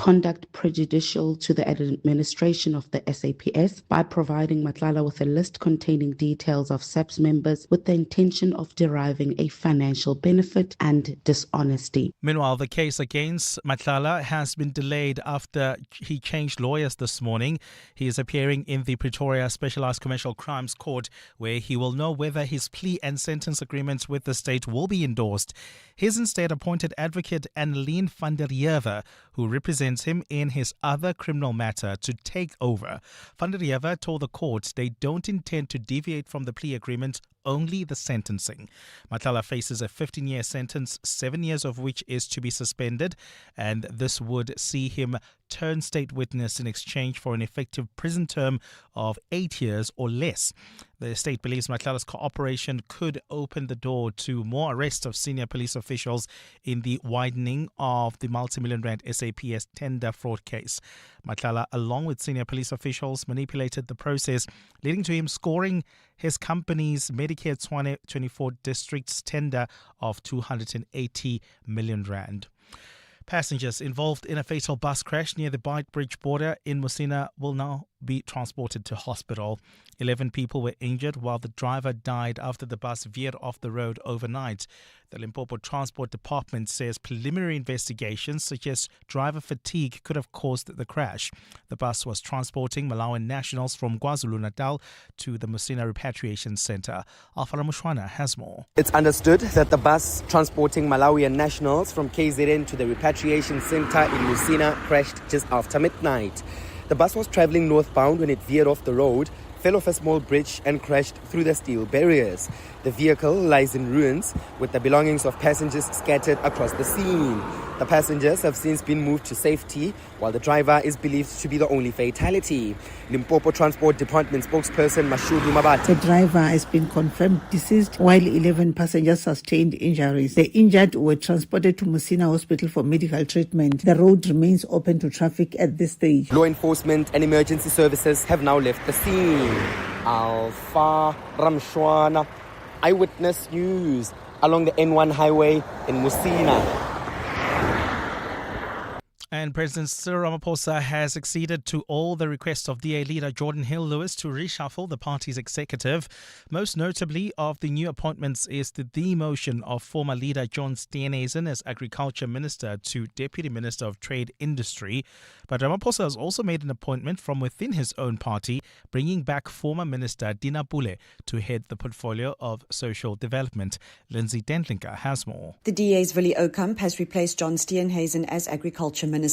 conduct prejudicial to the administration of the SAPS by providing Mathala with a list containing details of SAPS members with the intention of deriving a financial benefit and dishonesty. Meanwhile, the case against Mathala has been delayed after he changed lawyers this morning. He is appearing in the Pretoria Specialised Commercial Crimes Court, where he will know whether his plea and sentence agreements with the state will be endorsed. He's instead appointed advocate Annelien van der Heever, who represents him in his other criminal matter, to take over. Van der Heever told the court they don't intend to deviate from the plea agreement, only the sentencing. Mathala faces a 15-year sentence, 7 years of which is to be suspended, and this would see him turn state witness in exchange for an effective prison term of 8 years or less. The state believes Matlala's cooperation could open the door to more arrests of senior police officials in the widening of the multi-million rand SAPS tender fraud case. Mathala, along with senior police officials, manipulated the process, leading to him scoring his company's Medicare 2024 district's tender of 280 million rand. Passengers involved in a fatal bus crash near the Beitbridge border in Musina will now be transported to hospital. 11 people were injured while the driver died after the bus veered off the road overnight. The Limpopo Transport Department says preliminary investigations suggest driver fatigue could have caused the crash. The bus was transporting Malawian nationals from KwaZulu-Natal to the Musina Repatriation Center. Alfara Mushwana has more. It's understood that the bus transporting Malawian nationals from KZN to the Repatriation Center in Musina crashed just after midnight. The bus was traveling northbound when it veered off the road, fell off a small bridge and crashed through the steel barriers. The vehicle lies in ruins with the belongings of passengers scattered across the scene. The passengers have since been moved to safety, while the driver is believed to be the only fatality. Limpopo Transport Department spokesperson Mashudu Mabata. The driver has been confirmed deceased, while 11 passengers sustained injuries. The injured were transported to Musina Hospital for medical treatment. The road remains open to traffic at this stage. Law enforcement and emergency services have now left the scene. Alfa Ramshwana, Eyewitness News, along the N1 highway in Musina. And President Cyril Ramaphosa has acceded to all the requests of DA leader Jordan Hill-Lewis to reshuffle the party's executive. Most notably of the new appointments is the demotion of former leader John Steenhuisen as Agriculture Minister to Deputy Minister of Trade Industry. But Ramaphosa has also made an appointment from within his own party, bringing back former Minister Dina Pule to head the portfolio of social development. Lindsay Dentlinker has more. The DA's Willie Okamp has replaced John Steenhuisen as Agriculture Minister.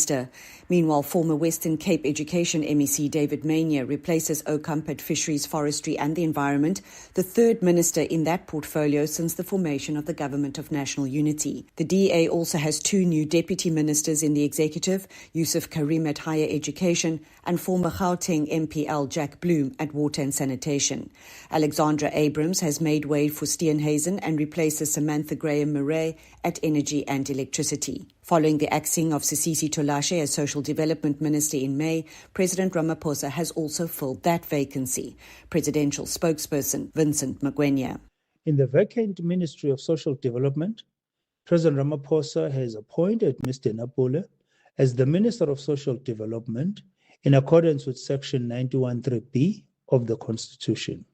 Meanwhile, former Western Cape Education MEC David Mania replaces Okamp at Fisheries, Forestry and the Environment, the third minister in that portfolio since the formation of the Government of National Unity. The DA also has two new deputy ministers in the executive, Yusuf Karim at Higher Education and former Gauteng MPL Jack Bloom at Water and Sanitation. Alexandra Abrams has made way for Steenhuisen and replaces Samantha Graham Murray at Energy and Electricity. Following the axing of Sisisi Tolashe as Social Development Minister in May, President Ramaphosa has also filled that vacancy. Presidential spokesperson Vincent Magwenya. In the vacant Ministry of Social Development, President Ramaphosa has appointed Mr. Dina Pule as the Minister of Social Development in accordance with Section 91(3)(b) of the Constitution.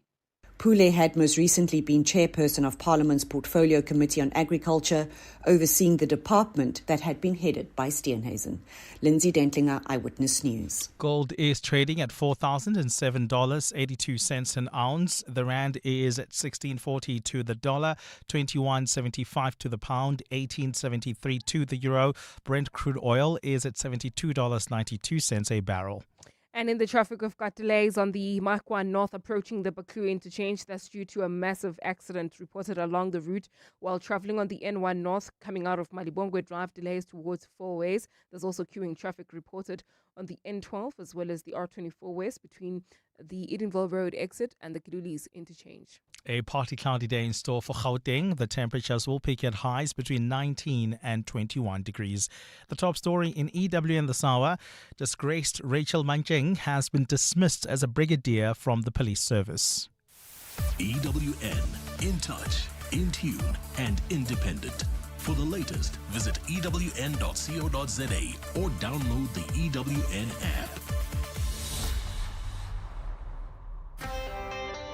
Pule had most recently been chairperson of Parliament's Portfolio Committee on Agriculture, overseeing the department that had been headed by Steenhuisen. Lindsay Dentlinger, Eyewitness News. Gold is trading at $4,007.82 an ounce. The rand is at 16.40 to the dollar, 21.75 to the pound, 18.73 to the euro. Brent crude oil is at $72.92 a barrel. And in the traffic, we've got delays on the Makwa North approaching the Baku interchange. That's due to a massive accident reported along the route while traveling on the N1 North coming out of Malibongwe Drive. Delays towards Four Ways. There's also queuing traffic reported on the N12 as well as the R24 West between the Edenville Road exit and the Kidulis interchange. A partly cloudy day in store for Gauteng. The temperatures will peak at highs between 19 and 21 degrees. The top story in EWN this hour: disgraced Rachel Mancheng has been dismissed as a brigadier from the police service. EWN, in touch, in tune and independent. For the latest, visit ewn.co.za or download the EWN app.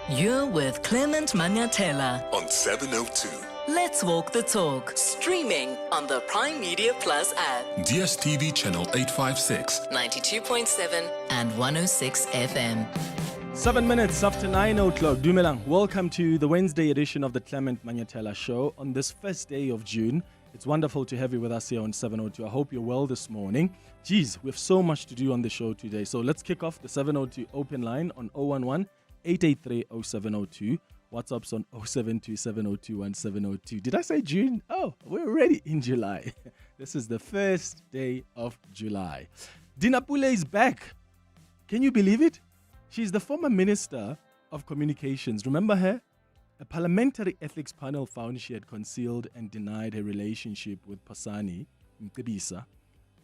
You're with Clement Manyathela On 702. Let's Walk the Talk, streaming on the Prime Media Plus app, DSTV channel 856. 92.7 and 106 FM. 7 minutes after 9 o'clock. Dumelang, welcome to the Wednesday edition of the Clement Manyathela Show on this first day of June. It's wonderful to have you with us here on 702. I hope you're well this morning. Geez, we have so much to do on the show today. So let's kick off the 702 open line on 011-883-0702. WhatsApp's on 072-702-1702. Did I say June? Oh, we're already in July. This is the first day of July. Dina Pule is back. Can you believe it? She's the former Minister of Communications. Remember her? A parliamentary ethics panel found she had concealed and denied her relationship with Pasani Mcebisa,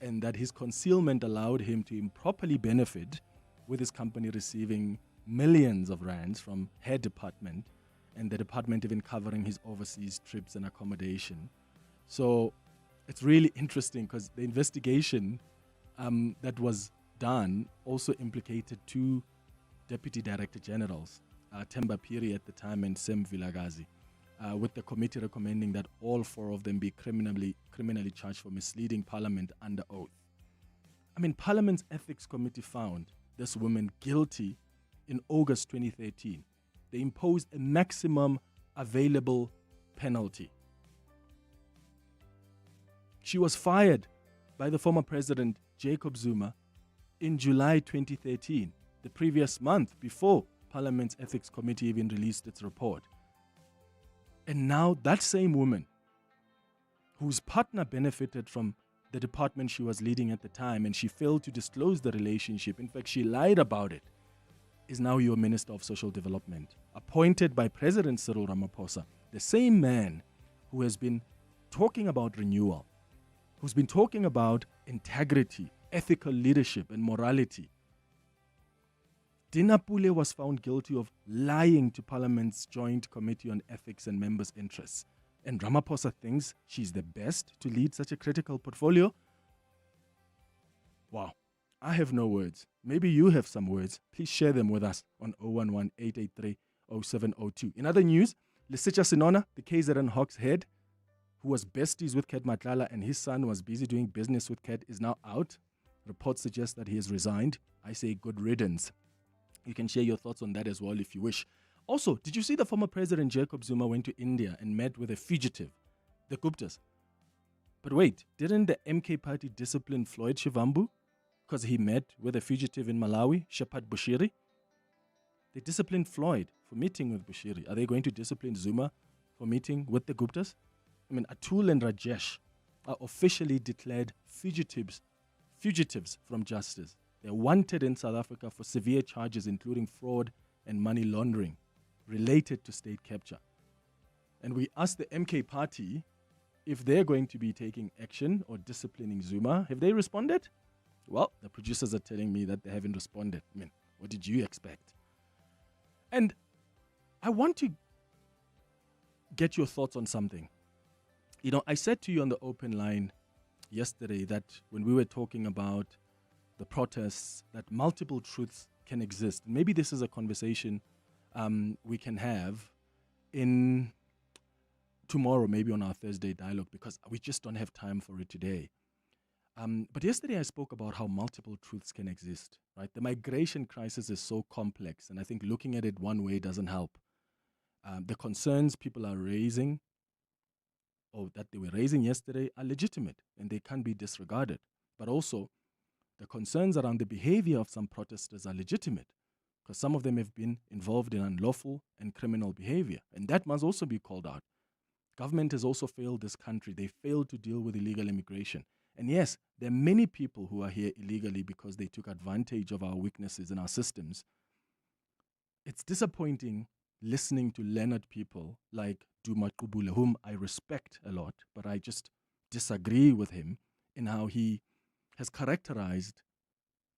and that his concealment allowed him to improperly benefit, with his company receiving millions of rands from her department, and the department even covering his overseas trips and accommodation. So it's really interesting because the investigation that was done also implicated two deputy director generals, Temba Piri at the time and Sem Vilagazi, with the committee recommending that all four of them be criminally charged for misleading Parliament under oath. I mean, Parliament's Ethics Committee found this woman guilty in August 2013. They imposed a maximum available penalty. She was fired by the former president, Jacob Zuma, in July 2013, the previous month before Parliament's Ethics Committee even released its report. And now that same woman, whose partner benefited from the department she was leading at the time, and she failed to disclose the relationship, in fact, she lied about it, is now your Minister of Social Development, appointed by President Cyril Ramaphosa, the same man who has been talking about renewal, who's been talking about integrity, ethical leadership, and morality. Dina Pule was found guilty of lying to Parliament's Joint Committee on Ethics and Members' Interests. And Ramaphosa thinks she's the best to lead such a critical portfolio? Wow. I have no words. Maybe you have some words. Please share them with us on 011-883-0702. In other news, Lisicha Sinona, the KZN Hawks head, who was besties with Ket Matlala and his son was busy doing business with Ket, is now out. Reports suggest that he has resigned. I say good riddance. You can share your thoughts on that as well if you wish. Also, did you see the former president Jacob Zuma went to India and met with a fugitive, the Guptas? But wait, didn't the MK party discipline Floyd Shivambu because he met with a fugitive in Malawi, Shepherd Bushiri? They disciplined Floyd for meeting with Bushiri. Are they going to discipline Zuma for meeting with the Guptas? I mean, Atul and Rajesh are officially declared fugitives from justice. They're wanted in South Africa for severe charges, including fraud and money laundering related to state capture. And we asked the MK party if they're going to be taking action or disciplining Zuma. Have they responded? Well, the producers are telling me that they haven't responded. I mean, what did you expect? And I want to get your thoughts on something. You know, I said to you on the open line yesterday that when we were talking about the protests, that multiple truths can exist. Maybe this is a conversation we can have in tomorrow, maybe on our Thursday dialogue, because we just don't have time for it today. But yesterday I spoke about how multiple truths can exist, right? The migration crisis is so complex, and I think looking at it one way doesn't help. The concerns people are raising, or that they were raising yesterday, are legitimate, and they can't be disregarded. But also, the concerns around the behavior of some protesters are legitimate, because some of them have been involved in unlawful and criminal behavior, and that must also be called out. Government has also failed this country. They failed to deal with illegal immigration. And yes, there are many people who are here illegally because they took advantage of our weaknesses in our systems. It's disappointing listening to learned people like Duma Kubule, whom I respect a lot, but I just disagree with him in how he has characterized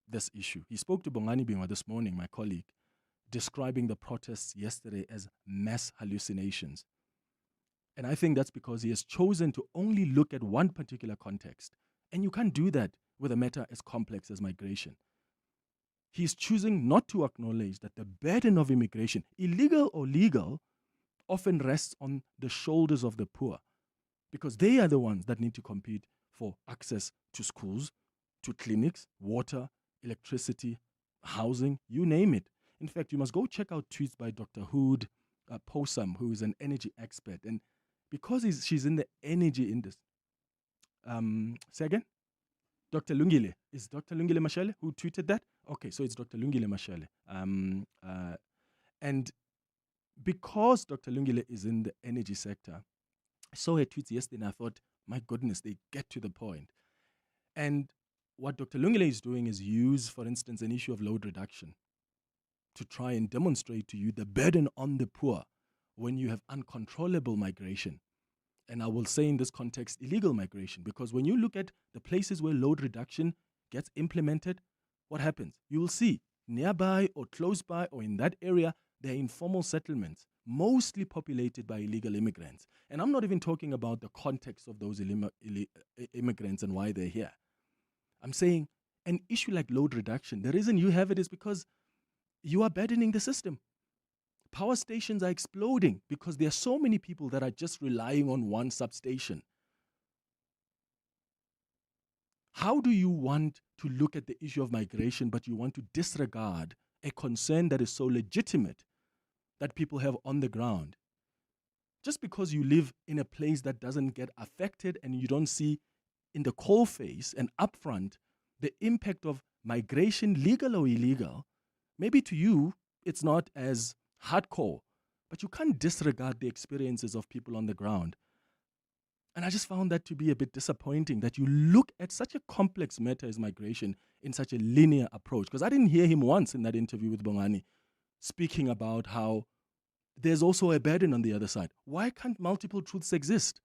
this issue. He spoke to Bongani Bingwa this morning, my colleague, describing the protests yesterday as mass hallucinations. And I think that's because he has chosen to only look at one particular context. And you can't do that with a matter as complex as migration. He's choosing not to acknowledge that the burden of immigration, illegal or legal, often rests on the shoulders of the poor, because they are the ones that need to compete for access to schools, to clinics, water, electricity, housing, you name it. In fact, you must go check out tweets by Dr. Hood Posam, who is an energy expert. And because she's in the energy industry, say again? Dr. Lungile. Is Dr. Lungile Mashele who tweeted that? Okay, so it's Dr. Lungile Mashele. And because Dr. Lungile is in the energy sector, I saw her tweets yesterday and I thought, my goodness, they get to the point. And what Dr. Lungile is doing is use, for instance, an issue of load reduction to try and demonstrate to you the burden on the poor when you have uncontrollable migration. And I will say in this context, illegal migration, because when you look at the places where load reduction gets implemented, what happens? You will see nearby or close by or in that area, there are informal settlements, mostly populated by illegal immigrants. And I'm not even talking about the context of those immigrants and why they're here. I'm saying an issue like load reduction, the reason you have it is because you are burdening the system. Power stations are exploding because there are so many people that are just relying on one substation. How do you want to look at the issue of migration, but you want to disregard a concern that is so legitimate that people have on the ground? Just because you live in a place that doesn't get affected and you don't see in the coalface and upfront the impact of migration, legal or illegal, maybe to you it's not as hardcore, but you can't disregard the experiences of people on the ground. And I just found that to be a bit disappointing, that you look at such a complex matter as migration in such a linear approach. Because I didn't hear him once in that interview with Bongani speaking about how there's also a burden on the other side. Why can't multiple truths exist?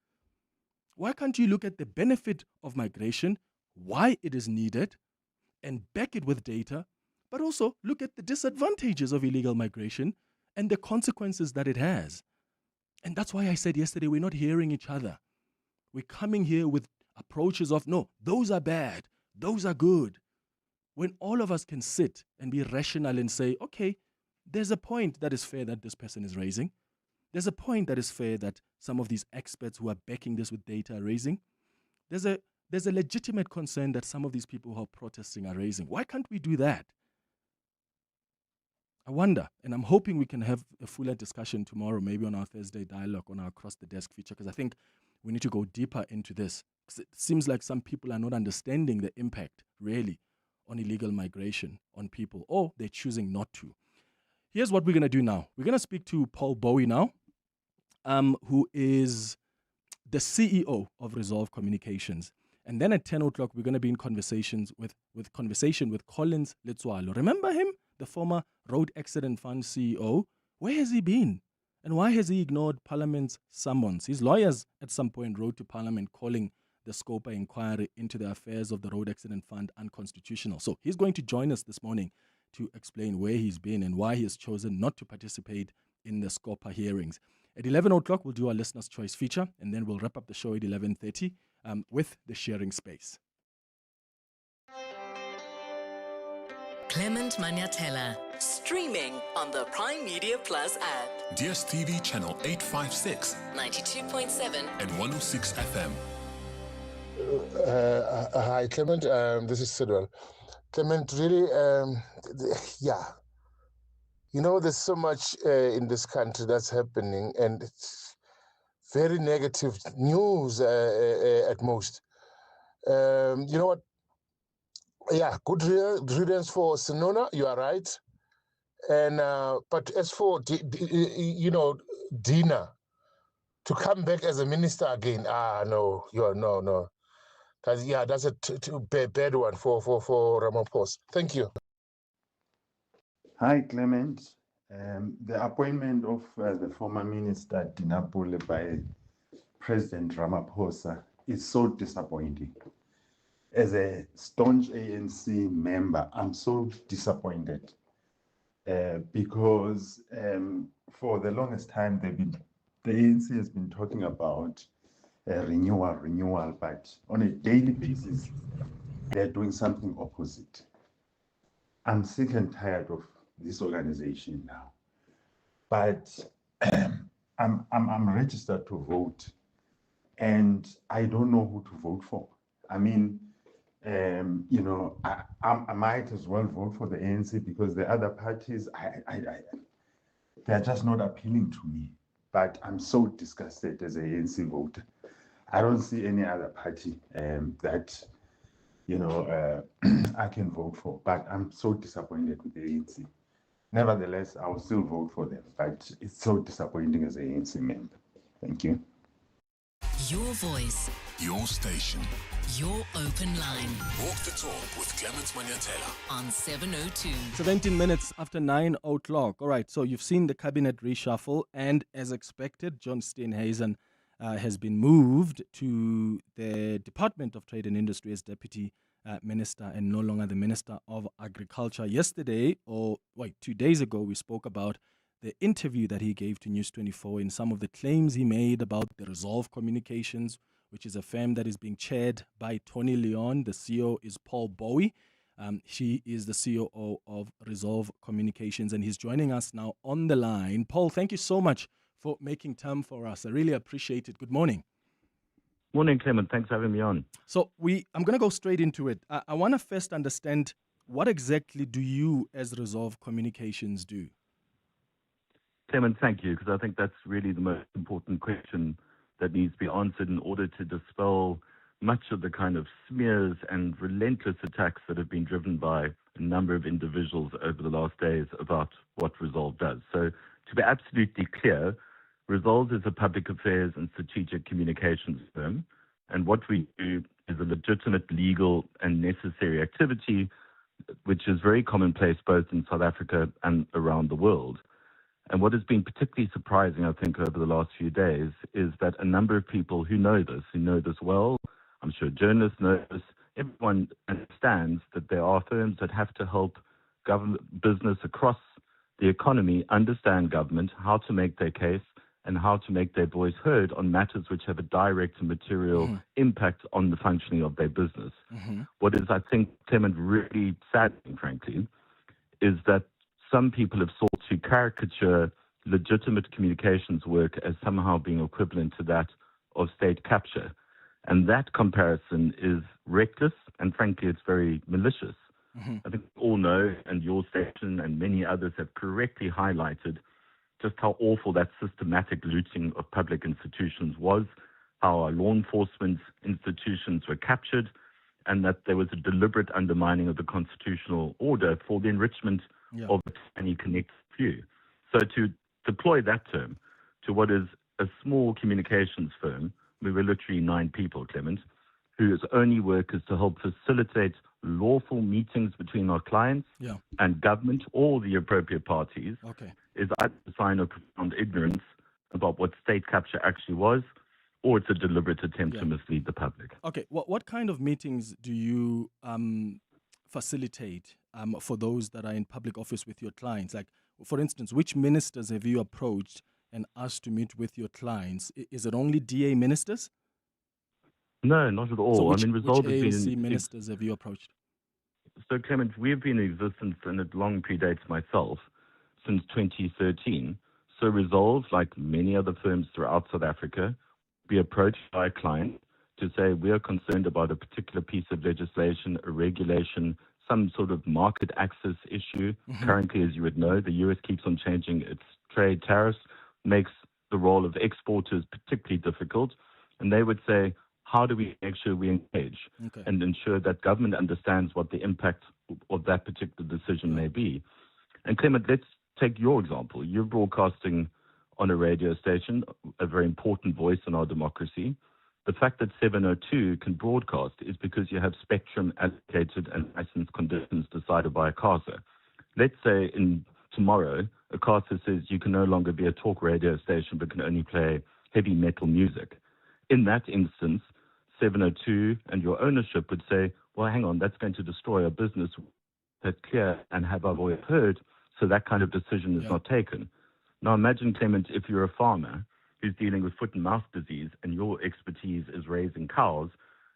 Why can't you look at the benefit of migration, why it is needed, and back it with data, but also look at the disadvantages of illegal migration and the consequences that it has? And that's why I said yesterday, we're not hearing each other. We're coming here with approaches of, no, those are bad, those are good. When all of us can sit and be rational and say, okay, there's a point that is fair that this person is raising. There's a point that is fair that some of these experts who are backing this with data are raising. There's a legitimate concern that some of these people who are protesting are raising. Why can't we do that? I wonder, and I'm hoping we can have a fuller discussion tomorrow, maybe on our Thursday dialogue, on our Across the Desk feature, because I think we need to go deeper into this. Because it seems like some people are not understanding the impact, really, on illegal migration on people, or they're choosing not to. Here's what we're going to do now. We're going to speak to Paul Bowie now, who is the CEO of Resolve Communications. And then at 10 o'clock, we're going to be in conversation with Collins Letswalo. Remember him? The former Road Accident Fund CEO. Where has he been? And why has he ignored Parliament's summons? His lawyers at some point wrote to Parliament calling the Scopa inquiry into the affairs of the Road Accident Fund unconstitutional. So he's going to join us this morning to explain where he's been and why he has chosen not to participate in the Scopa hearings. At 11 o'clock, we'll do our Listener's Choice feature, and then we'll wrap up the show at 11:30 with the sharing space. Clement Manyathela, streaming on the Prime Media Plus app. DSTV channel 856, 92.7 and 106 FM. Hi, Clement. This is Sidwell. Clement, really, yeah. You know, there's so much in this country that's happening, and it's very negative news at most. You know what? Yeah, good riddance for Sinona. You are right. And but as for Dina, to come back as a minister again, no. That's a bad one for Ramaphosa. Thank you. Hi, Clement. The appointment of the former minister Dina Pule by President Ramaphosa is so disappointing. As a staunch ANC member, I'm so disappointed because for the longest time they've been the ANC has been talking about renewal, but on a daily basis, they're doing something opposite. I'm sick and tired of this organization now, but I'm registered to vote, and I don't know who to vote for. I mean, I might as well vote for the ANC because the other parties, they're just not appealing to me. But I'm so disgusted as an ANC voter. I don't see any other party that I can vote for. But I'm so disappointed with the ANC. Nevertheless, I will still vote for them. But it's so disappointing as an ANC member. Thank you. Your voice. Your station. Your open line. Walk the talk with Clement Manyathela. On 702. 17 minutes after 9 o'clock. All right, so you've seen the cabinet reshuffle, and as expected, John Steenhuisen has been moved to the Department of Trade and Industry as Deputy Minister and no longer the Minister of Agriculture. Yesterday, 2 days ago, we spoke about the interview that he gave to News 24 and some of the claims he made about the Resolve Communications, which is a firm that is being chaired by Tony Leon. The CEO is Paul Bowie. She is the COO of Resolve Communications, and he's joining us now on the line. Paul, thank you so much for making time for us. I really appreciate it. Good morning. Morning, Clement. Thanks for having me on. So I'm going to go straight into it. I want to first understand, what exactly do you as Resolve Communications do? Clement, thank you, because I think that's really the most important question that needs to be answered in order to dispel much of the kind of smears and relentless attacks that have been driven by a number of individuals over the last days about what Resolve does. So to be absolutely clear, Resolve is a public affairs and strategic communications firm, and what we do is a legitimate, legal and necessary activity, which is very commonplace both in South Africa and around the world. And what has been particularly surprising, I think, over the last few days is that a number of people who know this well, I'm sure journalists know this, everyone understands that there are firms that have to help government business across the economy understand government, how to make their case, and how to make their voice heard on matters which have a direct and material impact on the functioning of their business. What is, I think, Clement, really saddening, frankly, is that some people have sought to caricature legitimate communications work as somehow being equivalent to that of state capture. And that comparison is reckless, and frankly, it's very malicious. I think we all know, and your station and many others have correctly highlighted just how awful that systematic looting of public institutions was, how our law enforcement institutions were captured, and that there was a deliberate undermining of the constitutional order for the enrichment of the tiny connected few. So to deploy that term to what is a small communications firm, we were literally 9 people, Clement, whose only work is to help facilitate lawful meetings between our clients and government or the appropriate parties, is either a sign of profound ignorance about what state capture actually was, or it's a deliberate attempt to mislead the public. Okay, what kind of meetings do you facilitate for those that are in public office with your clients? Like, for instance, which ministers have you approached and asked to meet with your clients? Is it only DA ministers? No, not at all. So which Resolve ANC ministers have you approached? So, Clement, we've been in existence, and it long predates myself, since 2013. So Resolve, like many other firms throughout South Africa, be approached by a client to say we are concerned about a particular piece of legislation, a regulation, some sort of market access issue. Currently, as you would know, the U.S. keeps on changing its trade tariffs, makes the role of exporters particularly difficult. And they would say, how do we make sure we engage and ensure that government understands what the impact of that particular decision may be? And Clement, let's take your example. You're broadcasting on a radio station, a very important voice in our democracy. The fact that 702 can broadcast is because you have spectrum allocated and license conditions decided by ICASA. Let's say tomorrow, ICASA says you can no longer be a talk radio station but can only play heavy metal music. In that instance, 702 and your ownership would say, well, hang on, that's going to destroy our business. That's clear and have our voice heard, so that kind of decision is not taken. Now imagine, Clement, if you're a farmer who's dealing with foot and mouth disease, and your expertise is raising cows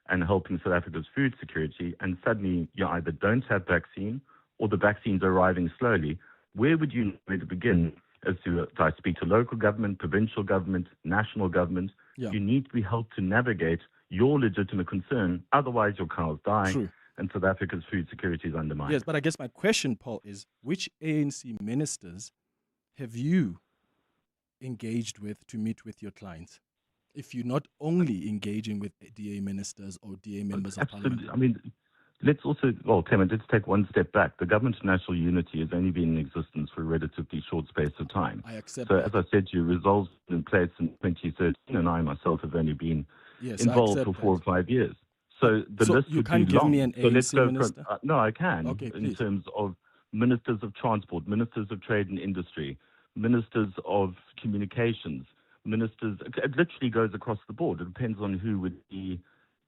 and helping South Africa's food security, and suddenly you either don't have vaccine or the vaccines are arriving slowly, where would you know where to begin as to I speak to local government, provincial government, national government? Yeah. You need to be helped to navigate your legitimate concern. Otherwise, your cows die. True. And South Africa's food security is undermined. Yes, but I guess my question, Paul, is which ANC ministers have you engaged with to meet with your clients? If you're not only engaging with DA ministers or DA members of parliament. I mean, let's also, Clement, let's take one step back. The Government of National Unity has only been in existence for a relatively short space of time. I accept so, that. as I said to you, resolves in place in 2013, and I myself have only been involved for 4 or 5 years. So the list you would can't be give long. me an so let's ANC go minister? no, I can. Okay, in please. terms of ministers of transport, ministers of trade and industry, ministers of communications, ministers. It literally goes across the board. It depends on who would be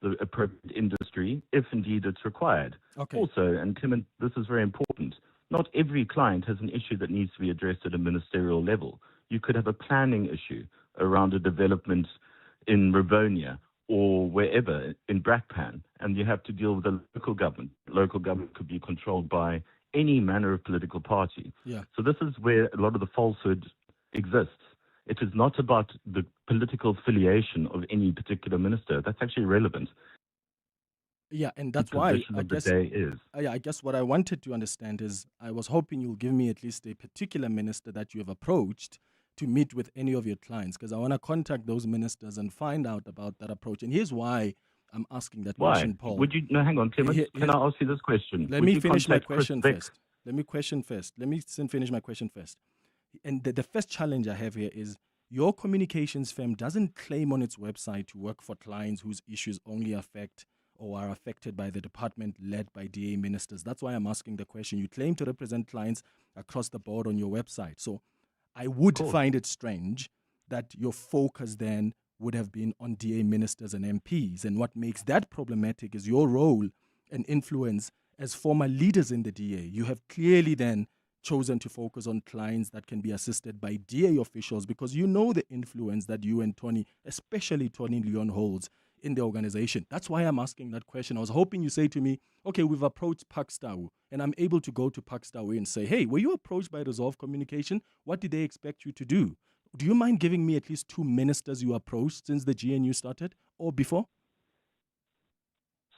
the appropriate industry, if indeed it's required. Okay. Also, and Clement, this is very important, not every client has an issue that needs to be addressed at a ministerial level. You could have a planning issue around a development in Rivonia or wherever in Brakpan, and you have to deal with the local government. Local government could be controlled by any manner of political party. Yeah. So this is where a lot of the falsehood exists. It is not about the political affiliation of any particular minister. That's actually irrelevant. Yeah, and that's The why position I of the guess day is. I guess what I wanted to understand is I was hoping you'll give me at least a particular minister that you have approached to meet with any of your clients, because I want to contact those ministers and find out about that approach. And here's why I'm asking that Why? question, Paul. Would you? No, hang on, Clement. Can I ask you this question? Let Would me you finish my contact Chris question Beck? first. Let me finish my question first. And the first challenge I have here is your communications firm doesn't claim on its website to work for clients whose issues only affect or are affected by the department led by DA ministers. That's why I'm asking the question. You claim to represent clients across the board on your website. So I would find it strange that your focus then would have been on DA ministers and MPs. And what makes that problematic is your role and influence as former leaders in the DA. You have clearly then chosen to focus on clients that can be assisted by DA officials because you know the influence that you and Tony, especially Tony Leon, holds in the organization. That's why I'm asking that question. I was hoping you say to me, okay, we've approached Pakstawu, and I'm able to go to Pakstawu and say, hey, were you approached by Resolve Communication? What did they expect you to do? Do you mind giving me at least 2 ministers you approached since the GNU started or before?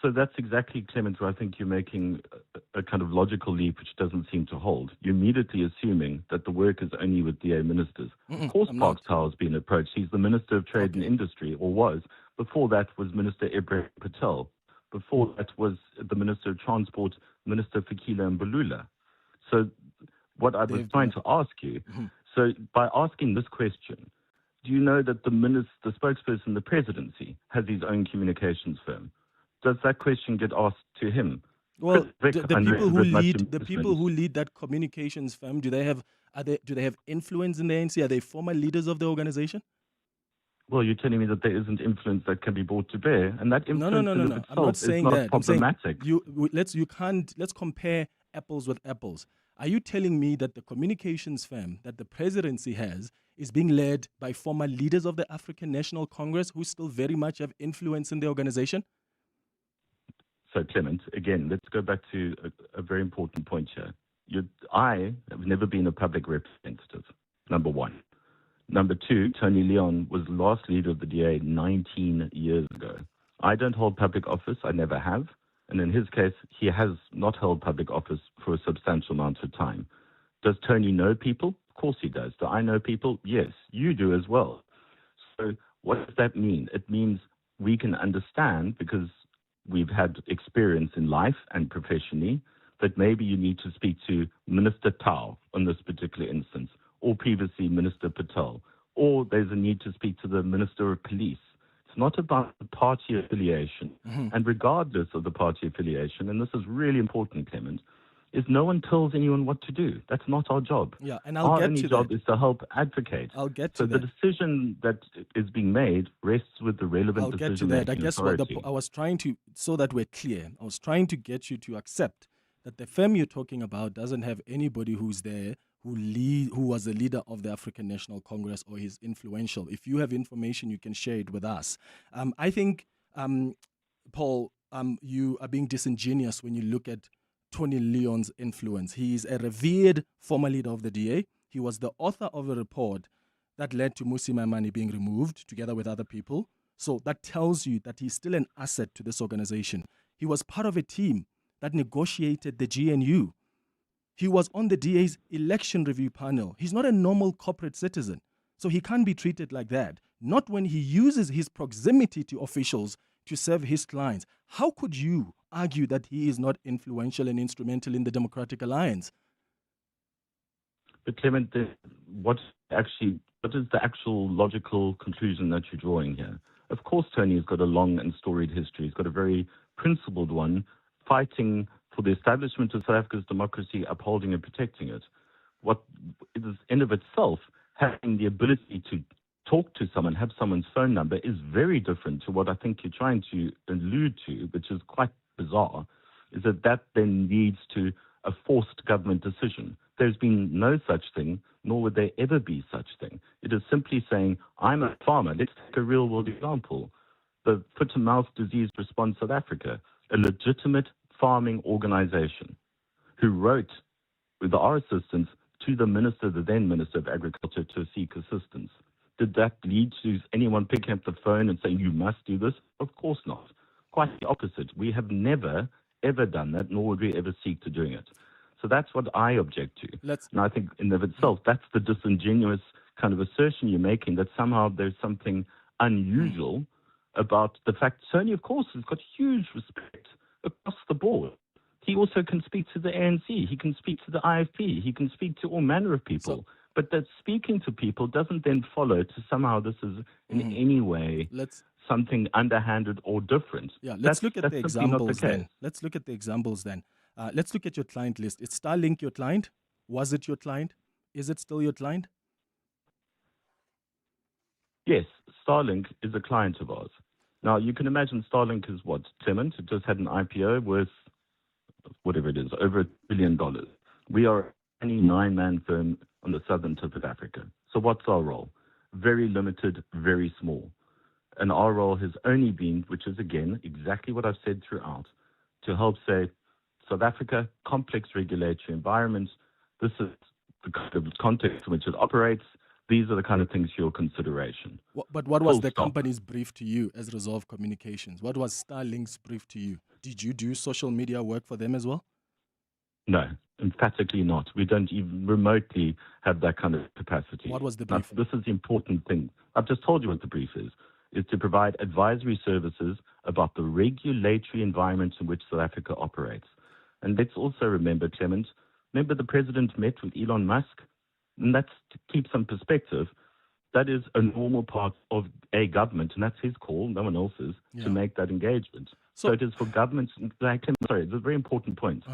So that's exactly, Clement, where I think you're making a kind of logical leap which doesn't seem to hold. You're immediately assuming that the work is only with DA ministers. Of course, Parks Towell has been approached. He's the Minister of Trade and Industry, or was. Before that was Minister Ibrahim Patel. Before that was the Minister of Transport, Minister Fikile Mbalula. So what I was trying to ask you, so by asking this question, do you know that the spokesperson, the presidency, has his own communications firm? Does that question get asked to him? Well, the people who lead that communications firm, do they have influence in the ANC? Are they former leaders of the organization? Well, you're telling me that there isn't influence that can be brought to bear, and that influence in itself I'm not saying is not that. problematic. I'm saying let's compare apples with apples. Are you telling me that the communications firm that the presidency has is being led by former leaders of the African National Congress who still very much have influence in the organization? So, Clement, again, let's go back to a very important point here. I have never been a public representative, number one. Number two, Tony Leon was the last leader of the DA 19 years ago. I don't hold public office. I never have. And in his case, he has not held public office for a substantial amount of time. Does Tony know people? Of course he does. Do I know people? Yes, you do as well. So what does that mean? It means we can understand, because we've had experience in life and professionally, that maybe you need to speak to Minister Tao on this particular instance, or previously Minister Patel, or there's a need to speak to the Minister of Police. It's not about the party affiliation. And regardless of the party affiliation, and this is really important, Clement, is no one tells anyone what to do. That's not our job. Yeah, and our only job is to help advocate. I'll get to that. So the decision that is being made rests with the relevant decision-making I guess authority. I was trying to, so that we're clear, I was trying to get you to accept that the firm you're talking about doesn't have anybody who's there who was the leader of the African National Congress or is influential. If you have information, you can share it with us. I think, Paul, you are being disingenuous when you look at Tony Leon's influence. He is a revered former leader of the DA. He was the author of a report that led to Mmusi Maimane being removed together with other people. So that tells you that he's still an asset to this organization. He was part of a team that negotiated the GNU. He was on the DA's election review panel. He's not a normal corporate citizen. So he can't be treated like that. Not when he uses his proximity to officials to serve his clients. How could you argue that he is not influential and instrumental in the Democratic Alliance? But Clement, what is the actual logical conclusion that you're drawing here? Of course, Tony has got a long and storied history. He's got a very principled one, fighting for the establishment of South Africa's democracy, upholding and protecting it. What is in of itself, having the ability to talk to someone, have someone's phone number, is very different to what I think you're trying to allude to, which is quite bizarre, is that then leads to a forced government decision. There's been no such thing, nor would there ever be such thing. It is simply saying, I'm a farmer. Let's take a real-world example. The Foot-and-Mouth Disease Response South Africa, a legitimate farming organization, who wrote, with our assistance, to the minister, the then Minister of Agriculture, to seek assistance. Did that lead to anyone picking up the phone and saying, you must do this? Of course not. Quite the opposite. We have never, ever done that, nor would we ever seek to doing it. So that's what I object to. And I think in of itself, that's the disingenuous kind of assertion you're making, that somehow there's something unusual about the fact Tony, of course, has got huge respect across the board. He also can speak to the ANC. He can speak to the IFP. He can speak to all manner of people. But that speaking to people doesn't then follow to somehow this is in any way something underhanded or different. Yeah, let's look at the examples then. Let's look at the examples then. Let's look at your client list. Is Starlink your client? Was it your client? Is it still your client? Yes, Starlink is a client of ours. Now, you can imagine Starlink is what, Clement? It just had an IPO worth, whatever it is, over $1 billion. We are a 9-man firm on the southern tip of Africa. So what's our role? Very limited, very small. And our role has only been, which is, again, exactly what I've said throughout, to help say, South Africa, complex regulatory environment, this is the kind of context in which it operates. These are the kind of things for your consideration. But what was the company's brief to you as Resolve Communications? What was Starlink's brief to you? Did you do social media work for them as well? No, emphatically not. We don't even remotely have that kind of capacity. What was the brief? Now, this is the important thing. I've just told you what the brief is to provide advisory services about the regulatory environment in which South Africa operates. And let's also remember, Clement, remember the president met with Elon Musk? And that's to keep some perspective. That is a normal part of a government, and that's his call, no one else's, to make that engagement. So it is for governments. Sorry, it's a very important point.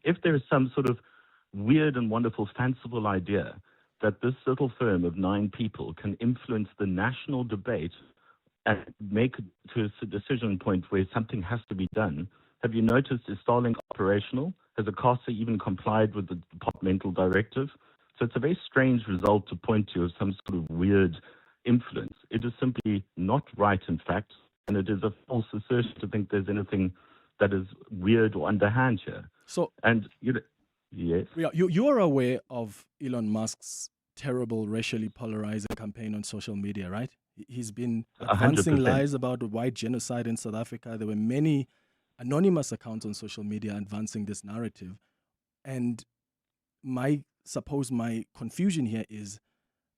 If there is some sort of weird and wonderful, fanciful idea that this little firm of 9 people can influence the national debate and make it to a decision point where something has to be done, have you noticed, is Starlink operational? Has ICASA even complied with the departmental directive? So it's a very strange result to point to of some sort of weird influence. It is simply not right, in fact, and it is a false assertion to think there's anything that is weird or underhand here. So, and yes, you are aware of Elon Musk's terrible racially polarizing campaign on social media, right? He's been advancing 100%. lies about white genocide in South Africa. There were many anonymous accounts on social media advancing this narrative, and my confusion here is,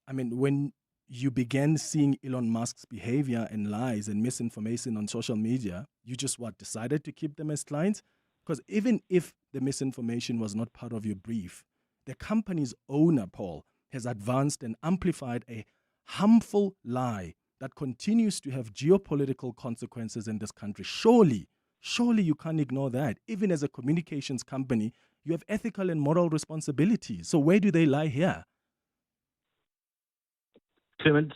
I mean, when you began seeing Elon Musk's behavior and lies and misinformation on social media, you just decided to keep them as clients? Because even if the misinformation was not part of your brief, the company's owner, Paul, has advanced and amplified a harmful lie that continues to have geopolitical consequences in this country. Surely you can't ignore that. Even as a communications company, you have ethical and moral responsibilities. So where do they lie here? Clement,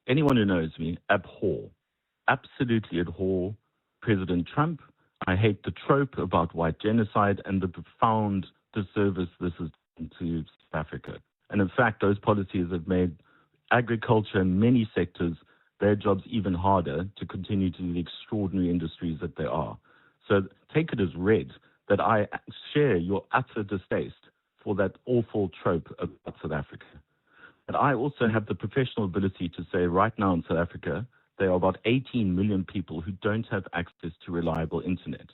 anyone who knows me, absolutely abhor President Trump. I hate the trope about white genocide and the profound disservice this is to South Africa. And in fact, those policies have made agriculture and many sectors their jobs even harder to continue to do the extraordinary industries that they are. So take it as read that I share your utter distaste for that awful trope about South Africa. But I also have the professional ability to say right now in South Africa, there are about 18 million people who don't have access to reliable internet.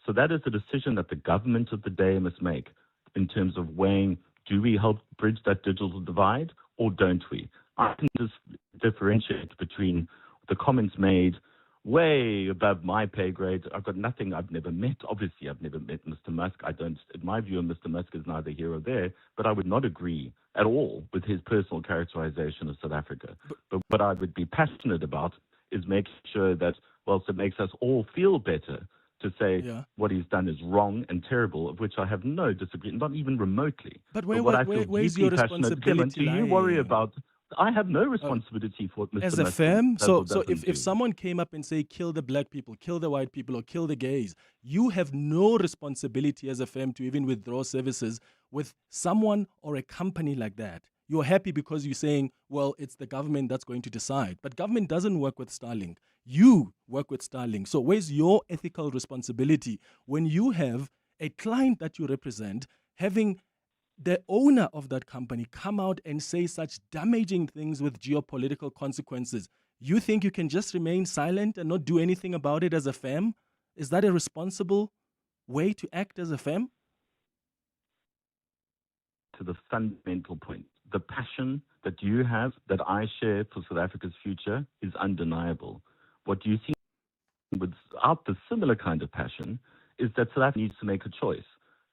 So that is a decision that the government of the day must make in terms of weighing, do we help bridge that digital divide or don't we? I can just differentiate between the comments made way above my pay grade. I've got nothing. I've never met. Obviously, I've never met Mr. Musk. I don't, in my view, Mr. Musk is neither here or there, but I would not agree at all with his personal characterization of South Africa. But what I would be passionate about is making sure that, whilst it makes us all feel better to say what he's done is wrong and terrible, of which I have no disagreement, not even remotely. But where's your responsibility? Clement, do you worry about... I have no responsibility for it, Mr. As a firm, so if someone came up and say, kill the black people, kill the white people, or kill the gays, you have no responsibility as a firm to even withdraw services with someone or a company like that. You're happy because you're saying, well, it's the government that's going to decide. But government doesn't work with Starlink. You work with Starlink. So where's your ethical responsibility when you have a client that you represent having the owner of that company come out and say such damaging things with geopolitical consequences? You think you can just remain silent and not do anything about it as a firm? Is that a responsible way to act as a firm? To the fundamental point, the passion that you have, that I share for South Africa's future, is undeniable. What you see without the similar kind of passion is that South Africa needs to make a choice.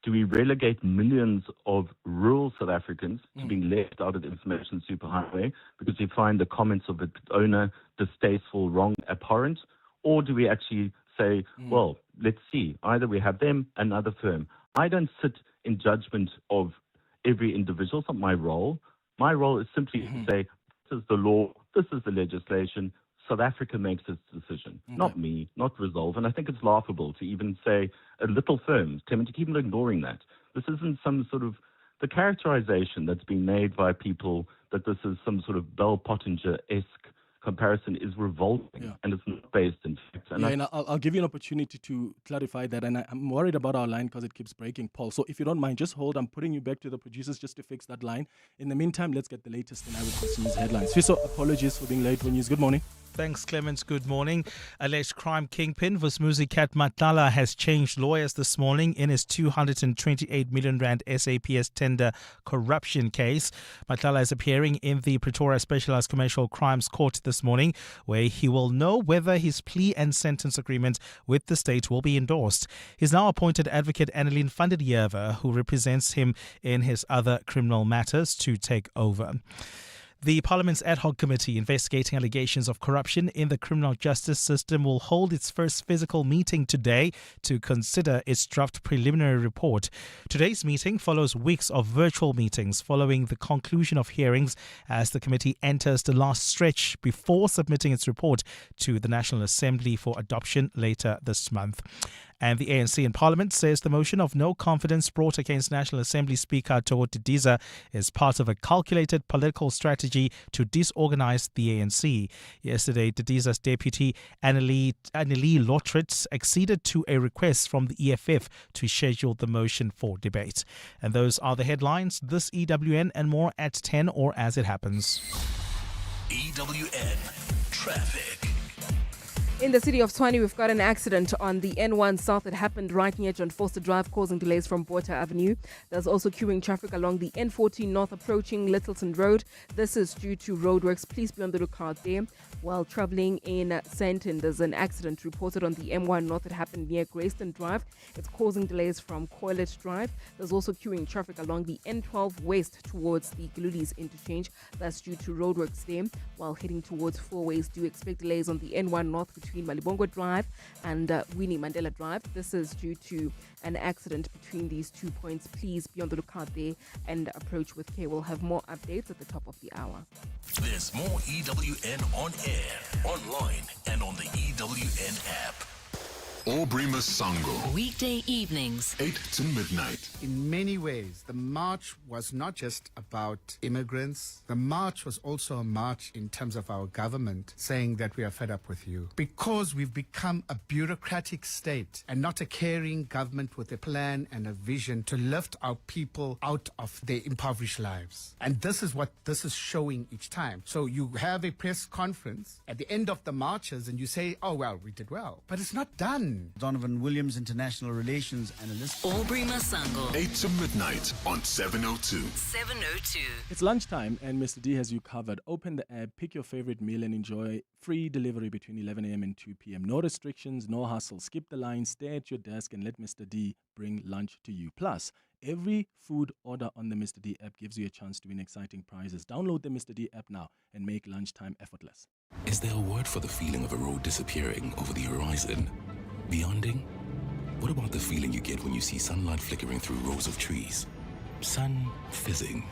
Do we relegate millions of rural South Africans to being left out of the information superhighway because we find the comments of the owner distasteful, wrong, abhorrent? Or do we actually say, well, let's see, either we have them, another firm. I don't sit in judgment of every individual. It's not my role. My role is simply to say, this is the law, this is the legislation, South Africa makes its decision, not me, not Resolve. And I think it's laughable to even say a little firm, Clement, to keep ignoring that. This isn't some sort of, the characterization that's been made by people that this is some sort of Bell Pottinger-esque comparison is revolting, and it's not based in fact. And I'll give you an opportunity to clarify that, and I'm worried about our line because it keeps breaking, Paul. So if you don't mind, just hold. I'm putting you back to the producers just to fix that line. In the meantime, let's get the latest in Eyewitness News headlines. Fiso, apologies for being late for news. Good morning. Thanks, Clements. Good morning. Alleged crime kingpin Vusmuzi Matlaala has changed lawyers this morning in his 228 million rand SAPS tender corruption case. Matlaala is appearing in the Pretoria Specialized Commercial Crimes Court this morning, where he will know whether his plea and sentence agreement with the state will be endorsed. His now appointed advocate Annelien van der Heever, who represents him in his other criminal matters, to take over. The Parliament's ad hoc committee investigating allegations of corruption in the criminal justice system will hold its first physical meeting today to consider its draft preliminary report. Today's meeting follows weeks of virtual meetings following the conclusion of hearings as the committee enters the last stretch before submitting its report to the National Assembly for adoption later this month. And the ANC in Parliament says the motion of no confidence brought against National Assembly Speaker Thoko Didiza is part of a calculated political strategy to disorganize the ANC. Yesterday, Didiza's deputy Annelie Lottritz acceded to a request from the EFF to schedule the motion for debate. And those are the headlines. This EWN and more at 10 or as it happens. EWN Traffic. In the city of Tshwane, we've got an accident on the N1 South that happened right near John Foster Drive, causing delays from Botha Avenue. There's also queuing traffic along the N14 North approaching Littleton Road. This is due to roadworks. Please be on the lookout there. While traveling in Sandton, there's an accident reported on the M1 North that happened near Grayston Drive. It's causing delays from Coilet Drive. There's also queuing traffic along the N12 West towards the Gululis interchange. That's due to roadworks there. While heading towards Four Ways, do expect delays on the N1 North between Malibongwe Drive and Winnie Mandela Drive. This is due to an accident between these 2 points. Please be on the lookout there and approach with care. We'll have more updates at the top of the hour. There's more EWN on air, online, and on the EWN app. Aubrey Masango. Weekday evenings, 8 to midnight. In many ways, the march was not just about immigrants. The march was also a march in terms of our government saying that we are fed up with you. Because we've become a bureaucratic state and not a caring government with a plan and a vision to lift our people out of their impoverished lives. And this is what this is showing each time. So you have a press conference at the end of the marches and you say, oh, well, we did well. But it's not done. Donovan Williams, international relations analyst. Aubrey Masango. 8 to midnight on 702. 702. It's lunchtime and Mr. D has you covered. Open the app, pick your favorite meal and enjoy free delivery between 11 a.m. and 2 p.m. No restrictions, no hustle. Skip the line, stay at your desk and let Mr. D bring lunch to you. Plus, every food order on the Mr. D app gives you a chance to win exciting prizes. Download the Mr. D app now and make lunchtime effortless. Is there a word for the feeling of a road disappearing over the horizon? Beyonding? What about the feeling you get when you see sunlight flickering through rows of trees? Sun fizzing.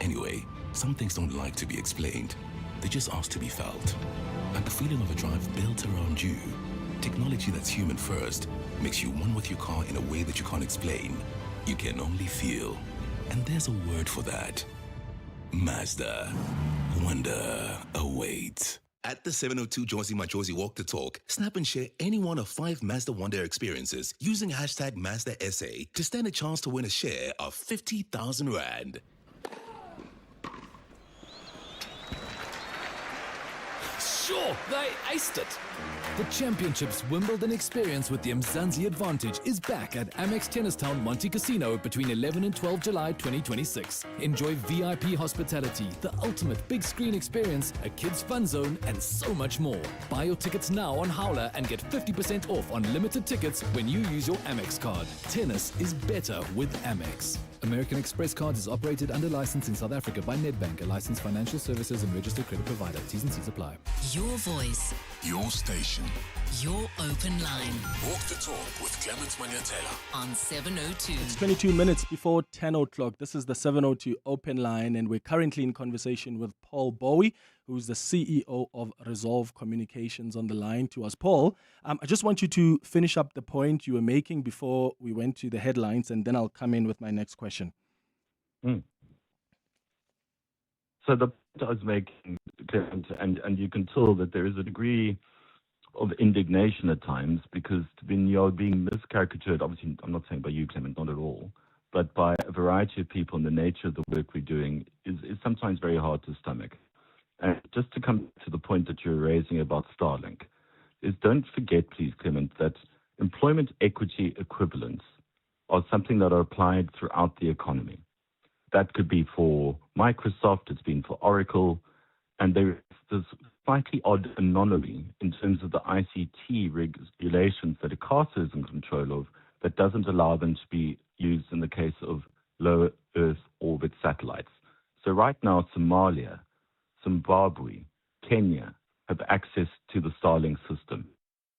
Anyway, some things don't like to be explained. They just ask to be felt. Like the feeling of a drive built around you. Technology that's human first makes you one with your car in a way that you can't explain. You can only feel. And there's a word for that. Mazda. Wonder awaits. At the 702 Josie Majosi Walk the Talk, snap and share any one of 5 Mazda Wonder experiences using hashtag MazdaSA to stand a chance to win a share of 50,000 Rand. Sure, they aced it. The Championship's Wimbledon experience with the Mzansi Advantage is back at Amex Tennistown Monte Casino between 11 and 12 July 2026. Enjoy VIP hospitality, the ultimate big screen experience, a kids fun zone, and so much more. Buy your tickets now on Howler and get 50% off on limited tickets when you use your Amex card. Tennis is better with Amex. American Express Cards is operated under license in South Africa by Nedbank, a licensed financial services and registered credit provider. T's and C's apply. your voice, Your station. your open line Walk the Talk with Clement Manyathela. on 702. It's 22 minutes before 10 o'clock. This is the 702 Open Line, and we're currently in conversation with Paul Bowie, who's the CEO of Resolve Communications, on the line to us. Paul, I just want you to finish up the point you were making before we went to the headlines, and then I'll come in with my next question. So the point I was making, Clement, and you can tell that there is a degree of indignation at times because when you're being miscaricatured, obviously I'm not saying by you, Clement, not at all, but by a variety of people and the nature of the work we're doing is sometimes very hard to stomach. And just to come to the point that you're raising about Starlink, is don't forget, please, Clement, that employment equity equivalents are something that are applied throughout the economy. That could be for Microsoft, it's been for Oracle, and there's this slightly odd anomaly in terms of the ICT regulations that ICASA is in control of that doesn't allow them to be used in the case of low Earth orbit satellites. So right now, Somalia, Zimbabwe, Kenya have access to the Starlink system.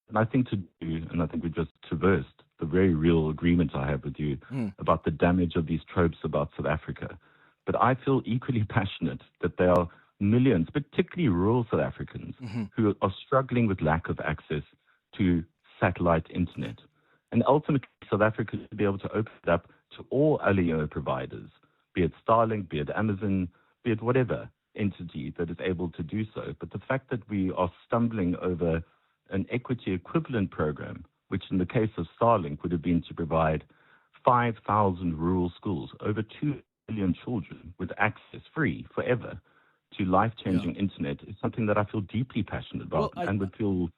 And I think we just traversed the very real agreement I have with you about the damage of these tropes about South Africa. But I feel equally passionate that there are millions, particularly rural South Africans, who are struggling with lack of access to satellite internet. And ultimately, South Africa should be able to open it up to all LEO providers, be it Starlink, be it Amazon, be it whatever entity that is able to do so. But the fact that we are stumbling over an equity equivalent program, which in the case of Starlink would have been to provide 5,000 rural schools, over 2 million children with access free forever to life-changing internet, is something that I feel deeply passionate about and would feel...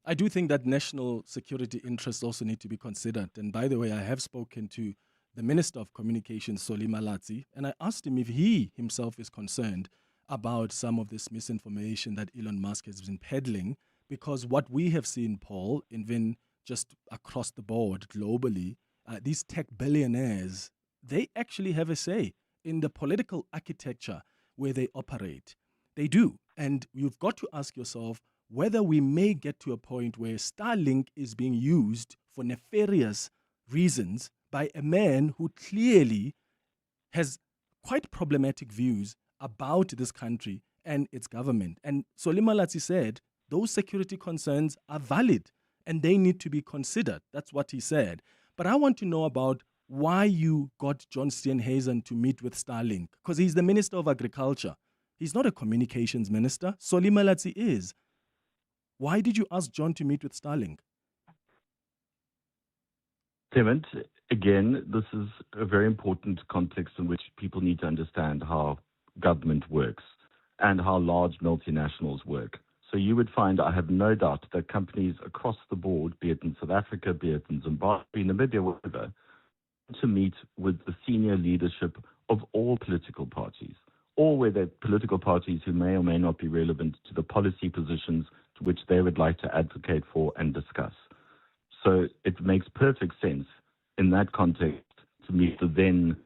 I do think that national security interests also need to be considered. And by the way, I have spoken to the Minister of Communications, Solly Malatsi, and I asked him if he himself is concerned about some of this misinformation that Elon Musk has been peddling, because what we have seen, Paul, even just across the board globally, these tech billionaires, they actually have a say in the political architecture where they operate. They do. And you've got to ask yourself whether we may get to a point where Starlink is being used for nefarious reasons by a man who clearly has quite problematic views about this country and its government. And Solly Malatsi said those security concerns are valid. and they need to be considered. That's what he said. But I want to know about why you got John Steenhuisen to meet with Starlink, because he's the Minister of Agriculture. He's not a communications minister. Solly Malatsi is. Why did you ask John to meet with Starlink? Clement, again, this is a very important context in which people need to understand how government works and how large multinationals work. So you would find, I have no doubt, that companies across the board, be it in South Africa, be it in Zimbabwe, Namibia, whatever, to meet with the senior leadership of all political parties, or where they're political parties who may or may not be relevant to the policy positions to which they would like to advocate for and discuss. So it makes perfect sense in that context to meet the then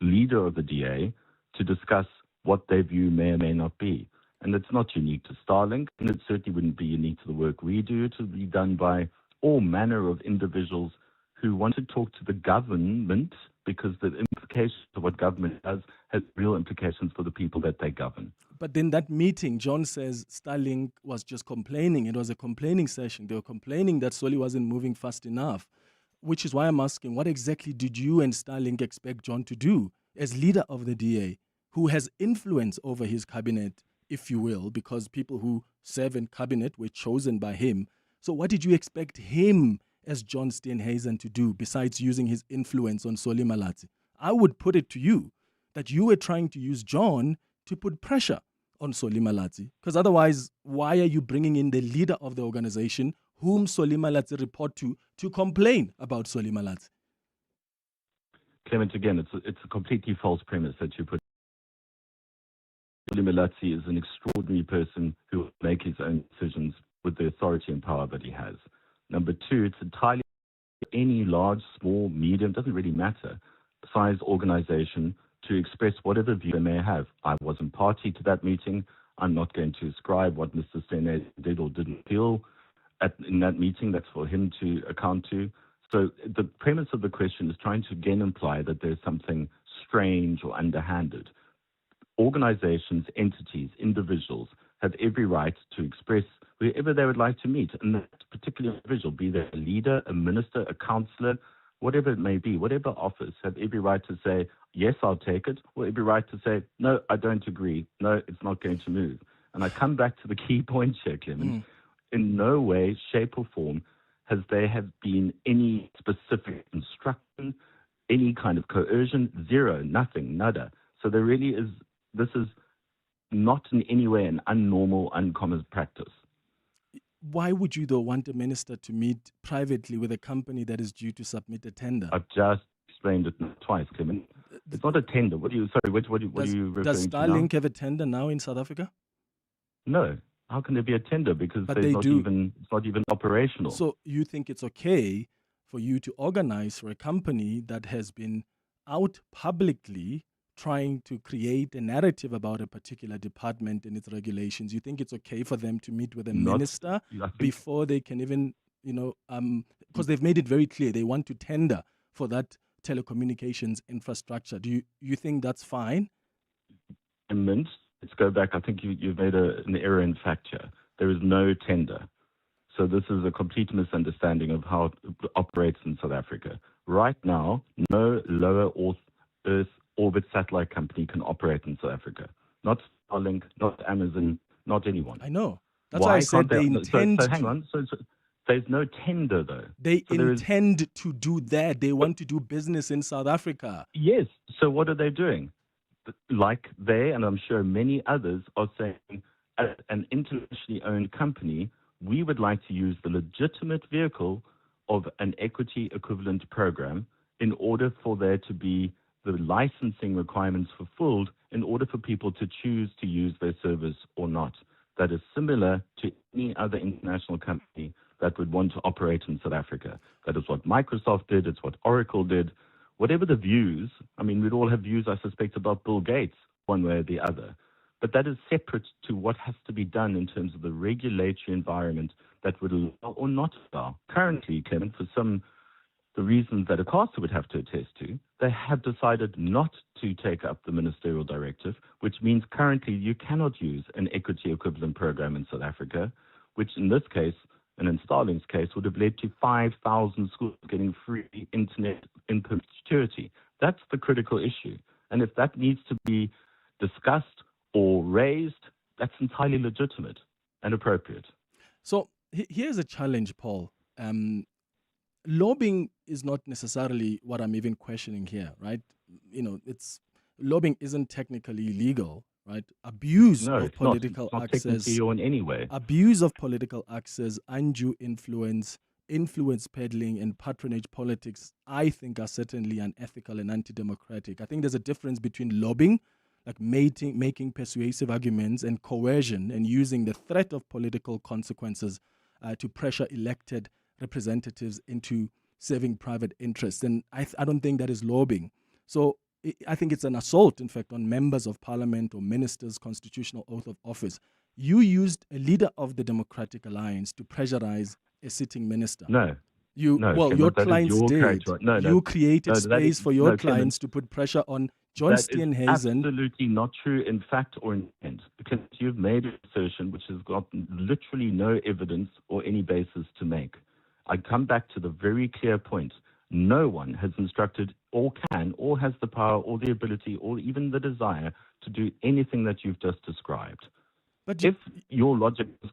leader of the DA to discuss what their view may or may not be. And it's not unique to Starlink, and it certainly wouldn't be unique to the work we do. It would be done by all manner of individuals who want to talk to the government, because the implications of what government does has real implications for the people that they govern. But then that meeting, John says Starlink was just complaining. It was a complaining session. They were complaining that Solly wasn't moving fast enough, which is why I'm asking, what exactly did you and Starlink expect John to do as leader of the DA, who has influence over his cabinet, if you will, because people who serve in cabinet were chosen by him. So what did you expect him as John Steenhuisen to do besides using his influence on Solly Malatsi? I would put it to you that you were trying to use John to put pressure on Solly Malatsi, because otherwise, why are you bringing in the leader of the organization, whom Solly Malatsi report to complain about Solly Malatsi? Clement, again, it's a completely false premise that you put. Solly Malatsi is an extraordinary person who will make his own decisions with the authority and power that he has. Number two, it's entirely any large, small, medium, doesn't really matter, size organization to express whatever view they may have. I wasn't party to that meeting. I'm not going to ascribe what Mr. Steenhuisen did or didn't feel in that meeting. That's for him to account to. So the premise of the question is trying to again imply that there's something strange or underhanded. Organizations, entities, individuals have every right to express wherever they would like to meet. And that particular individual, be they a leader, a minister, a councillor, whatever it may be, whatever office, have every right to say, yes, I'll take it, or every right to say, no, I don't agree. No, it's not going to move. And I come back to the key point here, Clement. In no way, shape or form has there have been any specific instruction, any kind of coercion, zero, nothing, nada. So there really is, this is not in any way an unnormal, uncommon practice. Why would you, though, want a minister to meet privately with a company that is due to submit a tender? I've just explained it twice, Clement. It's not a tender. What are you referring Does to now? Starlink have a tender now in South Africa? No. How can there be a tender? Because But it's they not even operational. So you think it's okay for you to organize for a company that has been out publicly trying to create a narrative about a particular department and its regulations? You think it's okay for them to meet with a minister before they can even, because they've made it very clear they want to tender for that telecommunications infrastructure. Do you think that's fine? Let's go back. I think you've made an error in fact here. There is no tender. So this is a complete misunderstanding of how it operates in South Africa. Right now, no lower Earth orbit satellite company can operate in South Africa. Not Starlink, not Amazon, not anyone. I know. That's why I said they intend so hang on. So there's no tender, though. They intend to do that. They want to do business in South Africa. Yes. So what are they doing? Like they, and I'm sure many others, are saying, as an internationally owned company, we would like to use the legitimate vehicle of an equity equivalent program in order for there to be the licensing requirements fulfilled in order for people to choose to use their service or not. That is similar to any other international company that would want to operate in South Africa. That is what Microsoft did. It's what Oracle did. Whatever the views, I mean, we'd all have views, I suspect, about Bill Gates, one way or the other. But that is separate to what has to be done in terms of the regulatory environment that would allow or not allow. Currently, Clement, for the reasons that ICASA would have to attest to, they have decided not to take up the ministerial directive, which means currently you cannot use an equity equivalent program in South Africa, which in this case and in Starlink's case, would have led to 5,000 schools getting free internet in perpetuity. That's the critical issue. And if that needs to be discussed or raised, that's entirely legitimate and appropriate. So here's a challenge, Paul. Lobbying is not necessarily what I'm even questioning here, right? Lobbying isn't technically illegal, right? Abuse of political access. It's not technically in any way. Abuse of political access, undue influence peddling, and patronage politics, I think, are certainly unethical and anti-democratic. I think there's a difference between lobbying, like making persuasive arguments, and coercion, and using the threat of political consequences to pressure elected representatives into serving private interests. And I don't think that is lobbying. So I think it's an assault, in fact, on members of parliament or ministers' constitutional oath of office. You used a leader of the Democratic Alliance to pressurize a sitting minister. Your clients did. You created space for your clients to put pressure on John Steenhuisen. Absolutely not true in fact or intent, because you've made an assertion which has got literally no evidence or any basis to make. I come back to the very clear point. No one has instructed or can or has the power or the ability or even the desire to do anything that you've just described. But if your logic is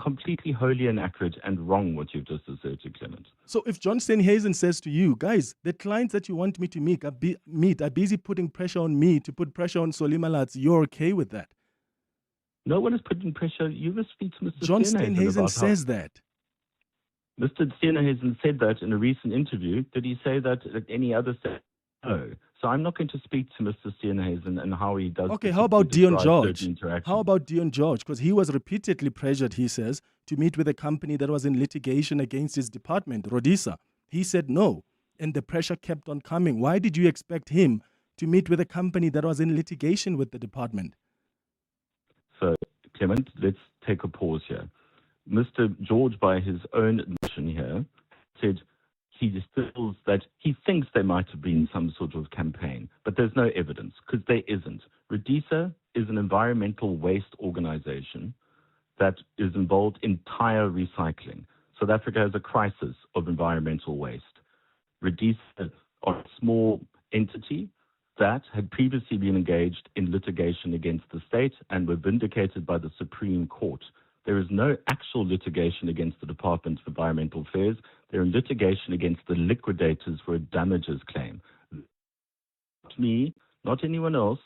completely wholly inaccurate and wrong what you've just asserted, Clement. So if John Steenhuisen says to you, guys, the clients that you want me to meet are busy putting pressure on me to put pressure on Solimalatz, you're okay with that? No one is putting pressure. You must speak to Mr. John Steenhuisen says that. Mr. Steenhuisen said that in a recent interview. Did he say that at any other stage? No. So I'm not going to speak to Mr. Steenhuisen and how he does. Okay, how about Dion George? How about Dion George? Because he was repeatedly pressured, he says, to meet with a company that was in litigation against his department, Rodisa. He said no, and the pressure kept on coming. Why did you expect him to meet with a company that was in litigation with the department? So, Clement, let's take a pause here. Mr. George, by his own admission here, said he feels that he thinks there might have been some sort of campaign, but there's no evidence because there isn't. Rodisa is an environmental waste organization that is involved in tire recycling. South Africa has a crisis of environmental waste. Rodisa are a small entity that had previously been engaged in litigation against the state and were vindicated by the Supreme Court. There is no actual litigation against the Department of Environmental Affairs. They're in litigation against the liquidators for a damages claim. Not me, not anyone else.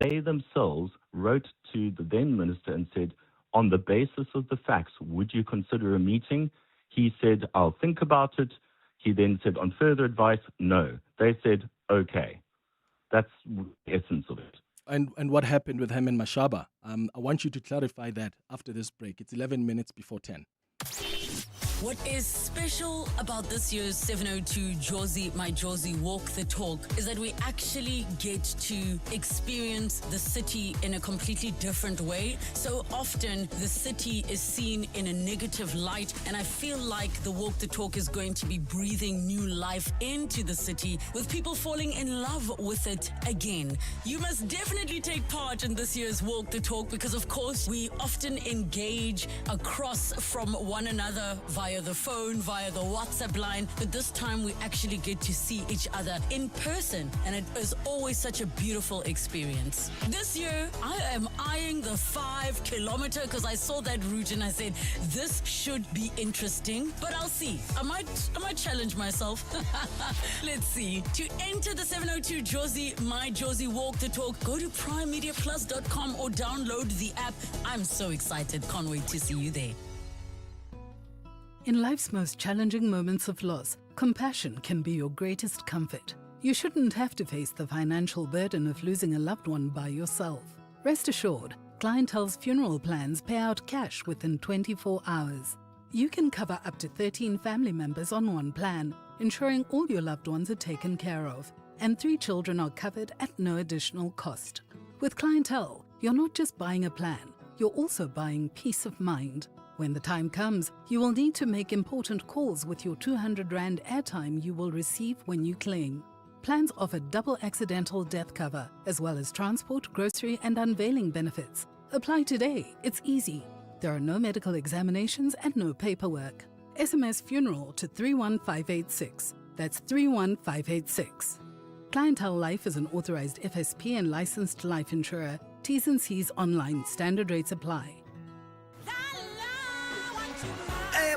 They themselves wrote to the then minister and said, on the basis of the facts, would you consider a meeting? He said, I'll think about it. He then said, on further advice, no. They said, okay. That's the essence of it. And what happened with Herman Mashaba? I want you to clarify that after this break. It's 11 minutes before 10. What is special about this year's 702 Jozi, My Jozi Walk the Talk is that we actually get to experience the city in a completely different way. So often the city is seen in a negative light, and I feel like the Walk the Talk is going to be breathing new life into the city with people falling in love with it again. You must definitely take part in this year's Walk the Talk because, of course, we often engage across from one another via the phone, via the WhatsApp line, but this time we actually get to see each other in person, and it is always such a beautiful experience. This year, I am eyeing the 5 kilometer because I saw that route and I said, this should be interesting, but I'll see. I might challenge myself. Let's see. To enter the 702 Jozi, My Jozi Walk the Talk, go to primemediaplus.com or download the app. I'm so excited. Can't wait to see you there. In life's most challenging moments of loss, compassion can be your greatest comfort. You shouldn't have to face the financial burden of losing a loved one by yourself. Rest assured, Clientele's funeral plans pay out cash within 24 hours. You can cover up to 13 family members on one plan, ensuring all your loved ones are taken care of, and 3 children are covered at no additional cost. With Clientele, you're not just buying a plan, you're also buying peace of mind. When the time comes, you will need to make important calls with your 200 Rand airtime you will receive when you claim. Plans offer double accidental death cover, as well as transport, grocery and unveiling benefits. Apply today, it's easy. There are no medical examinations and no paperwork. SMS funeral to 31586. That's 31586. Clientele Life is an authorized FSP and licensed life insurer. T's and C's online. Standard rates apply.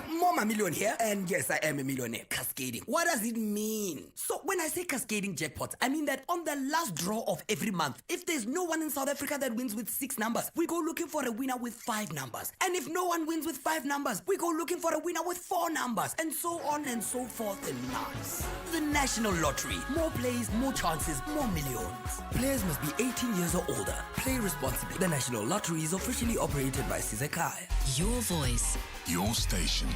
More a million here, and yes, I am a millionaire. Cascading. What does it mean? So when I say cascading jackpots, I mean that on the last draw of every month, if there's no one in South Africa that wins with 6 numbers, we go looking for a winner with 5 numbers. And if no one wins with 5 numbers, we go looking for a winner with 4 numbers, and so on and so forth and nice. The National Lottery. More plays, more chances, more millions. Players must be 18 years or older. Play responsibly. The National Lottery is officially operated by Sizekai. Your voice. Your station.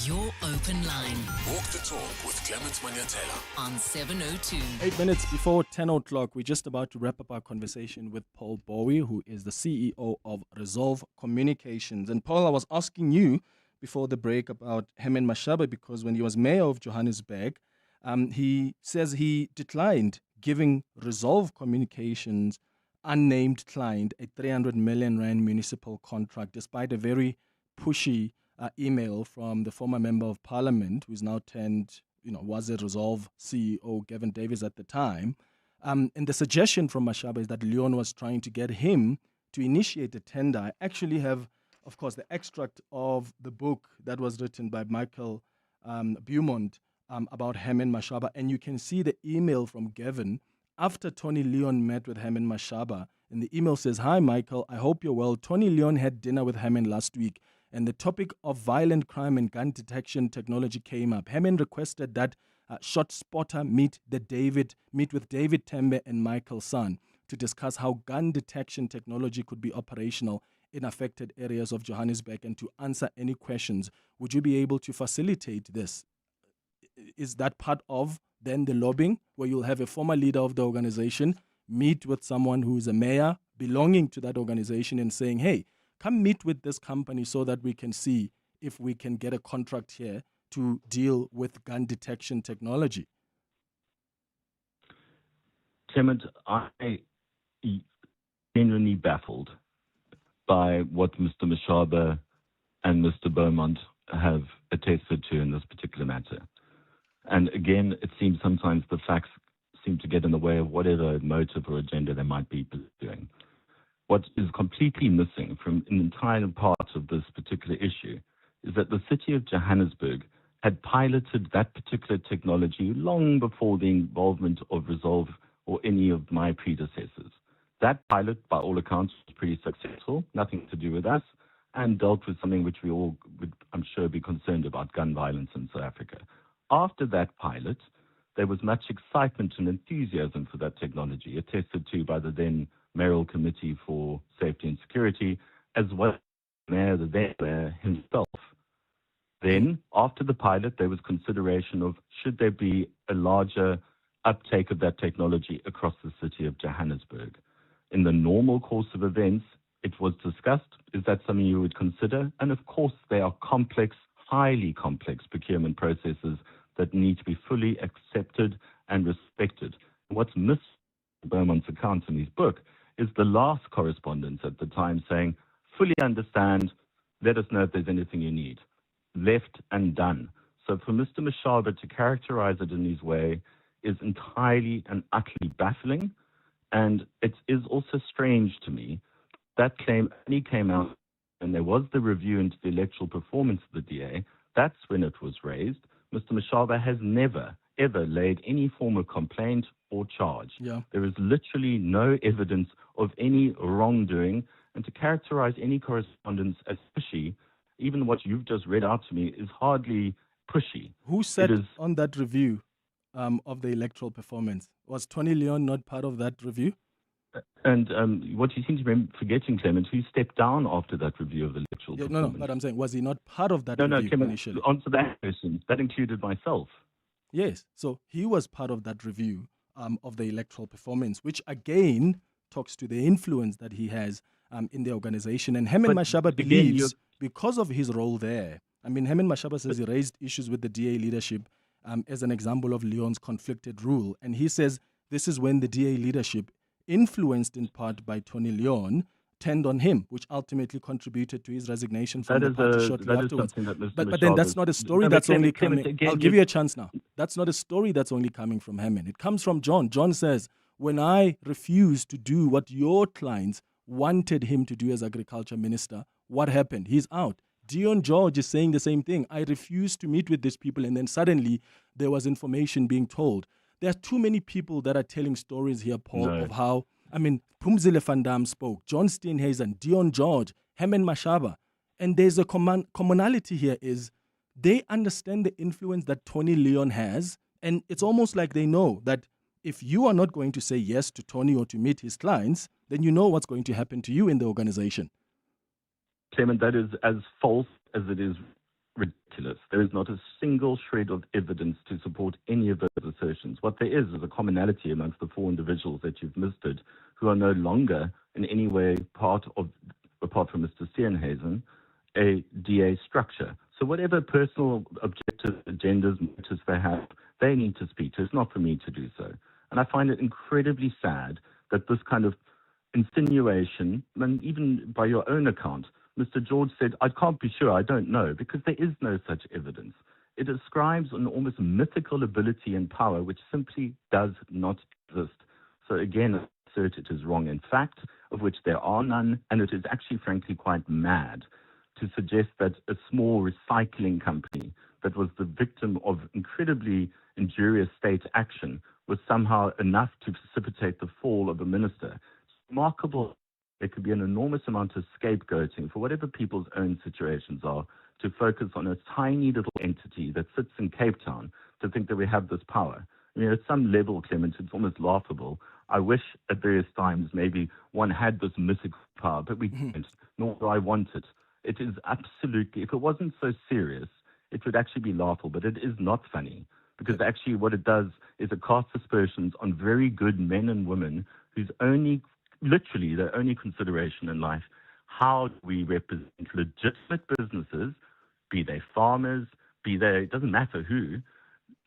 Your open line. Walk the talk with Clement Manyathela on 702. 8 minutes before 10 o'clock, we're just about to wrap up our conversation with Paul Bowie, who is the CEO of Resolve Communications. And Paul, I was asking you before the break about Herman Mashaba, because when he was mayor of Johannesburg, he says he declined giving Resolve Communications unnamed client a 300 million rand municipal contract, despite a very pushy email from the former member of parliament, who's now turned, was a Resolve CEO, Gavin Davies at the time. And the suggestion from Mashaba is that Leon was trying to get him to initiate a tender. I actually have, of course, the extract of the book that was written by Michael Beaumont about Herman Mashaba. And you can see the email from Gavin after Tony Leon met with Herman Mashaba. And the email says, "Hi, Michael. I hope you're well. Tony Leon had dinner with Herman last week, and the topic of violent crime and gun detection technology came up. Herman requested that ShotSpotter meet with David Tembe and Michael San to discuss how gun detection technology could be operational in affected areas of Johannesburg and to answer any questions. Would you be able to facilitate this?" Is that part of then the lobbying, where you'll have a former leader of the organization meet with someone who's a mayor belonging to that organization and saying, "Hey, come meet with this company so that we can see if we can get a contract here to deal with gun detection technology"? Clement, I genuinely baffled by what Mr. Mashaba and Mr. Beaumont have attested to in this particular matter. And again, it seems sometimes the facts seem to get in the way of whatever motive or agenda they might be pursuing. What is completely missing from an entire part of this particular issue is that the city of Johannesburg had piloted that particular technology long before the involvement of Resolve or any of my predecessors. That pilot, by all accounts, was pretty successful, nothing to do with us, and dealt with something which we all would, I'm sure, be concerned about, gun violence in South Africa. After that pilot, there was much excitement and enthusiasm for that technology, attested to by the then mayoral committee for safety and security, as well as the mayor himself. Then, after the pilot, there was consideration of should there be a larger uptake of that technology across the city of Johannesburg. In the normal course of events, it was discussed, is that something you would consider? And of course, they are complex, highly complex procurement processes that need to be fully accepted and respected. What's missed in Beaumont's account in his book is the last correspondence at the time saying, fully understand, let us know if there's anything you need. Left and done. So for Mr. Mashaba to characterize it in his way is entirely and utterly baffling. And it is also strange to me that claim only came out and there was the review into the electoral performance of the DA. That's when it was raised. Mr. Mashaba has never, ever laid any form of complaint or charge. Yeah. There is literally no evidence of any wrongdoing. And to characterize any correspondence as pushy, even what you've just read out to me, is hardly pushy. Who sat on that review of the electoral performance? Was Tony Leon not part of that review? And what you seem to be forgetting, Clement, who stepped down after that review of the electoral performance? No, but I'm saying, was he not part of that review Clement, initially? Answer that question. That included myself. Yes, so he was part of that review of the electoral performance, which again talks to the influence that he has in the organization. And Herman Mashaba believes, because of his role there, I mean, Herman Mashaba says he raised issues with the DA leadership as an example of Leon's conflicted rule. And he says this is when the DA leadership, influenced in part by Tony Leon, turned on him, which ultimately contributed to his resignation from That the is party a shortly that is afterwards. something that Mr. But then Machado that's is- not a story No, but that's only Clement, coming. again, I'll give you a chance now. That's not a story that's only coming from Hammond. It comes from John. John says, when I refused to do what your clients wanted him to do as agriculture minister, what happened? He's out. Dion George is saying the same thing. I refused to meet with these people, and then suddenly there was information being told. There are too many people that are telling stories here, Paul, No. of how, Pumzile van Dam spoke, John Steenhuisen, Dion George, Herman Mashaba. And there's a commonality here is they understand the influence that Tony Leon has, and it's almost like they know that if you are not going to say yes to Tony or to meet his clients, then you know what's going to happen to you in the organization. Clement, that is as false as it is ridiculous. There is not a single shred of evidence to support any of those assertions. What there is a commonality amongst the four individuals that you've listed who are no longer in any way part of, apart from Mr. Steenhuisen, a DA structure. So whatever personal objectives, agendas, motives they have, they need to speak to. It's not for me to do so. And I find it incredibly sad that this kind of insinuation, and even by your own account, Mr. George said, I can't be sure, I don't know, because there is no such evidence. It ascribes an almost mythical ability and power which simply does not exist. So again, I assert it is wrong in fact, of which there are none, and it is actually frankly quite mad to suggest that a small recycling company that was the victim of incredibly injurious state action was somehow enough to precipitate the fall of a minister. It's remarkable. There could be an enormous amount of scapegoating for whatever people's own situations are to focus on a tiny little entity that sits in Cape Town to think that we have this power. I mean, at some level, Clement, it's almost laughable. I wish at various times maybe one had this mythical power, but we don't, nor do I want it. It is absolutely, if it wasn't so serious, it would actually be laughable, but it is not funny because actually what it does is it casts aspersions on very good men and women whose literally their only consideration in life, how do we represent legitimate businesses, be they farmers, be they, it doesn't matter who,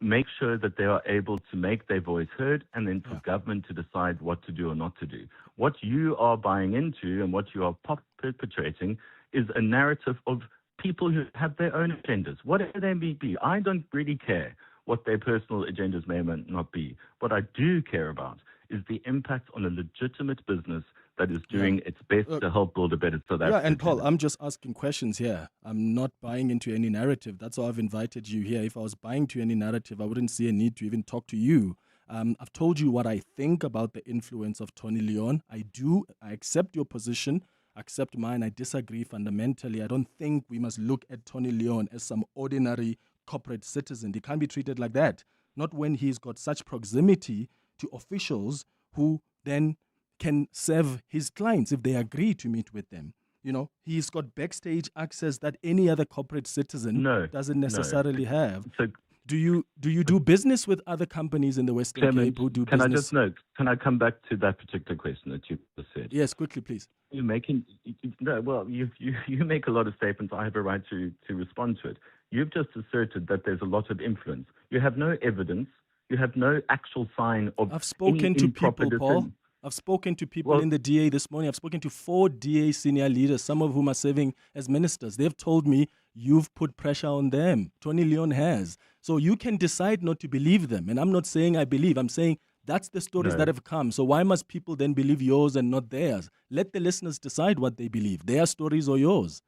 make sure that they are able to make their voice heard and then for government to decide what to do or not to do. What you are buying into and what you are perpetrating is a narrative of people who have their own agendas, whatever they may be. I don't really care what their personal agendas may or may not be. What I do care about is the impact on a legitimate business that is doing its best to help build a better South Africa. Yeah, and Paul, I'm just asking questions here. I'm not buying into any narrative. That's why I've invited you here. If I was buying to any narrative, I wouldn't see a need to even talk to you. I've told you what I think about the influence of Tony Leon. I accept your position, accept mine. I disagree fundamentally. I don't think we must look at Tony Leon as some ordinary corporate citizen. He can't be treated like that. Not when he's got such proximity to officials who then can serve his clients if they agree to meet with them. You know, he's got backstage access that any other corporate citizen doesn't necessarily have. So, do you do business with other companies in the Western Clement, Cape who do can business? Can I come back to that particular question that you just said? Yes, quickly, please. You make a lot of statements. I have a right to respond to it. You've just asserted that there's a lot of influence. You have no evidence. You have no actual sign of. I've spoken to people, Paul. I've spoken to people in the DA this morning. I've spoken to 4 DA senior leaders, some of whom are serving as ministers. They've told me you've put pressure on them. Tony Leon has. So you can decide not to believe them. And I'm not saying I believe. I'm saying that's the stories that have come. So why must people then believe yours and not theirs? Let the listeners decide what they believe, their stories or yours.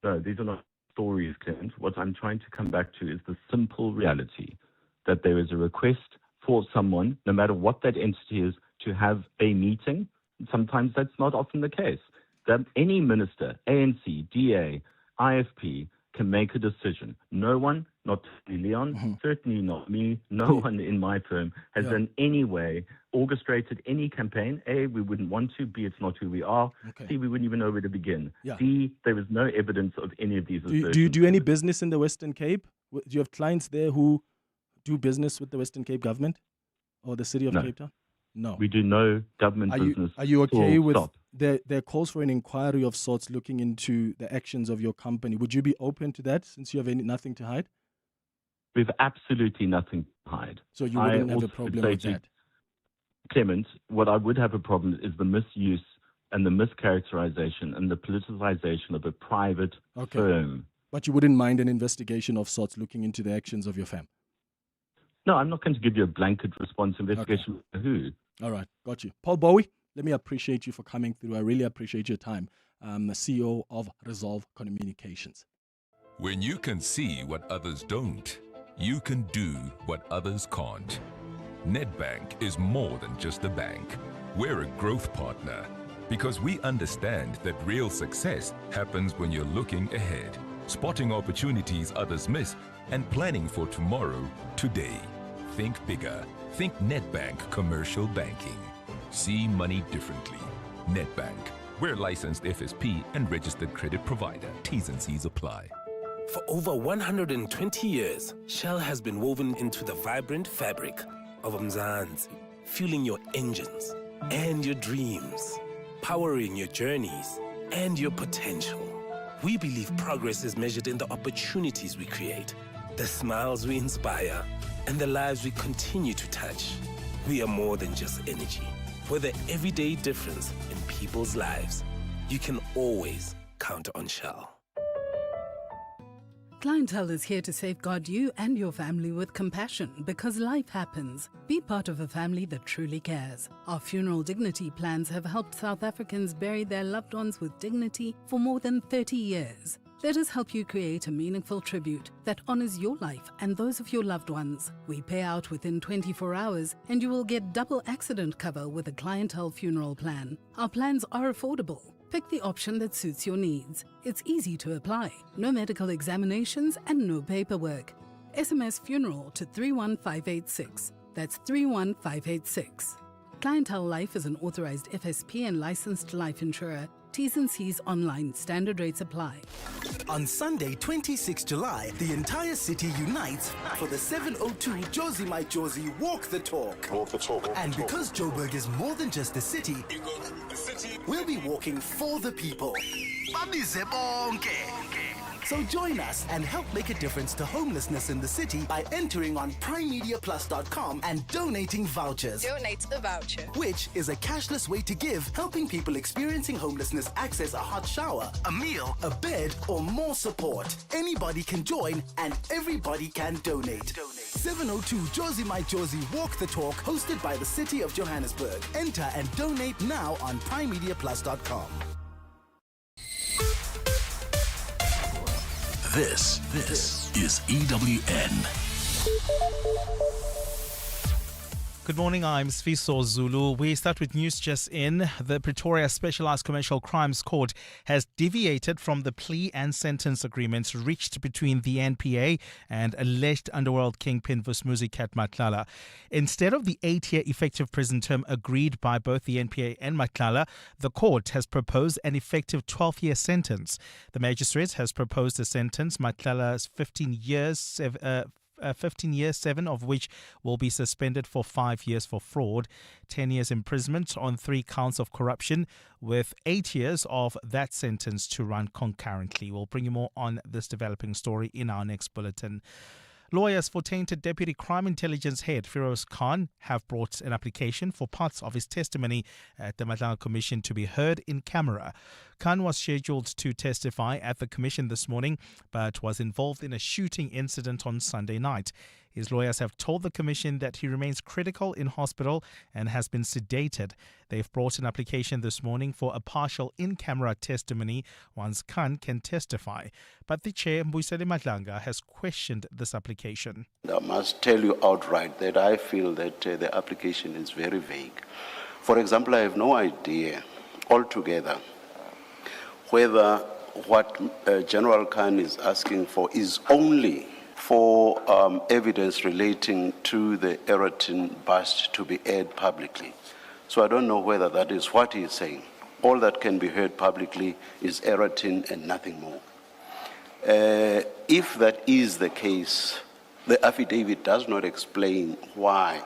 No, these are not stories, Clement. What I'm trying to come back to is the simple reality that there is a request for someone, no matter what that entity is, to have a meeting. Sometimes that's not often the case. That any minister, ANC, DA, IFP, can make a decision. No one, not Leon, certainly not me, no one in my firm has in any way orchestrated any campaign. A, we wouldn't want to. B, it's not who we are. C, we wouldn't even know where to begin. D, there is no evidence of any of these assertions. Do you do any business in the Western Cape? Do you have clients there who do business with the Western Cape government or the city of Cape Town? No. We do no government business. Are you okay with their calls for an inquiry of sorts looking into the actions of your company? Would you be open to that since you have nothing to hide? We have absolutely nothing to hide. So you wouldn't have a problem with that? Clement, what I would have a problem is the misuse and the mischaracterization and the politicization of a private firm. But you wouldn't mind an investigation of sorts looking into the actions of your fam? No, I'm not going to give you a blanket response. Investigation of who? All right, got you. Paul Bowie, let me appreciate you for coming through. I really appreciate your time. The CEO of Resolve Communications. When you can see what others don't, you can do what others can't. Nedbank is more than just a bank. We're a growth partner because we understand that real success happens when you're looking ahead, spotting opportunities others miss, and planning for tomorrow today. Think bigger. Think Nedbank Commercial Banking. See money differently. Nedbank. We're licensed FSP and registered credit provider. T's and C's apply. For over 120 years, Shell has been woven into the vibrant fabric of Mzansi, fueling your engines and your dreams, powering your journeys and your potential. We believe progress is measured in the opportunities we create, the smiles we inspire, and the lives we continue to touch. We are more than just energy. We're the everyday difference in people's lives. You can always count on Shell. Clientele is here to safeguard you and your family with compassion because life happens. Be part of a family that truly cares. Our funeral dignity plans have helped South Africans bury their loved ones with dignity for more than 30 years. Let us help you create a meaningful tribute that honors your life and those of your loved ones. We pay out within 24 hours and you will get double accident cover with a Clientele funeral plan. Our plans are affordable. Pick the option that suits your needs. It's easy to apply. No medical examinations and no paperwork. SMS funeral to 31586. That's 31586. Clientele Life is an authorized FSP and licensed life insurer. T's and C's online. Standard rates apply. On Sunday, 26 July, the entire city unites for the 702 Josie My Josie Walk the Talk. Walk the talk. And because Joburg is more than just a city, we'll be walking for the people. So join us and help make a difference to homelessness in the city by entering on primemediaplus.com and donating vouchers. Donate a voucher. Which is a cashless way to give, helping people experiencing homelessness access a hot shower, a meal, a bed, or more support. Anybody can join and everybody can donate. 702 Josie My Josie Walk the Talk, hosted by the City of Johannesburg. Enter and donate now on primemediaplus.com. This is EWN. Good morning, I'm Sfiso Zulu. We start with news just in. The Pretoria Specialized Commercial Crimes Court has deviated from the plea and sentence agreements reached between the NPA and alleged underworld kingpin Vusmuzi Matlala. Instead of the 8-year effective prison term agreed by both the NPA and Matlala, the court has proposed an effective 12-year sentence. The magistrate has proposed a sentence, Matlala's 15 years, 7 of which will be suspended for 5 years for fraud, 10 years imprisonment on 3 counts of corruption, with 8 years of that sentence to run concurrently. We'll bring you more on this developing story in our next bulletin. Lawyers for tainted Deputy Crime Intelligence Head Firoz Khan have brought an application for parts of his testimony at the Matlala Commission to be heard in camera. Khan was scheduled to testify at the Commission this morning, but was involved in a shooting incident on Sunday night. His lawyers have told the Commission that he remains critical in hospital and has been sedated. They've brought an application this morning for a partial in-camera testimony once Khan can testify. But the chair, Mbuyiseni Madlanga, has questioned this application. I must tell you outright that I feel that the application is very vague. For example, I have no idea altogether whether what General Khan is asking for is only for evidence relating to the Eratin bust to be aired publicly. So I don't know whether that is what he is saying. All that can be heard publicly is Eratin and nothing more. If that is the case, the affidavit does not explain why.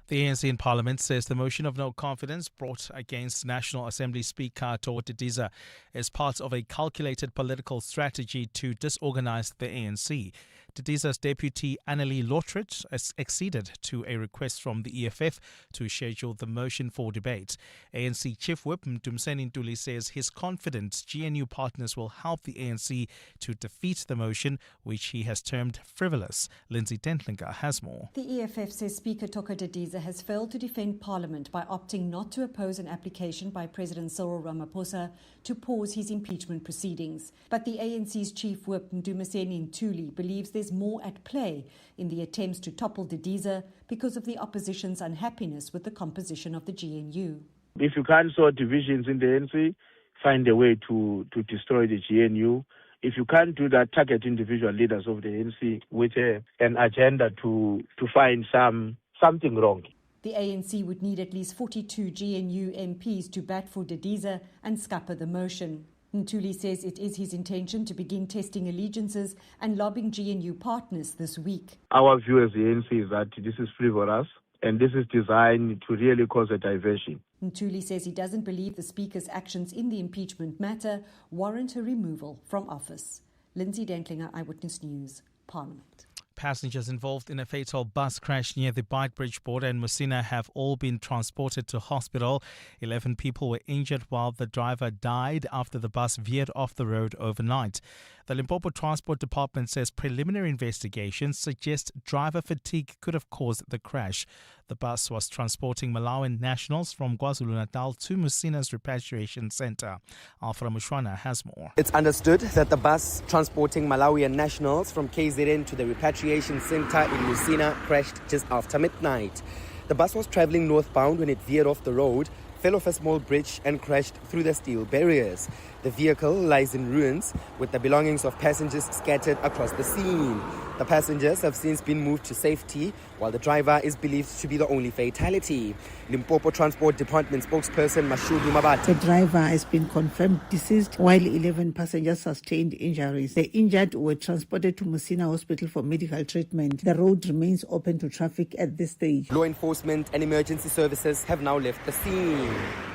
The ANC in Parliament says the motion of no confidence brought against National Assembly Speaker Tawati Diza is part of a calculated political strategy to disorganize the ANC. Didiza's deputy Annelie Lottridge acceded to a request from the EFF to schedule the motion for debate. ANC Chief Whip Mdumiseni Ntuli says he's confident GNU partners will help the ANC to defeat the motion, which he has termed frivolous. Lindsay Dentlinger has more. The EFF says Speaker Toka Didiza has failed to defend Parliament by opting not to oppose an application by President Cyril Ramaphosa to pause his impeachment proceedings. But the ANC's Chief Whip Mdumiseni Ntuli believes there's more at play in the attempts to topple Didiza because of the opposition's unhappiness with the composition of the GNU. If you can't sort divisions in the ANC, find a way to destroy the GNU. If you can't do that, target individual leaders of the ANC with an agenda to find something wrong. The ANC would need at least 42 GNU MPs to bat for Didiza and scupper the motion. Ntuli says it is his intention to begin testing allegiances and lobbying GNU partners this week. Our view as the ANC is that this is frivolous and this is designed to really cause a diversion. Ntuli says he doesn't believe the Speaker's actions in the impeachment matter warrant her removal from office. Lindsay Dentlinger, Eyewitness News, Parliament. Passengers involved in a fatal bus crash near the Beitbridge border in Musina have all been transported to hospital. 11 people were injured while the driver died after the bus veered off the road overnight. The Limpopo Transport Department says preliminary investigations suggest driver fatigue could have caused the crash. The bus was transporting Malawian nationals from KwaZulu-Natal to Musina's repatriation center. Alfred Mushwana has more. It's understood that the bus transporting Malawian nationals from KZN to the repatriation center in Musina crashed just after midnight. The bus was traveling northbound when it veered off the road, fell off a small bridge and crashed through the steel barriers. The vehicle lies in ruins with the belongings of passengers scattered across the scene. The passengers have since been moved to safety, while the driver is believed to be the only fatality. Limpopo Transport Department spokesperson Mashudu Mabata. The driver has been confirmed deceased, while 11 passengers sustained injuries. The injured were transported to Musina Hospital for medical treatment. The road remains open to traffic at this stage. Law enforcement and emergency services have now left the scene.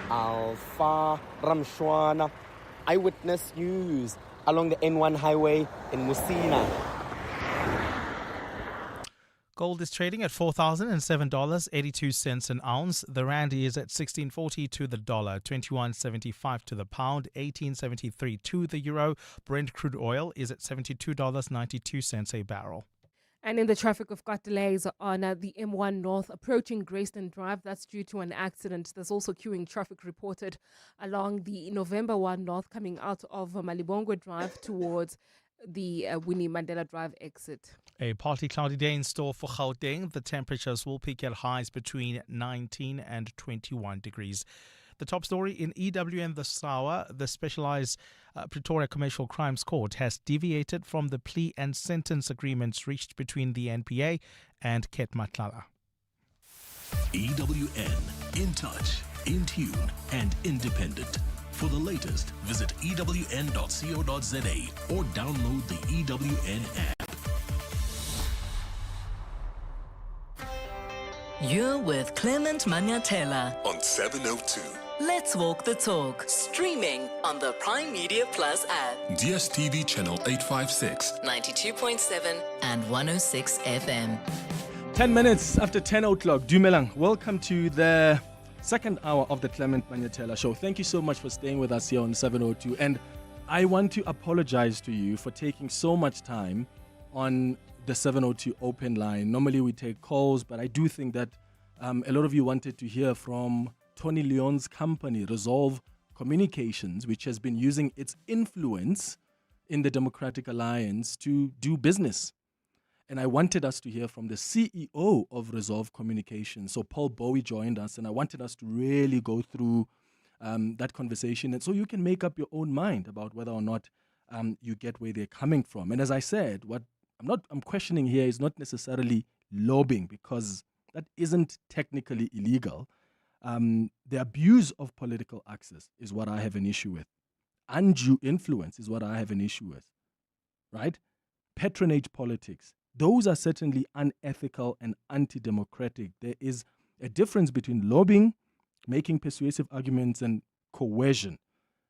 Alpha Ramshwana, Eyewitness News, along the N1 highway in Musina. Gold is trading at $4,007.82 an ounce. The rand is at 16.40 to the dollar, 21.75 to the pound, 18.73 to the euro. Brent crude oil is at $72.92 a barrel. And in the traffic, we've got delays on the M1 North approaching Grayston Drive. That's due to an accident. There's also queuing traffic reported along the November 1 North coming out of Malibongwe Drive towards the Winnie Mandela Drive exit. A partly cloudy day in store for Gauteng. The temperatures will peak at highs between 19 and 21 degrees. The top story in EWN this hour, the specialized Pretoria Commercial Crimes Court has deviated from the plea and sentence agreements reached between the NPA and Clement Manyathela. EWN, in touch, in tune, and independent. For the latest, visit ewn.co.za or download the EWN app. You're with Clement Manyathela On 702. Let's Walk the Talk, streaming on the Prime Media Plus app, DSTV channel 856, 92.7 and 106 FM. 10 minutes after 10 o'clock. Dumelang, welcome to the second hour of the Clement Manyathela Show. Thank you so much for staying with us here on 702. And I want to apologize to you for taking so much time on the 702 open line. Normally we take calls, but I do think that a lot of you wanted to hear from Tony Leon's company, Resolve Communications, which has been using its influence in the Democratic Alliance to do business. And I wanted us to hear from the CEO of Resolve Communications. So Paul Bowie joined us, and I wanted us to really go through that conversation. And so you can make up your own mind about whether or not you get where they're coming from. And as I said, what I'm questioning here is not necessarily lobbying, because that isn't technically illegal. The abuse of political access is what I have an issue with. Undue influence is what I have an issue with, right? Patronage politics, those are certainly unethical and anti-democratic. There is a difference between lobbying, making persuasive arguments, and coercion.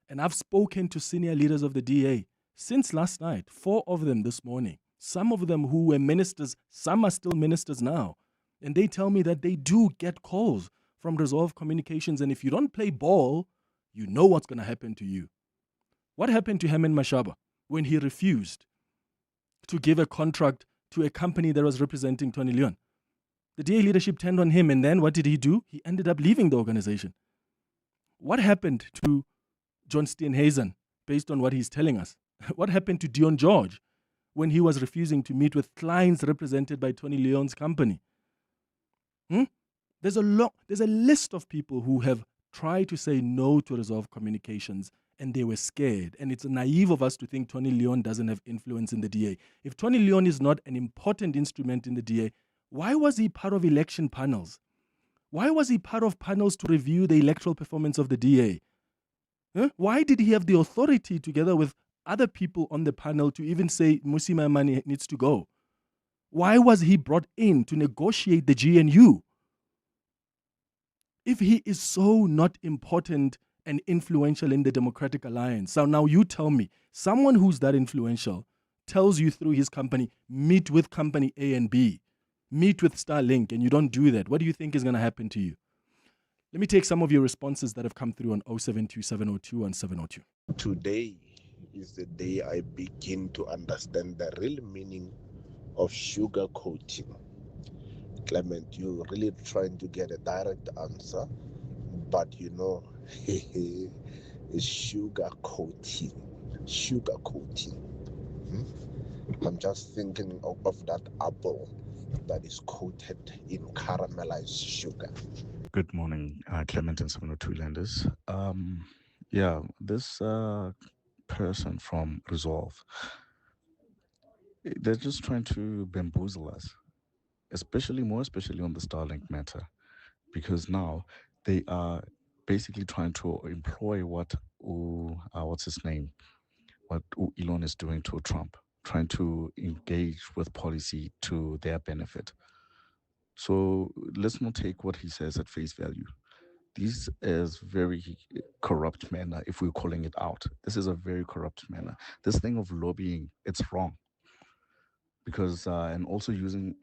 And I've spoken to senior leaders of the DA since last night, 4 of them this morning, Some of them who were ministers, some are still ministers now. And they tell me that they do get calls from Resolve Communications. And if you don't play ball, you know what's going to happen to you. What happened to Herman Mashaba when he refused to give a contract to a company that was representing Tony Leon? The DA leadership turned on him, and then what did he do? He ended up leaving the organization. What happened to John Steenhuisen, based on what he's telling us? What happened to Dion George when he was refusing to meet with clients represented by Tony Leon's company? There's a list of people who have tried to say no to Resolve Communications, and they were scared. And it's naive of us to think Tony Leon doesn't have influence in the DA. If Tony Leon is not an important instrument in the DA, why was he part of election panels? Why was he part of panels to review the electoral performance of the DA? Why did he have the authority, together with other people on the panel, to even say Mmusi Maimane needs to go? Why was he brought in to negotiate the GNU? If he is so not important and influential in the Democratic Alliance, so now you tell me, someone who's that influential tells you through his company, meet with company A and B, meet with Starlink, and you don't do that, what do you think is going to happen to you? Let me take some of your responses that have come through on 0727021702. Today is the day I begin to understand the real meaning of sugar coating. Clement, you're really trying to get a direct answer, but it's sugar coating. Sugar coating. I'm just thinking of that apple that is coated in caramelized sugar. Good morning, Clement and 702 Landers. This person from Resolve, they're just trying to bamboozle us, especially on the Starlink matter, because now they are basically trying to employ what Elon is doing to Trump, trying to engage with policy to their benefit. So let's not take what he says at face value. This is very corrupt manner, if we're calling it out. This is a very corrupt manner. This thing of lobbying, it's wrong. Because, and also using,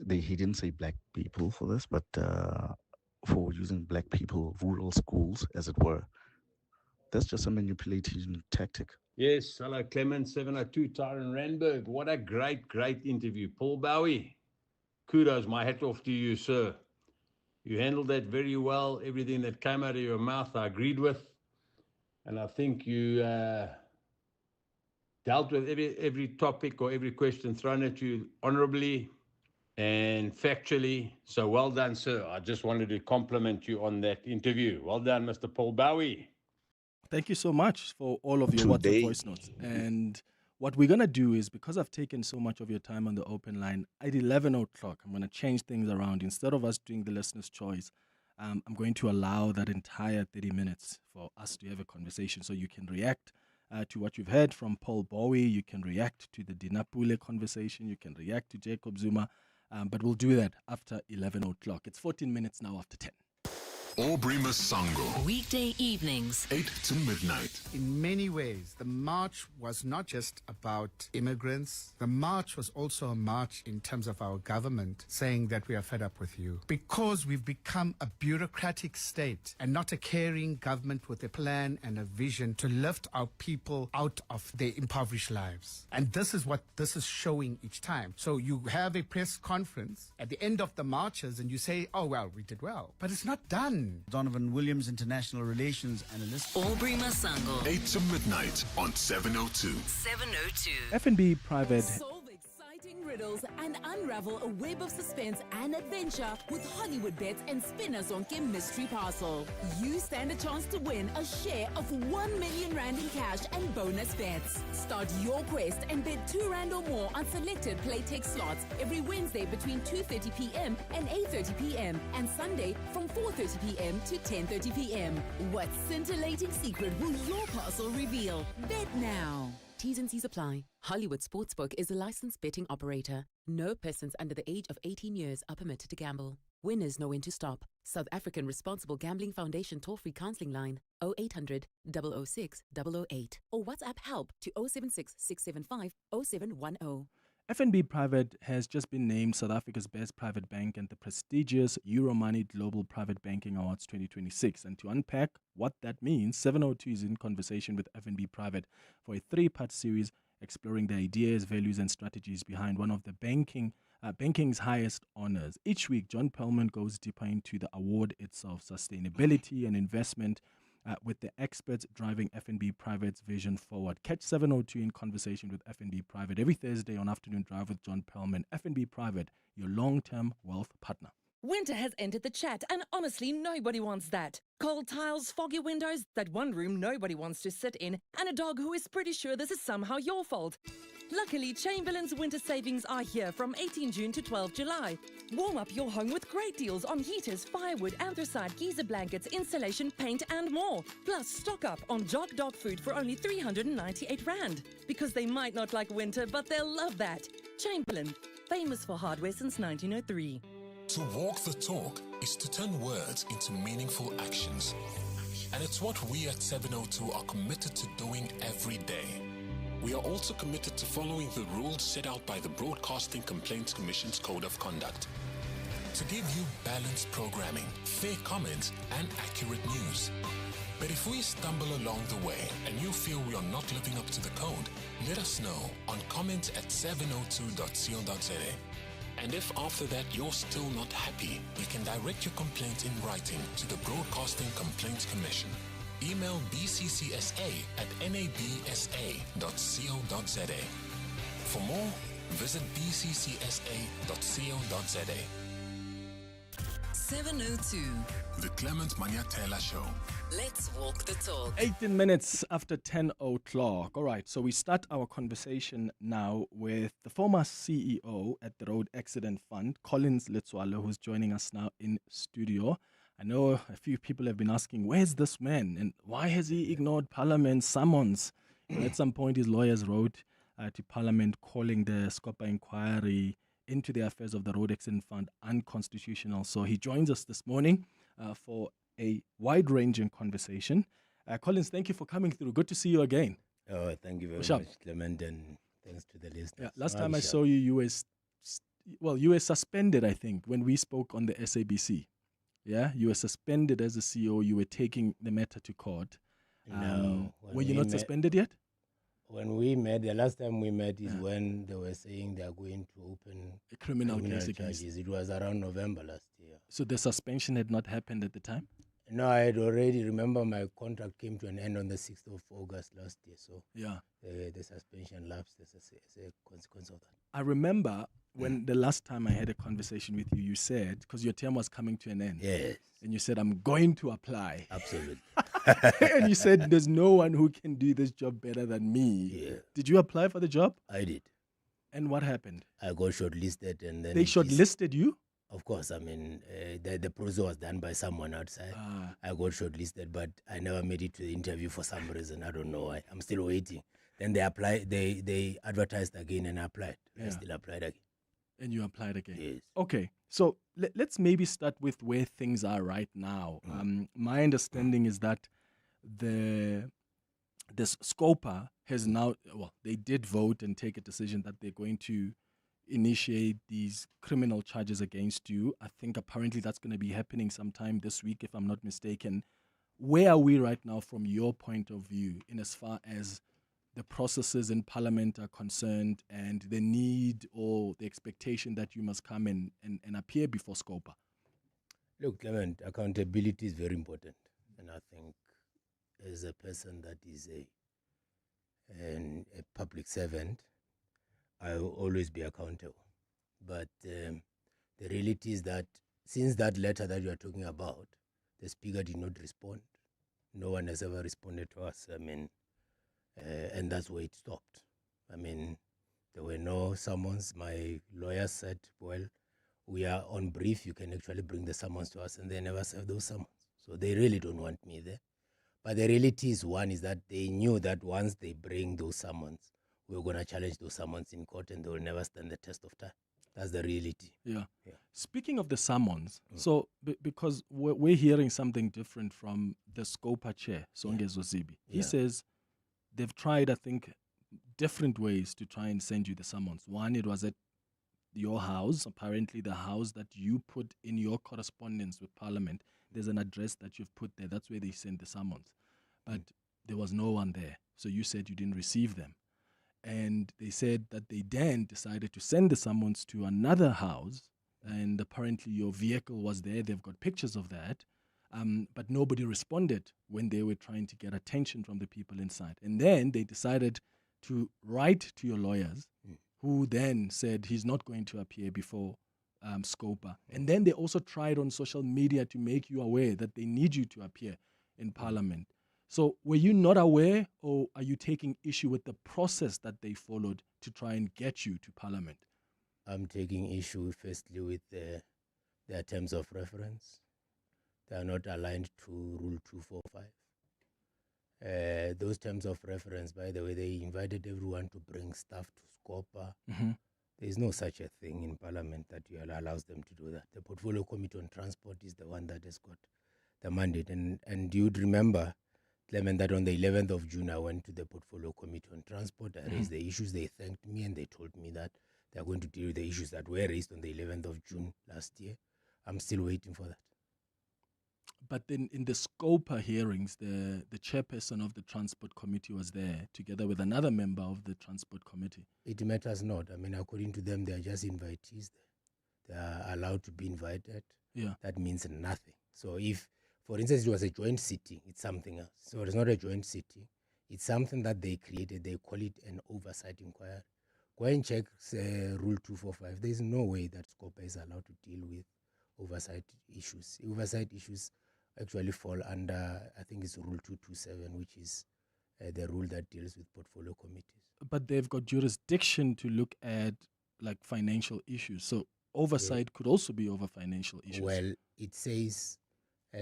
he didn't say black people for this, but for using black people, rural schools, as it were. That's just a manipulating tactic. Yes, hello, Clement, 702, Tyron Randberg. What a great interview. Paul Bowie, kudos, my hat off to you, sir. You handled that very well. Everything that came out of your mouth, I agreed with. And I think you dealt with every topic or every question thrown at you honorably and factually. So well done, sir. I just wanted to compliment you on that interview. Well done, Mr. Paul Bowie. Thank you so much for all of your WhatsApp voice notes. And what we're going to do is, because I've taken so much of your time on the open line, at 11 o'clock, I'm going to change things around. Instead of us doing the listener's choice, I'm going to allow that entire 30 minutes for us to have a conversation. So you can react to what you've heard from Paul Bowie. You can react to the Dina Pule conversation. You can react to Jacob Zuma. But we'll do that after 11 o'clock. It's 14 minutes now after 10. Aubrey Masango. Weekday evenings, 8 to midnight. In many ways, the march was not just about immigrants. The march was also a march in terms of our government saying that we are fed up with you. Because we've become a bureaucratic state and not a caring government with a plan and a vision to lift our people out of their impoverished lives. And this is what this is showing each time. So you have a press conference at the end of the marches and you say, oh, well, we did well. But it's not done. Donovan Williams, international relations analyst. Aubrey Masango. 8 to midnight on 702. 702. F&B Private. Solve exciting riddles and unravel a web of suspense and adventure with Hollywood bets and Spinners on Kim Mystery Parcel. You stand a chance to win a share of 1 million rand in cash and bonus bets. Start your quest and bet 2 rand or more on selected Playtech slots every Wednesday between 2:30 p.m. and 8:30 p.m. and Sunday from 4:30 p.m. to 10:30 p.m. What scintillating secret will your parcel reveal? Bet now. T's and C's apply. Hollywood Sportsbook is a licensed betting operator. No persons under the age of 18 years are permitted to gamble. Winners know when to stop. South African Responsible Gambling Foundation toll-free counselling line 0800 006 008 or WhatsApp help to 076 675 0710. FNB Private has just been named South Africa's best private bank at the prestigious Euromoney Global Private Banking Awards 2026. And to unpack what that means, 702 is in conversation with FNB Private for a three-part series exploring the ideas, values, and strategies behind one of the banking's highest honors. Each week, John Perlman goes deeper into the award itself, sustainability and investment, with the experts driving FNB Private's vision forward. Catch 702 in conversation with FNB Private every Thursday on Afternoon Drive with John Perlman. FNB Private, your long-term wealth partner. Winter has entered the chat, and honestly, nobody wants that. Cold tiles, foggy windows, that one room nobody wants to sit in, and a dog who is pretty sure this is somehow your fault. Luckily, Chamberlain's winter savings are here from 18 June to 12 July. Warm up your home with great deals on heaters, firewood, anthracite, geyser blankets, insulation, paint, and more. Plus, stock up on Jog dog food for only 398 Rand. Because they might not like winter, but they'll love that. Chamberlain, famous for hardware since 1903. To walk the talk is to turn words into meaningful actions. And it's what we at 702 are committed to doing every day. We are also committed to following the rules set out by the Broadcasting Complaints Commission's Code of Conduct. To give you balanced programming, fair comments, and accurate news. But if we stumble along the way and you feel we are not living up to the code, let us know on comment@702.co.za. And if after that you're still not happy, you can direct your complaint in writing to the Broadcasting Complaints Commission. Email bccsa@nabsa.co.za. For more, visit bccsa.co.za. 702. The Clement Manyathela Show. Let's walk the talk. 18 minutes after 10 o'clock. All right, so we start our conversation now with the former CEO at the Road Accident Fund, Collins Letswalo, who's joining us now in studio. I know a few people have been asking, where's this man? And why has he ignored Parliament's summons? At some point, his lawyers wrote to Parliament calling the Scopa inquiry into the affairs of the Road Accident Fund unconstitutional. So he joins us this morning for a wide-ranging conversation. Collins, thank you for coming through. Good to see you again. Oh, thank you very much, Clement, and thanks to the listeners. Yeah, last time I saw you, you were suspended, I think, when we spoke on the SABC. Yeah, you were suspended as a CEO. You were taking the matter to court. No, were you not suspended yet? When we met, the last time we met is when they were saying they are going to open a criminal case against. Charges. It was around November last year. So the suspension had not happened at the time? No, I had already, remember my contract came to an end on the 6th of August last year. So yeah, the suspension lapsed as a consequence of that. I remember when the last time I had a conversation with you, you said, because your term was coming to an end. Yes. And you said, I'm going to apply. Absolutely. And you said, there's no one who can do this job better than me. Yeah. Did you apply for the job? I did. And what happened? I got shortlisted and then... They shortlisted you? Of course, I mean, the process was done by someone outside. I got shortlisted, but I never made it to the interview for some reason. I don't know why. I'm still waiting. Then they applied. They advertised again and I applied. I still applied again. And you applied again? Yes. Okay. So let's maybe start with where things are right now. My understanding is that this Scopa has now, they did vote and take a decision that they're going to initiate these criminal charges against you. I think apparently that's going to be happening sometime this week, if I'm not mistaken. Where are we right now from your point of view in as far as the processes in Parliament are concerned and the need or the expectation that you must come in and appear before Scopa? Look, Clement, accountability is very important. And I think as a person that is a public servant, I will always be accountable. But the reality is that since that letter that you are talking about, the Speaker did not respond. No one has ever responded to us. I mean, and that's where it stopped. I mean, there were no summons. My lawyer said, well, we are on brief. You can actually bring the summons to us, and they never served those summons. So they really don't want me there. But the reality is, one is that they knew that once they bring those summons, we were going to challenge those summons in court and they will never stand the test of time. That's the reality. Yeah. Speaking of the summons, so because we're hearing something different from the Scopa chair, Songezo Zibi. He says they've tried, I think, different ways to try and send you the summons. One, it was at your house, apparently the house that you put in your correspondence with Parliament. There's an address that you've put there. That's where they sent the summons. But there was no one there. So you said you didn't receive them. And they said that they then decided to send the summons to another house. And apparently your vehicle was there. They've got pictures of that. But nobody responded when they were trying to get attention from the people inside. And then they decided to write to your lawyers, who then said he's not going to appear before Scopa. And then they also tried on social media to make you aware that they need you to appear in Parliament. So were you not aware, or are you taking issue with the process that they followed to try and get you to Parliament? I'm taking issue firstly with their terms of reference. They are not aligned to Rule 245. Those terms of reference, by the way, they invited everyone to bring stuff to Scopa. There is no such a thing in Parliament that allows them to do that. The Portfolio Committee on Transport is the one that has got the mandate. And you'd remember, Clement, that on the 11th of June, I went to the Portfolio Committee on Transport. I raised the issues. They thanked me and they told me that they are going to deal with the issues that were raised on the 11th of June last year. I'm still waiting for that. But then in the Scopa hearings, the chairperson of the Transport Committee was there together with another member of the Transport Committee. It matters not. I mean, according to them, they are just invitees. They are allowed to be invited. Yeah. That means nothing. So if, for instance, it was a joint sitting, it's something else. So it's not a joint sitting. It's something that they created. They call it an oversight inquiry. Go and check Rule 245. There's no way that Scopa is allowed to deal with oversight issues. Oversight issues actually fall under, I think it's Rule 227, which is the rule that deals with portfolio committees. But they've got jurisdiction to look at like financial issues. So oversight could also be over financial issues. Well, it says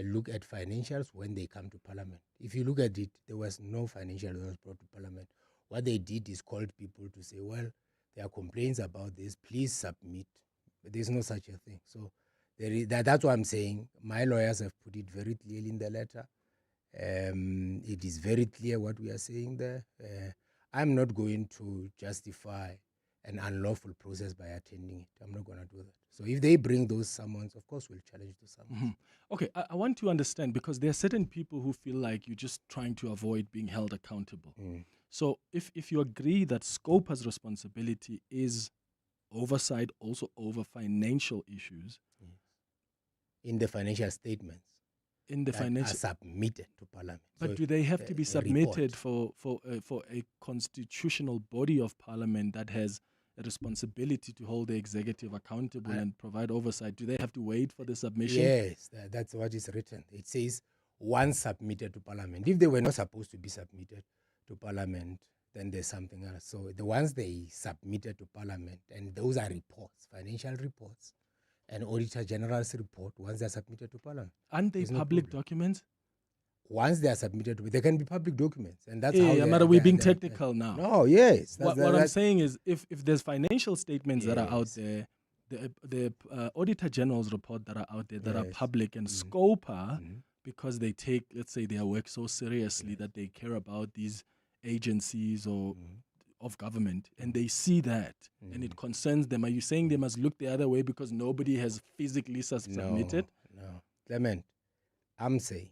look at financials when they come to Parliament. If you look at it, there was no financial that was brought to Parliament. What they did is called people to say, well, there are complaints about this, please submit. But there's no such a thing. So that's what I'm saying. My lawyers have put it very clearly in the letter. It is very clear what we are saying there. I'm not going to justify an unlawful process by attending it. I'm not going to do that. So if they bring those summons, of course we'll challenge those summons. Okay, I want to understand, because there are certain people who feel like you're just trying to avoid being held accountable. So if you agree that Scopa's responsibility is oversight also over financial issues. In the financial statements. In the financial are submitted to Parliament. But So do they have to be submitted report. for a constitutional body of Parliament that has a responsibility to hold the executive accountable and provide oversight? Do they have to wait for the submission? Yes, that's what is written. It says once submitted to Parliament. If they were not supposed to be submitted to Parliament, then there's something else. So the ones they submitted to Parliament, and those are reports, financial reports, and Auditor General's report, once they're submitted to Parliament. Aren't they There's no public problem. documents? Once they are submitted, they can be public documents, and that's how. Are we being technical now? No, yes. What I'm saying is, if there's financial statements that are out there, the Auditor General's report that are out there that are public, and Scopa, because they take, let's say, their work so seriously that they care about these agencies or of government, and they see that, and it concerns them. Are you saying they must look the other way because nobody has physically submitted? No, Clement, I'm saying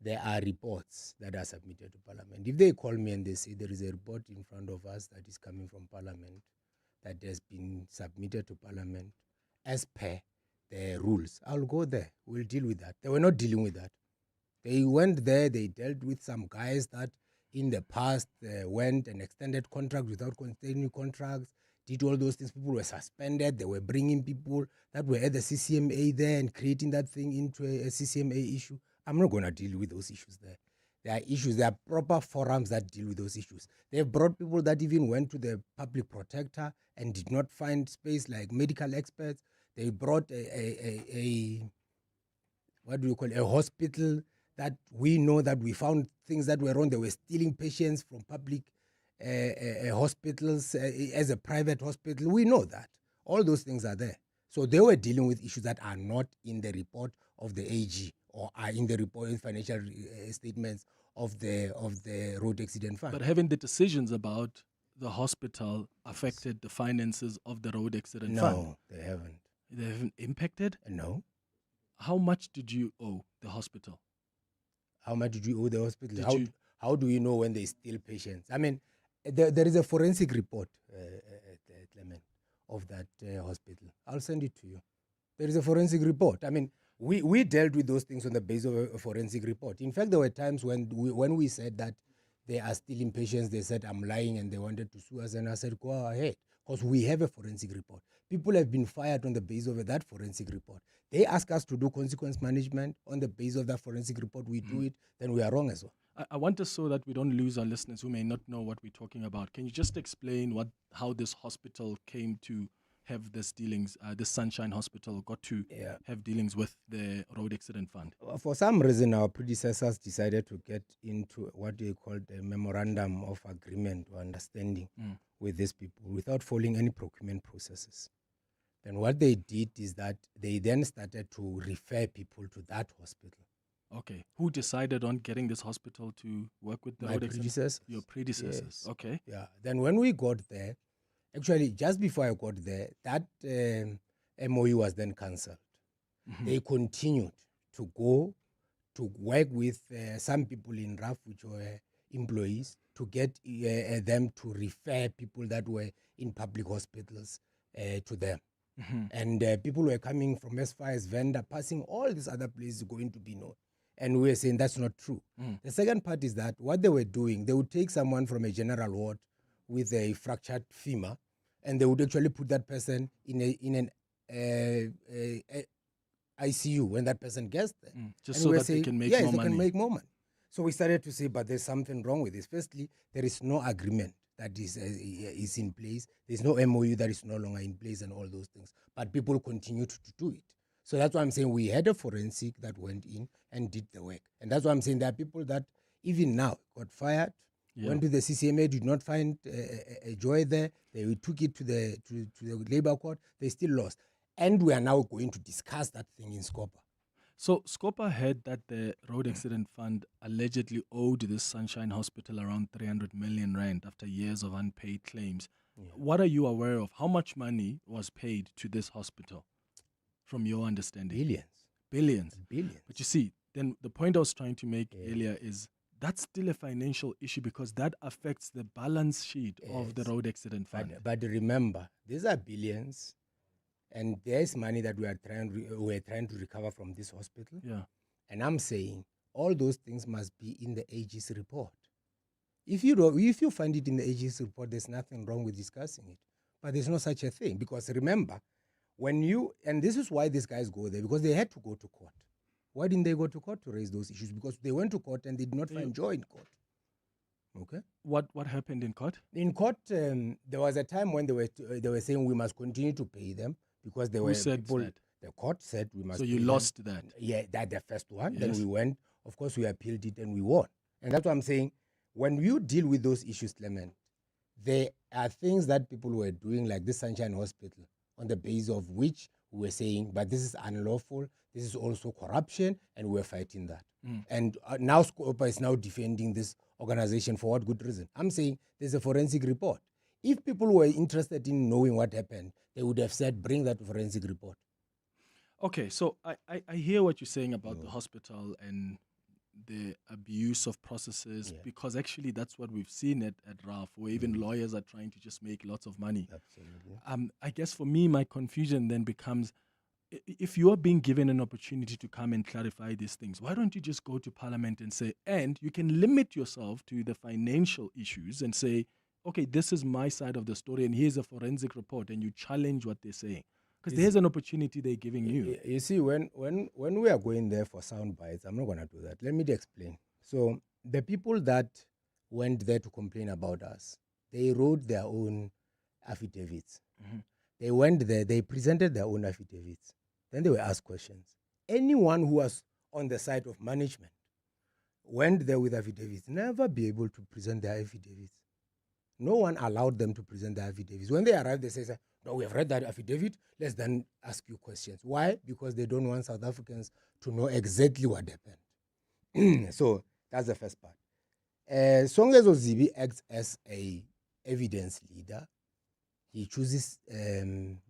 there are reports that are submitted to Parliament. If they call me and they say there is a report in front of us that is coming from Parliament that has been submitted to Parliament as per the rules, I'll go there. We'll deal with that. They were not dealing with that. They went there, they dealt with some guys that in the past went and extended contracts without continuing contracts, did all those things. People were suspended. They were bringing people that were at the CCMA there and creating that thing into a CCMA issue. I'm not going to deal with those issues there. There are issues, there are proper forums that deal with those issues. They've brought people that even went to the public protector and did not find space, like medical experts. They brought a hospital that we know that we found things that were wrong. They were stealing patients from public hospitals as a private hospital. We know that. All those things are there. So they were dealing with issues that are not in the report of the AG or are in the report in financial statements of the road accident fund. But haven't the decisions about the hospital affected the finances of the road accident fund? No, they haven't. They haven't impacted? No. How much did you owe the hospital? How much did you owe the hospital? How do you know when they steal patients? I mean, there is a forensic report, Clement, of that hospital. I'll send it to you. There is a forensic report. I mean, we dealt with those things on the basis of a forensic report. In fact, there were times when we said that they are stealing patients, they said, I'm lying, and they wanted to sue us. And I said, go ahead, because we have a forensic report. People have been fired on the basis of that forensic report. They ask us to do consequence management on the basis of that forensic report. We do it, then we are wrong as well. I want us so that we don't lose our listeners who may not know what we're talking about. Can you just explain how this hospital came to have this dealings, the Sunshine Hospital got to have dealings with the road accident fund? For some reason, our predecessors decided to get into what they called a memorandum of agreement or understanding with these people without following any procurement processes. Then what they did is that they then started to refer people to that hospital. Okay. Who decided on getting this hospital to work with the road predecessors? Your predecessors. Yes. Okay. Yeah. Then when we got there, actually, just before I got there, that MOU was then cancelled. Mm-hmm. They continued to go to work with some people in RAF, which were employees, to get them to refer people that were in public hospitals to them. Mm-hmm. And people were coming from as far as Venda, passing all these other places going to be known. And we were saying that's not true. The second part is that what they were doing, they would take someone from a general ward with a fractured femur, and they would actually put that person in an ICU when that person gets there. Just so that they can make more money. Yes, they can make more money. So we started to say, but there's something wrong with this. Firstly, there is no agreement that is in place. There's no MOU that is no longer in place and all those things. But people continue to do it. So that's why I'm saying we had a forensic that went in and did the work. And that's why I'm saying there are people that even now got fired, went to the CCMA, did not find a joy there. They took it to the labor court. They still lost. And we are now going to discuss that thing in Scopa. So Scopa heard that the road accident fund allegedly owed this Sunshine Hospital around 300 million rand after years of unpaid claims. Yeah. What are you aware of? How much money was paid to this hospital from your understanding? Billions. But you see, then the point I was trying to make earlier is that's still a financial issue because that affects the balance sheet of the road accident fund. But remember, these are billions. And there's money that we're trying to recover from this hospital. Yeah. And I'm saying all those things must be in the AG's report. If you find it in the AG's report, there's nothing wrong with discussing it. But there's no such a thing. Because remember, and this is why these guys go there, because they had to go to court. Why didn't they go to court to raise those issues? Because they went to court and they did not find joy in court. Okay. What happened in court? In court, there was a time when they were saying we must continue to pay them. Because there were people, that? The court said we must. So you lost that? Yeah, that the first one. Yes. Then we went. Of course, we appealed it and we won. And that's what I'm saying. When you deal with those issues, Clement, there are things that people were doing, like this Sunshine Hospital, on the basis of which we were saying, but this is unlawful. This is also corruption, and we're fighting that. And now Scopa is now defending this organization for what good reason? I'm saying there's a forensic report. If people were interested in knowing what happened, they would have said, bring that forensic report. Okay, so I hear what you're saying about the hospital and the abuse of processes, because actually that's what we've seen at RAF, where even lawyers are trying to just make lots of money. Absolutely. I guess for me, my confusion then becomes, if you're being given an opportunity to come and clarify these things, why don't you just go to Parliament and say, and you can limit yourself to the financial issues and say, okay, this is my side of the story, and here's a forensic report, and you challenge what they're saying. Because there's an opportunity they're giving you. You see, when we are going there for sound bites, I'm not going to do that. Let me explain. So the people that went there to complain about us, they wrote their own affidavits. Mm-hmm. They went there, they presented their own affidavits. Then they were asked questions. Anyone who was on the side of management went there with affidavits, never be able to present their affidavits. No one allowed them to present their affidavits. When they arrived, they say, Now we have read that affidavit, let's then ask you questions. Why? Because they don't want South Africans to know exactly what happened. So that's the first part. Songezo Zibi acts as a evidence leader. He chooses,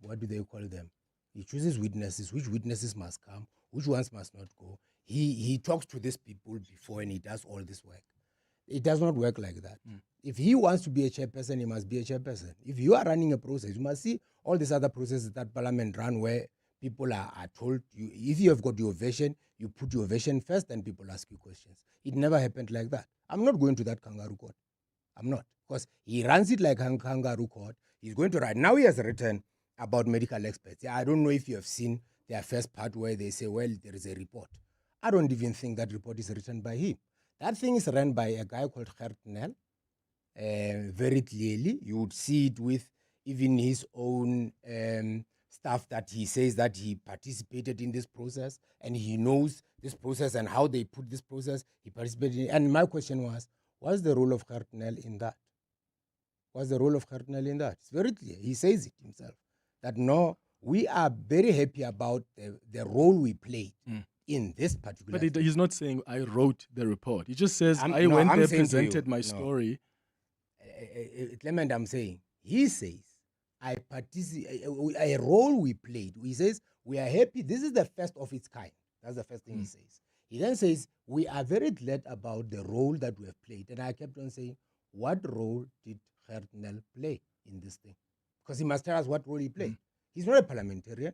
what do they call them? He chooses witnesses, which witnesses must come, which ones must not go. He talks to these people before and he does all this work. It does not work like that. If he wants to be a chairperson, he must be a chairperson. If you are running a process, you must see all these other processes that Parliament run where people are told, you, if you have got your vision, you put your vision first and people ask you questions. It never happened like that. I'm not going to that kangaroo court. I'm not. Because he runs it like a kangaroo court. He's going to write. Now he has written about medical experts. I don't know if you have seen their first part where they say, well, there is a report. I don't even think that report is written by him. That thing is run by a guy called Gert Nel. Very clearly, you would see it with even his own stuff that he says that he participated in this process and he knows this process and how they put this process. He participated in. And my question was, what's the role of Gert Nel in that? What's the role of Gert Nel in that? It's very clear. He says it himself. That no, we are very happy about the role we played in this particular. But he's not saying I wrote the report. He just says I went there, presented my story. Clement, I'm saying, he says, I participate, a role we played. He says, we are happy. This is the first of its kind. That's the first thing he says. He then says, we are very glad about the role that we have played. And I kept on saying, what role did Gert Nel play in this thing? Because he must tell us what role he played. He's not a parliamentarian.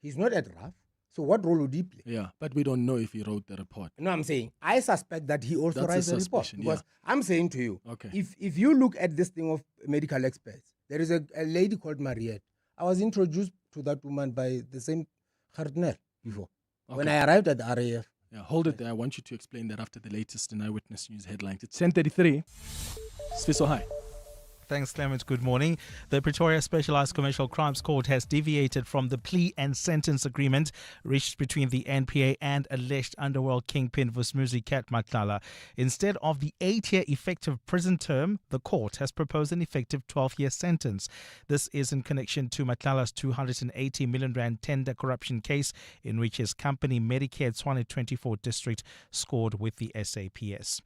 He's not at RAF. So what role would he play? Yeah, but we don't know if he wrote the report. No, I'm saying, I suspect that he also writes the report. Because I'm saying to you, okay, if you look at this thing of medical experts, there is a lady called Mariette. I was introduced to that woman by the same Gert Nel before. Okay. When I arrived at the RAF. Yeah, hold it there. I want you to explain that after the latest in Eyewitness News headlines. It's 10:33. Sfiso, hi. Thanks, Clement. Good morning. The Pretoria Specialized Commercial Crimes Court has deviated from the plea and sentence agreement reached between the NPA and alleged underworld kingpin Vusmuzi Cat Matlala. Instead of the 8-year effective prison term, the court has proposed an effective 12-year sentence. This is in connection to Matlala's 280 million rand tender corruption case in which his company Medicare Tshwane 24 district scored with the SAPS.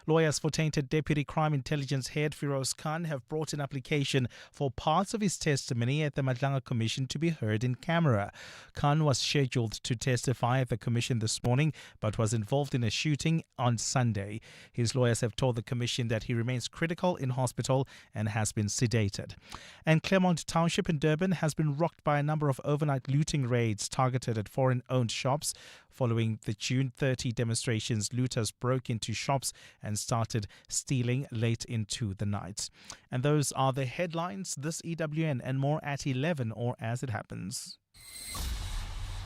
Lawyers for tainted Deputy Crime Intelligence Head Firoz Khan have brought an application for parts of his testimony at the Madlanga Commission to be heard in camera. Khan was scheduled to testify at the Commission this morning but was involved in a shooting on Sunday. His lawyers have told the Commission that he remains critical in hospital and has been sedated. And Claremont Township in Durban has been rocked by a number of overnight looting raids targeted at foreign-owned shops. Following the June 30 demonstrations, looters broke into shops and started stealing late into the night. And those are the headlines. This EWN and more at 11 or as it happens.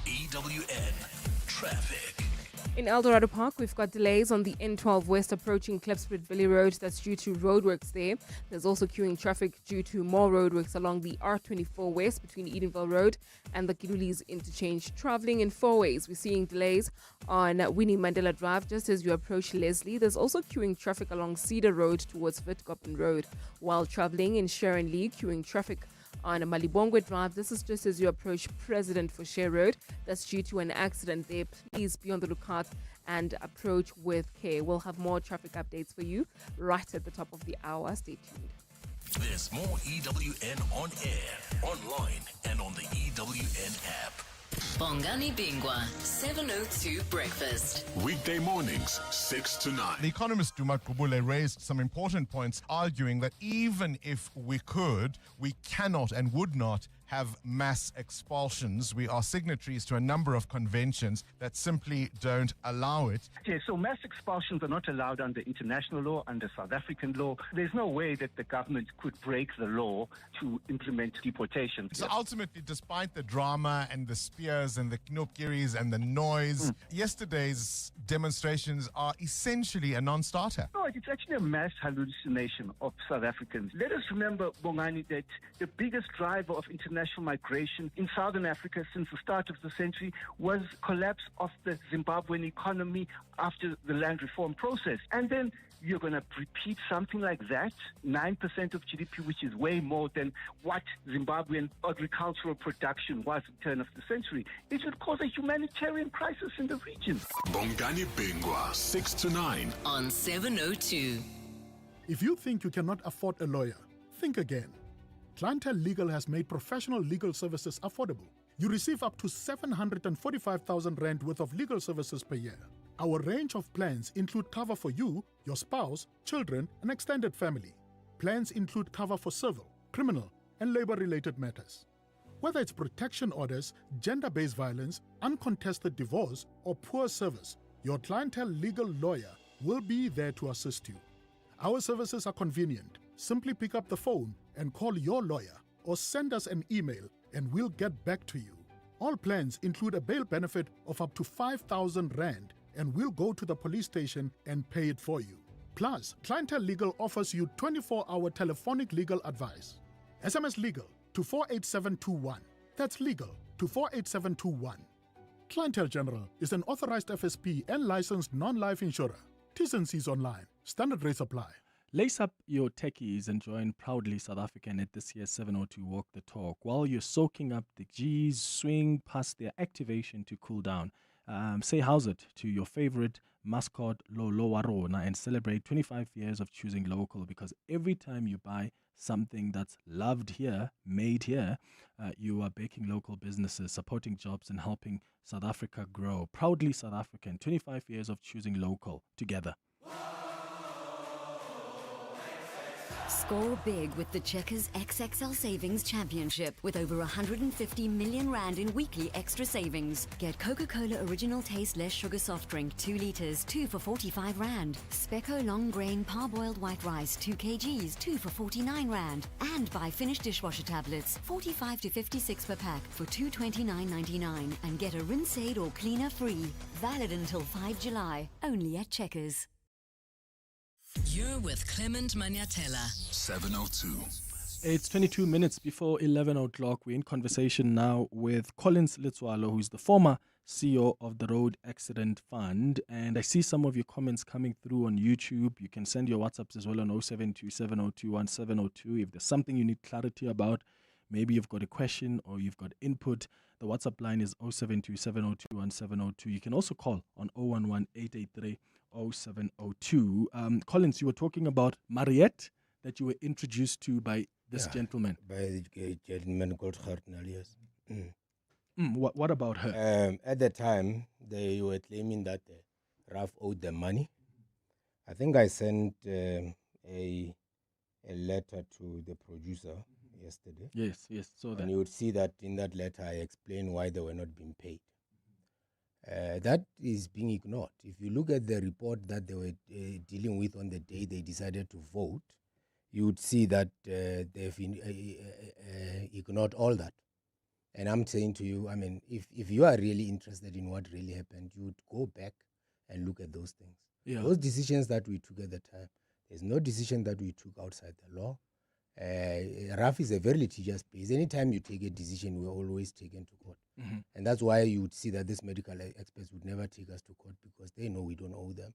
EWN Traffic. In Eldorado Park, we've got delays on the N12 West approaching Klipspruit Valley Road. That's due to roadworks there. There's also queuing traffic due to more roadworks along the R24 West between Edenville Road and the Kidulis interchange. Traveling in four ways, we're seeing delays on Winnie Mandela Drive just as you approach Leslie. There's also queuing traffic along Cedar Road towards Witkoppen Road. While traveling in Sharon Lee, queuing traffic on Malibongwe Drive. This is just as you approach President for Share Road. That's due to an accident there. Please be on the lookout and approach with care. We'll have more traffic updates for you right at the top of the hour. Stay tuned. There's more EWN on air, online, and on the EWN app. Bongani Bingwa, 702 Breakfast. Weekday mornings, 6 to 9. The economist Duma Kubule raised some important points, arguing that even if we could, we cannot and would not have mass expulsions. We are signatories to a number of conventions that simply don't allow it. Okay, so mass expulsions are not allowed under international law, under South African law. There's no way that the government could break the law to implement deportation. So ultimately, despite the drama and the spears and the knopkiris and the noise, yesterday's demonstrations are essentially a non-starter. No, it's actually a mass hallucination of South Africans. Let us remember, Bongani, that the biggest driver of international international migration in Southern Africa since the start of the century was collapse of the Zimbabwean economy after the land reform process. And then you're going to repeat something like that, 9% of GDP, which is way more than what Zimbabwean agricultural production was at the turn of the century. It would cause a humanitarian crisis in the region. Bongani Bingwa, 6 to 9 on 702. If you think you cannot afford a lawyer, think again. Clientele Legal has made professional legal services affordable. You receive up to 745,000 Rand worth of legal services per year. Our range of plans include cover for you, your spouse, children, and extended family. Plans include cover for civil, criminal, and labor-related matters. Whether it's protection orders, gender-based violence, uncontested divorce, or poor service, your Clientele Legal lawyer will be there to assist you. Our services are convenient. Simply pick up the phone and call your lawyer or send us an email and we'll get back to you. All plans include a bail benefit of up to 5,000 Rand and we'll go to the police station and pay it for you. Plus, Clientele Legal offers you 24-hour telephonic legal advice. SMS Legal to 48721. That's legal to 48721. Clientele General is an authorized FSP and licensed non-life insurer. T&Cs online. Standard rates apply. Lace up your techies and join proudly South African at this year's 702 Walk the Talk. While you're soaking up the G's, swing past their activation to cool down. Say how's it to your favorite mascot, Lolo Warona, and celebrate 25 years of choosing local, because every time you buy something that's loved here, made here, you are backing local businesses, supporting jobs, and helping South Africa grow. Proudly South African, 25 years of choosing local together. Score big with the Checkers XXL Savings Championship with over 150 million Rand in weekly extra savings. Get Coca-Cola Original Taste Less Sugar Soft Drink 2 litres, 2 for 45 Rand. Specco Long Grain Parboiled White Rice 2 kgs, 2 for 49 Rand. And buy Finish Dishwasher Tablets 45 to 56 per pack for 229.99 and get a rinse aid or cleaner free. Valid until 5 July. Only at Checkers. You're with Clement Manyathela. 702. It's 22 minutes before 11 o'clock. We're in conversation now with Collins Letswalo, who's the former CEO of the Road Accident Fund. And I see some of your comments coming through on YouTube. You can send your WhatsApps as well on 0727021702. If there's something you need clarity about, maybe you've got a question or you've got input, the WhatsApp line is 0727021702. You can also call on 011-883-0702. Collins, you were talking about Mariette that you were introduced to by this gentleman. By the gentleman called Hartnell, yes. What about her? At the time, they were claiming that Raf owed them money. I think I sent a letter to the producer yesterday. Yes, so that. And you would see that in that letter I explain why they were not being paid. That is being ignored. If you look at the report that they were dealing with on the day they decided to vote, you would see that they've ignored all that. And I'm saying to you, I mean, if you are really interested in what really happened, you would go back and look at those things. Yeah. Those decisions that we took at the time, there's no decision that we took outside the law. RAF is a very litigious place. Anytime you take a decision, we're always taken to court. Mm-hmm. And that's why you would see that these medical experts would never take us to court, because they know we don't owe them.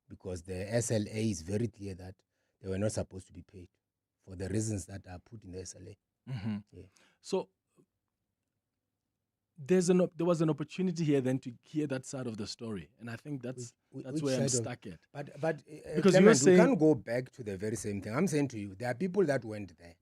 Because the SLA is very clear that they were not supposed to be paid for the reasons that are put in the SLA. Mm-hmm. Yeah. So there was an opportunity here then to hear that side of the story, and I think that's where I'm stuck at. But because Clement, you were saying we can't go back to the very same thing. I'm saying to you, there are people that went there.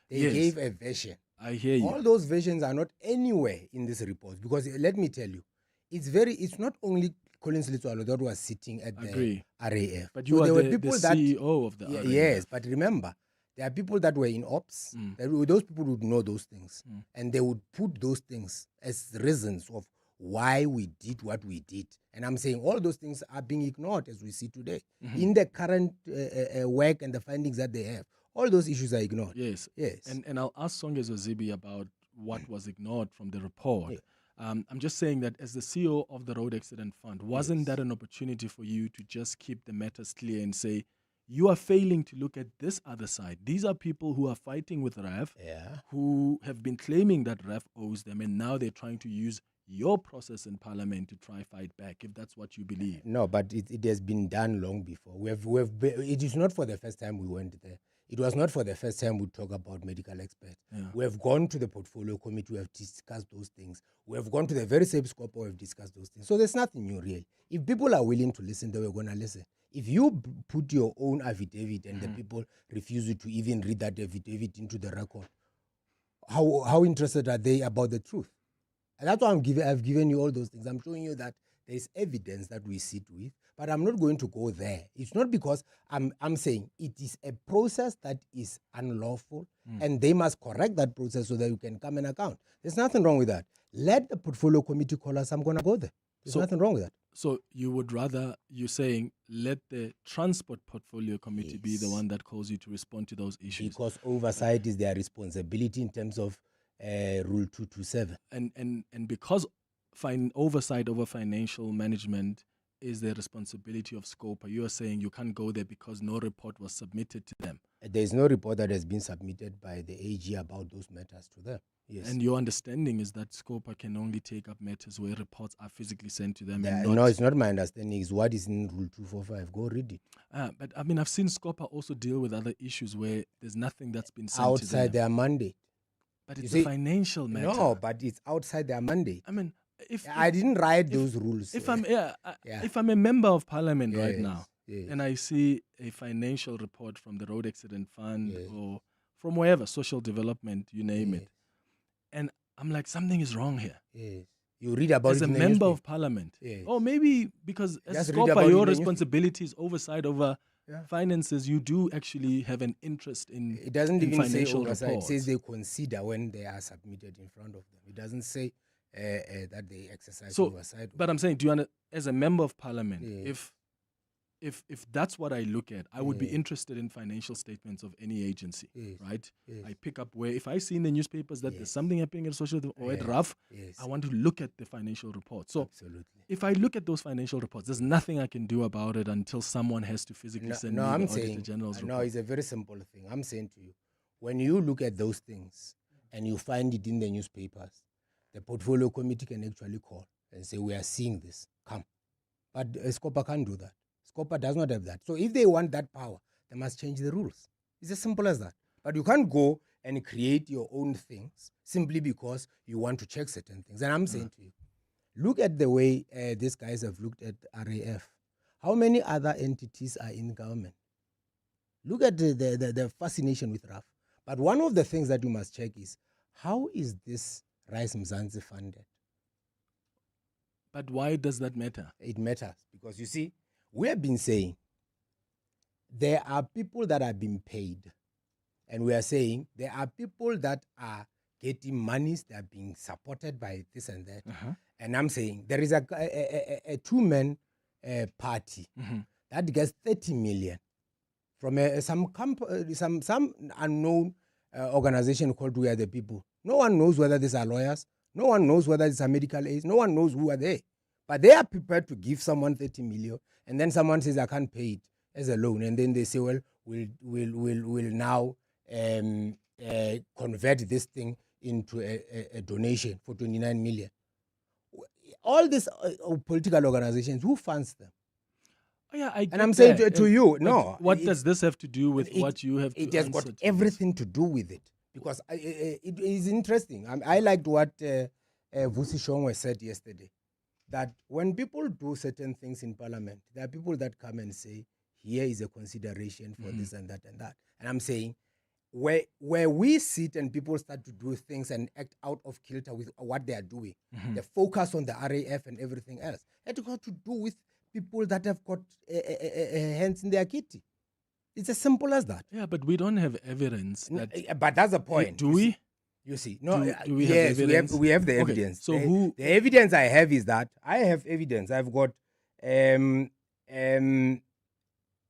They gave a version. I hear you. All those versions are not anywhere in this report, because let me tell you, it's not only Collins Letswalo that was sitting at the RAF. But you are the CEO of the RAF. Yes, but remember, there are people that were in ops. Those people would know those things. And they would put those things as reasons of why we did what we did. And I'm saying all those things are being ignored as we see today. In the current work and the findings that they have, all those issues are ignored. Yes. And I'll ask Songezo Zibi about what was ignored from the report. Yeah. I'm just saying that as the CEO of the Road Accident Fund, wasn't that an opportunity for you to just keep the matters clear and say, you are failing to look at this other side. These are people who are fighting with RAF, who have been claiming that RAF owes them, and now they're trying to use your process in Parliament to try fight back, if that's what you believe. No, but it has been done long before. It is not for the first time we went there. It was not for the first time we talk about medical experts. Yeah. We have gone to the portfolio committee, we have discussed those things. We have gone to the very same scope, we have discussed those things. So there's nothing new, really. If people are willing to listen, they were going to listen. If you put your own affidavit and the people refuse you to even read that affidavit into the record, how interested are they about the truth? And that's why I've given you all those things. I'm showing you that there is evidence that we sit with, but I'm not going to go there. It's not because I'm saying it is a process that is unlawful, and they must correct that process so that you can come and account. There's nothing wrong with that. Let the portfolio committee call us. I'm going to go there. There's nothing wrong with that. So you would rather, you're saying, let the transport portfolio committee be the one that calls you to respond to those issues. Because oversight is their responsibility in terms of Rule 227. And because oversight over financial management is the responsibility of SCOPA, you are saying you can't go there because no report was submitted to them. There is no report that has been submitted by the AG about those matters to them. Yes. And your understanding is that SCOPA can only take up matters where reports are physically sent to them. No, it's not my understanding. It's what is in Rule 245. Go read it. But I mean, I've seen SCOPA also deal with other issues where there's nothing that's been sent outside to them. their mandate. But it's a financial matter. No, but it's outside their mandate. I mean, I didn't write those rules. If I'm a member of Parliament right now, and I see a financial report from the Road Accident Fund or from wherever, social development, you name it, and I'm like, something is wrong here. Yes. You read about as it a member of Parliament. Or maybe because as SCOPA, your responsibility is oversight over finances, you do actually have an interest in it doesn't even say oversight. Reports. It says they consider when they are submitted in front of them. It doesn't say that they exercise oversight. But I'm saying, do you as a member of Parliament, if that's what I look at, I would be interested in financial statements of any agency, right? I pick up where, if I see in the newspapers that there's something happening at social or at RAF, I want to look at the financial report. So if I look at those financial reports, there's nothing I can do about it until someone has to physically send me the Auditor General's report. No, it's a very simple thing. I'm saying to you, when you look at those things and you find it in the newspapers, the portfolio committee can actually call and say, we are seeing this, come. But SCOPA can't do that. SCOPA does not have that. So if they want that power, they must change the rules. It's as simple as that. But you can't go and create your own things simply because you want to check certain things. And I'm saying to you, look at the way these guys have looked at RAF. How many other entities are in government? Look at the fascination with RAF. But one of the things that you must check is, how is this Rise Mzansi funded? But why does that matter? It matters because, you see, we have been saying there are people that are being paid, and we are saying there are people that are getting monies, they are being supported by this and that. And I'm saying there is a two-man party that gets 30 million from some unknown organization called We Are the People. No one knows whether these are lawyers. No one knows whether it's a medical aid. No one knows who are they. But they are prepared to give someone 30 million, and then someone says, I can't pay it as a loan. And then they say, well, we'll now convert this thing into a donation for 29 million. All these political organizations, who funds them? Oh, yeah, I get and I'm saying that. to you, no. What does this have to do with what you have to It has got everything to do with it. Because it is interesting. I liked what Vusi Shongwe said yesterday, that when people do certain things in Parliament, there are people that come and say, here is a consideration for this and that and that. And I'm saying, where we sit and people start to do things and act out of kilter with what they are doing, the focus on the RAF and everything else, it got to do with people that have got hands in their kitty. It's as simple as that. Yeah, but we don't have evidence. But that's the point. Do we? You see, no. Do we yes, have evidence? we have the Okay, evidence. so the evidence I have is that I have evidence. I've got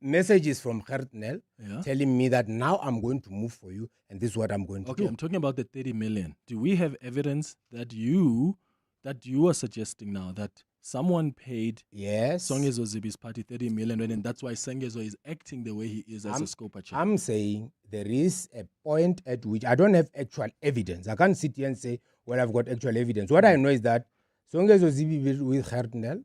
messages from Gertnel telling me that now I'm going to move for you, and this is what I'm going to do. Okay, I'm talking about the 30 million. Do we have evidence that you are suggesting now that someone paid yes Songezo Zibi's party 30 million, and that's why Songezo is acting the way he is as a Scopa chair. I'm saying there is a point at which I don't have actual evidence. I can't sit here and say, well, I've got actual evidence. What I know is that Songezo Zibi with Hertnel,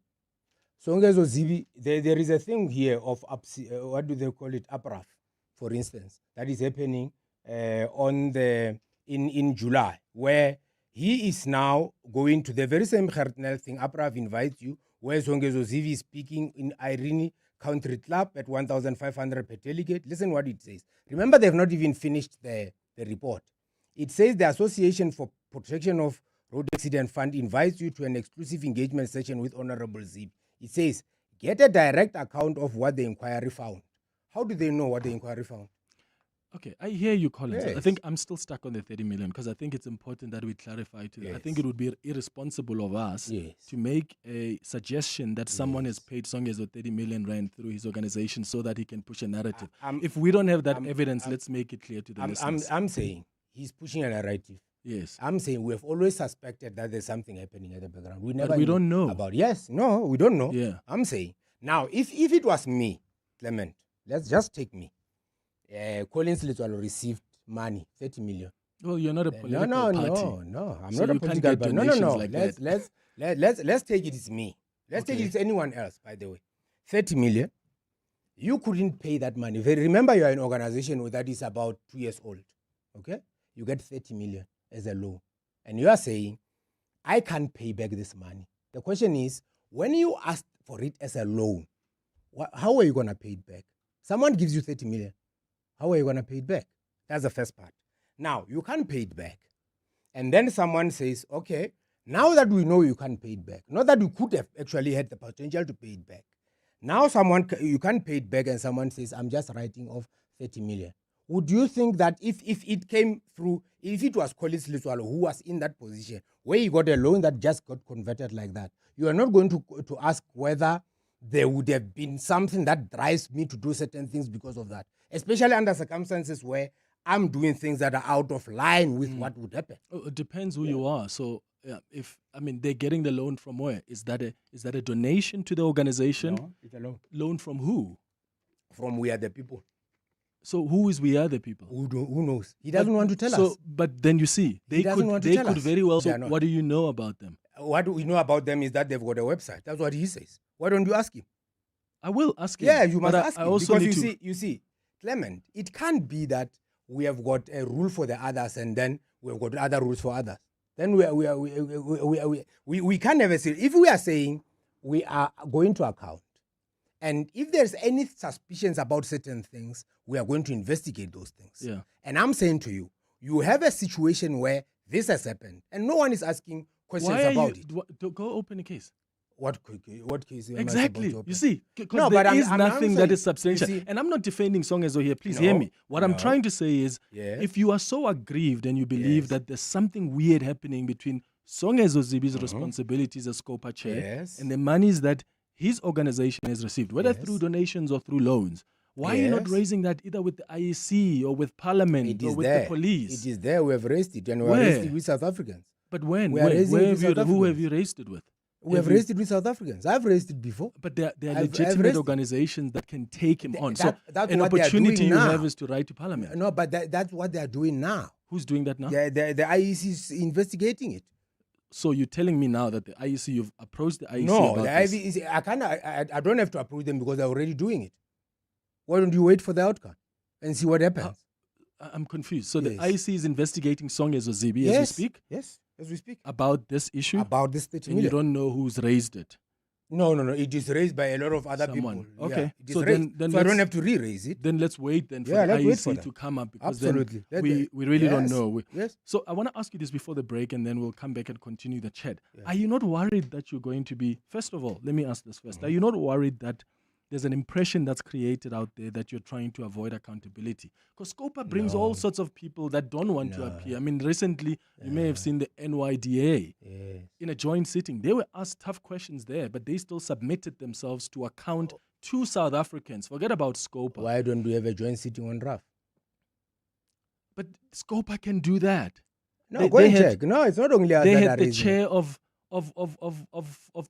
Songezo Zibi, there is a thing here of, what do they call it, APRAF, for instance, that is happening in July, where he is now going to the very same Hertnel thing. APRAF invites you, where Songezo Zibi is speaking in Irene Country Club at 1,500 per delegate. Listen what it says. Remember, they've not even finished the report. It says the Association for Protection of Road Accident Fund invites you to an exclusive engagement session with Honorable Zibi. It says, get a direct account of what the inquiry found. How do they know what the inquiry found? Okay, I hear you, Collins. Yes. I think I'm still stuck on the 30 million because I think it's important that we clarify to that. I think it would be irresponsible of us to make a suggestion that someone has paid Songezo 30 million rand through his organization so that he can push a narrative. If we don't have that evidence, let's make it clear to the listeners. I'm saying he's pushing a narrative. Yes. I'm saying we have always suspected that there's something happening at the background. We never we don't know. We don't know. Yeah. I'm saying, now, if it was me, Clement, let's just take me. Collins Little received money, 30 million. Well, you're not a political party. No. I'm So not a you can't political get party. donations No. like that. Let's take it as me. Let's take it as anyone else, by the way. 30 million. You couldn't pay that money. Remember, you are an organization that is about 2 years old. Okay? You get 30 million as a loan. And you are saying, I can't pay back this money. The question is, when you asked for it as a loan, how are you going to pay it back? Someone gives you 30 million. How are you going to pay it back? That's the first part. Now, you can't pay it back. And then someone says, okay, now that we know you can't pay it back, not that you could have actually had the potential to pay it back. Now you can't pay it back and someone says, I'm just writing off 30 million. Would you think that if it came through, if it was Collins Liswalo who was in that position, where he got a loan that just got converted like that, you are not going to ask whether there would have been something that drives me to do certain things because of that, especially under circumstances where I'm doing things that are out of line with what would happen. It depends who you are. So they're getting the loan from where? Is that a donation to the organization? No, it's a loan. Loan from who? From we are the people. So who is we are the people? Who knows? He doesn't want to tell us. But then you see, they could very well. So what do you know about them? What we know about them is that they've got a website. That's what he says. Why don't you ask him? I will ask him. Yeah, you must ask him. I also because you see, Clement, it can't be that we have got a rule for the others and then we've got other rules for others. Then we can't ever say, if we are saying we are going to account, and if there's any suspicions about certain things, we are going to investigate those things. Yeah. And I'm saying to you, you have a situation where this has happened and no one is asking questions about it. Go open a case. What case? Exactly. You see, because there is nothing that is substantial. And I'm not defending Songezo here. Please hear me. What I'm trying to say is, if you are so aggrieved and you believe that there's something weird happening between Songezo Zibi's responsibilities as Scopa chair and the monies that his organization has received, whether through donations or through loans, why are you not raising that either with the IEC or with Parliament or with the police? It is there. We have raised it, and we have raised it with South Africans. But when? Who have you raised it with? We have raised it with South Africans. I've raised it before. But there are legitimate organizations that can take him on. So an opportunity you have is to write to Parliament. No, but that's what they are doing now. Who's doing that now? The IEC is investigating it. So you're telling me now that the IEC, you've approached the IEC about this? IEC, I don't have to approve them because they're already doing it. Why don't you wait for the outcome and see what happens? I'm confused. So the IEC is investigating Songezo Zibi as we speak? Yes, as we speak. About this issue? About this 30 million. And you don't know who's raised it? No. It is raised by a lot of other people. Okay. Yeah, so then I don't have to re-raise it. Then let's wait for the IEC to come up. Because absolutely. Then we really don't know. Yes. So I want to ask you this before the break and then we'll come back and continue the chat. Yeah. Are you not worried that you're going to be... First of all, let me ask this first. Are you not worried that there's an impression that's created out there that you're trying to avoid accountability? Because Scopa brings all sorts of people that don't want to appear. I mean, recently, you may have seen the NYDA in a joint sitting. They were asked tough questions there, but they still submitted themselves to account to South Africans. Forget about Scopa. Why don't we have a joint sitting on RAF? But Scopa can do that. No, go and check. No, it's not only us. They had the chair of of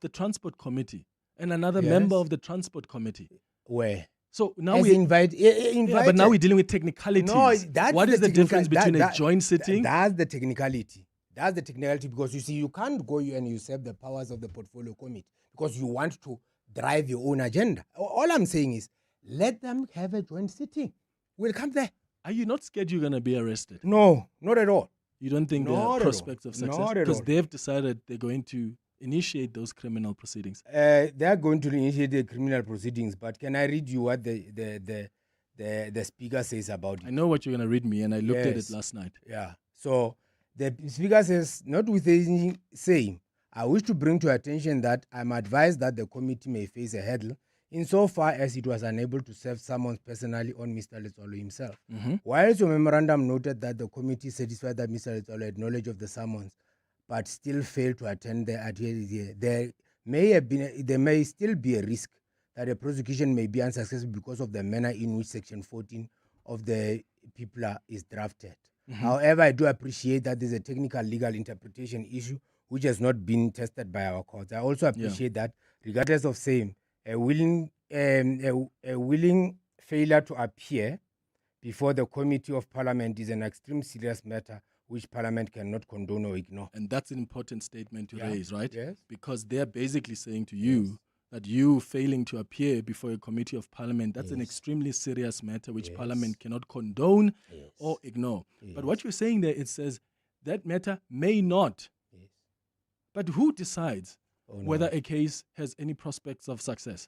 the transport committee and another Yes. member of the transport committee. Where? So now As we invited. Yeah, but now we're dealing with technicalities. No, that's what is the difference between a joint sitting? That's the technicality. That's the technicality, because you see, you can't go and usurp the powers of the portfolio committee because you want to drive your own agenda. All I'm saying is, let them have a joint sitting. We'll come there. Are you not scared you're going to be arrested? No, not at all. You don't think there Not are at prospects all. of success? Not at Because all. they've decided they're going to initiate those criminal proceedings. They are going to initiate the criminal proceedings, but can I read you what the speaker says about it? I know what you're going to read me, and I looked at it Yes. last night. Yeah. So the speaker says, notwithstanding saying, I wish to bring to your attention that I'm advised that the committee may face a hurdle insofar as it was unable to serve summons personally on Mr. Letsolo himself. Mhm. Whilst your memorandum noted that the committee satisfied that Mr. Letsolo had knowledge of the summons, but still failed to attend there may still be a risk that the prosecution may be unsuccessful because of the manner in which Section 14 of the PIPLA is drafted. Mhm. However, I do appreciate that there's a technical legal interpretation issue which has not been tested by our courts. I also appreciate that, regardless of saying, a willing failure to appear before the Committee of Parliament is an extreme serious matter which Parliament cannot condone or ignore. And that's an important statement to Yeah. raise, right? Yes. Because they're basically saying to you that you failing to appear before a committee of parliament, that's an extremely serious matter which Parliament cannot condone or ignore. But what you're saying there, it says that matter may not. But who decides whether a case has any prospects of success?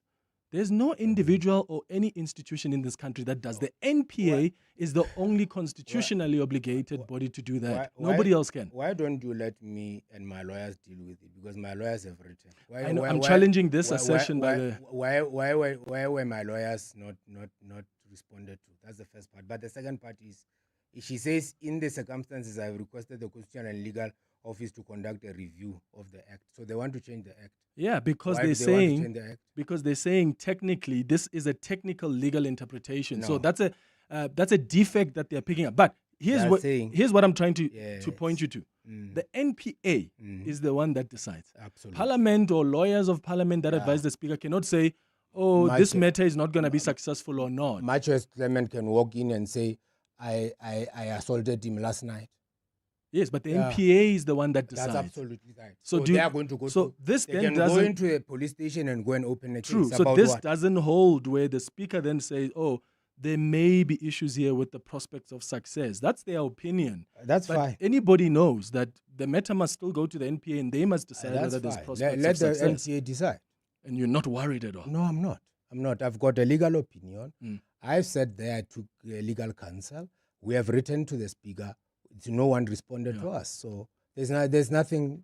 There's no individual or any institution in this country that does. The NPA is the only constitutionally obligated body to do that. Nobody else can. Why don't you let me and my lawyers deal with it? Because my lawyers have written. I know, I'm challenging this assertion by the... Why were my lawyers not responded to? That's the first part. But the second part is, she says, in the circumstances, I've requested the Constitutional and Legal Office to conduct a review of the Act. So they want to change the Act. Yeah, because Why they're do they want to change saying the Act? because they're saying technically this is a technical legal interpretation. So No. that's a defect that they're picking up. But here's They're what I'm trying to Yes. point you to. Mm. The NPA is the one that decides. Absolutely. Parliament or lawyers of Parliament that advise the Speaker cannot say, "Oh, this Much- matter is not going to be successful or not." Much as Clement can walk in and say, I assaulted him last night. Yes, but the Yeah. NPA is the one that decides. That's absolutely right. So So, do they you- are going to go so to, this they then can go doesn't- into a police station and go and open a True. case So about this what? doesn't hold where the Speaker then says, "Oh, there may be issues here with the prospects of success." That's their opinion. That's but fine. Anybody knows that the matter must still go to the NPA and they must decide That's whether there's fine. prospects Let of the success. NPA decide. And you're not worried at all. No, I'm not. I've got a legal opinion. Mm. I've said there I took legal counsel. We have written to the Speaker. No one responded to us. So there's nothing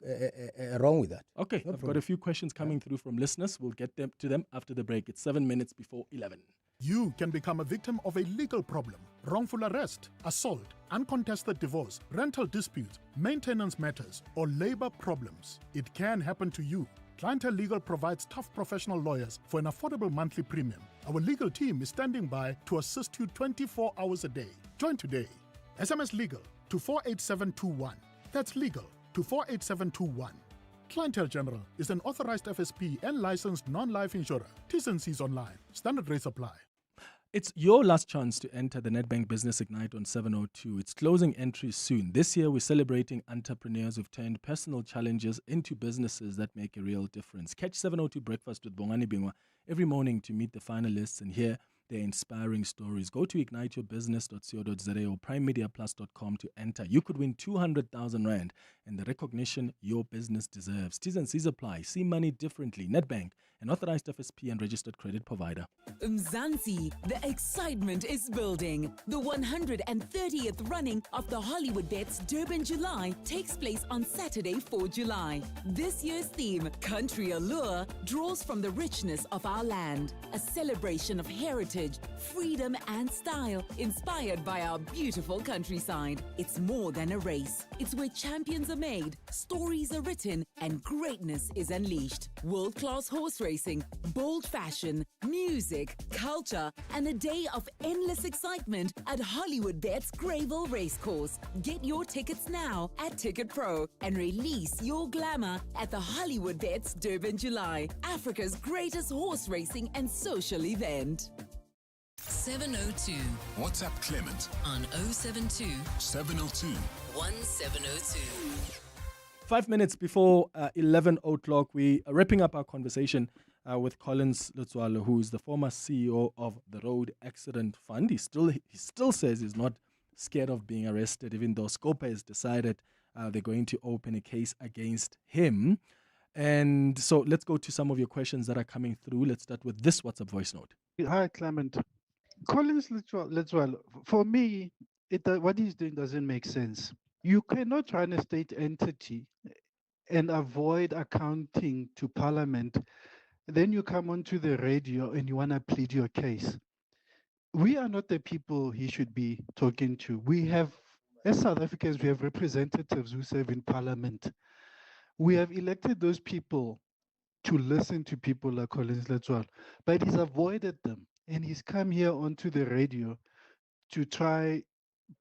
wrong with that. Okay, No I've got problem. a few questions coming through from listeners. We'll get to them after the break. It's 7 minutes before 11. You can become a victim of a legal problem: wrongful arrest, assault, uncontested divorce, rental disputes, maintenance matters, or labor problems. It can happen to you. Clientele Legal provides tough professional lawyers for an affordable monthly premium. Our legal team is standing by to assist you 24 hours a day. Join today. SMS Legal to 48721. That's legal to 48721. Clientele General is an authorized FSP and licensed non-life insurer. T's and C's online. Standard rates apply. It's your last chance to enter the Nedbank Business Ignite on 702. It's closing entries soon. This year, we're celebrating entrepreneurs who've turned personal challenges into businesses that make a real difference. Catch 702 Breakfast with Bongani Bingwa every morning to meet the finalists and hear their inspiring stories. Go to igniteyourbusiness.co.za or primemediaplus.com to enter. You could win 200,000 Rand and the recognition your business deserves. T's and C's apply. See money differently. Nedbank, an authorized FSP and registered credit provider. Mzansi, the excitement is building. The 130th running of the Hollywood Bets Durban July takes place on Saturday, 4 July. This year's theme, Country Allure, draws from the richness of our land, a celebration of heritage, freedom and style, inspired by our beautiful countryside. It's more than a race. It's where champions are made, stories are written, and greatness is unleashed. World-class horse racing, bold fashion, music, culture, and a day of endless excitement at Hollywood Bet's Greyville Racecourse. Get your tickets now at Ticket Pro and release your glamour at the Hollywood Bet's Durban July, Africa's greatest horse racing and social event. 702 WhatsApp Clement on 072 702 1702. 5 minutes before 11 o'clock, we are wrapping up our conversation with Collins Lutswalo, who is the former CEO of the Road Accident Fund. He still says he's not scared of being arrested, even though Scopa has decided they're going to open a case against him. And so let's go to some of your questions that are coming through. Let's start with this WhatsApp voice note. Hi, Clement. Collins Lutswalo, for me, what he's doing doesn't make sense. You cannot run a state entity and avoid accounting to Parliament. Then you come onto the radio and you want to plead your case. We are not the people he should be talking to. We have, as South Africans, we have representatives who serve in Parliament. We have elected those people to listen to people like Collins Lutswalo, but he's avoided them. And he's come here onto the radio to try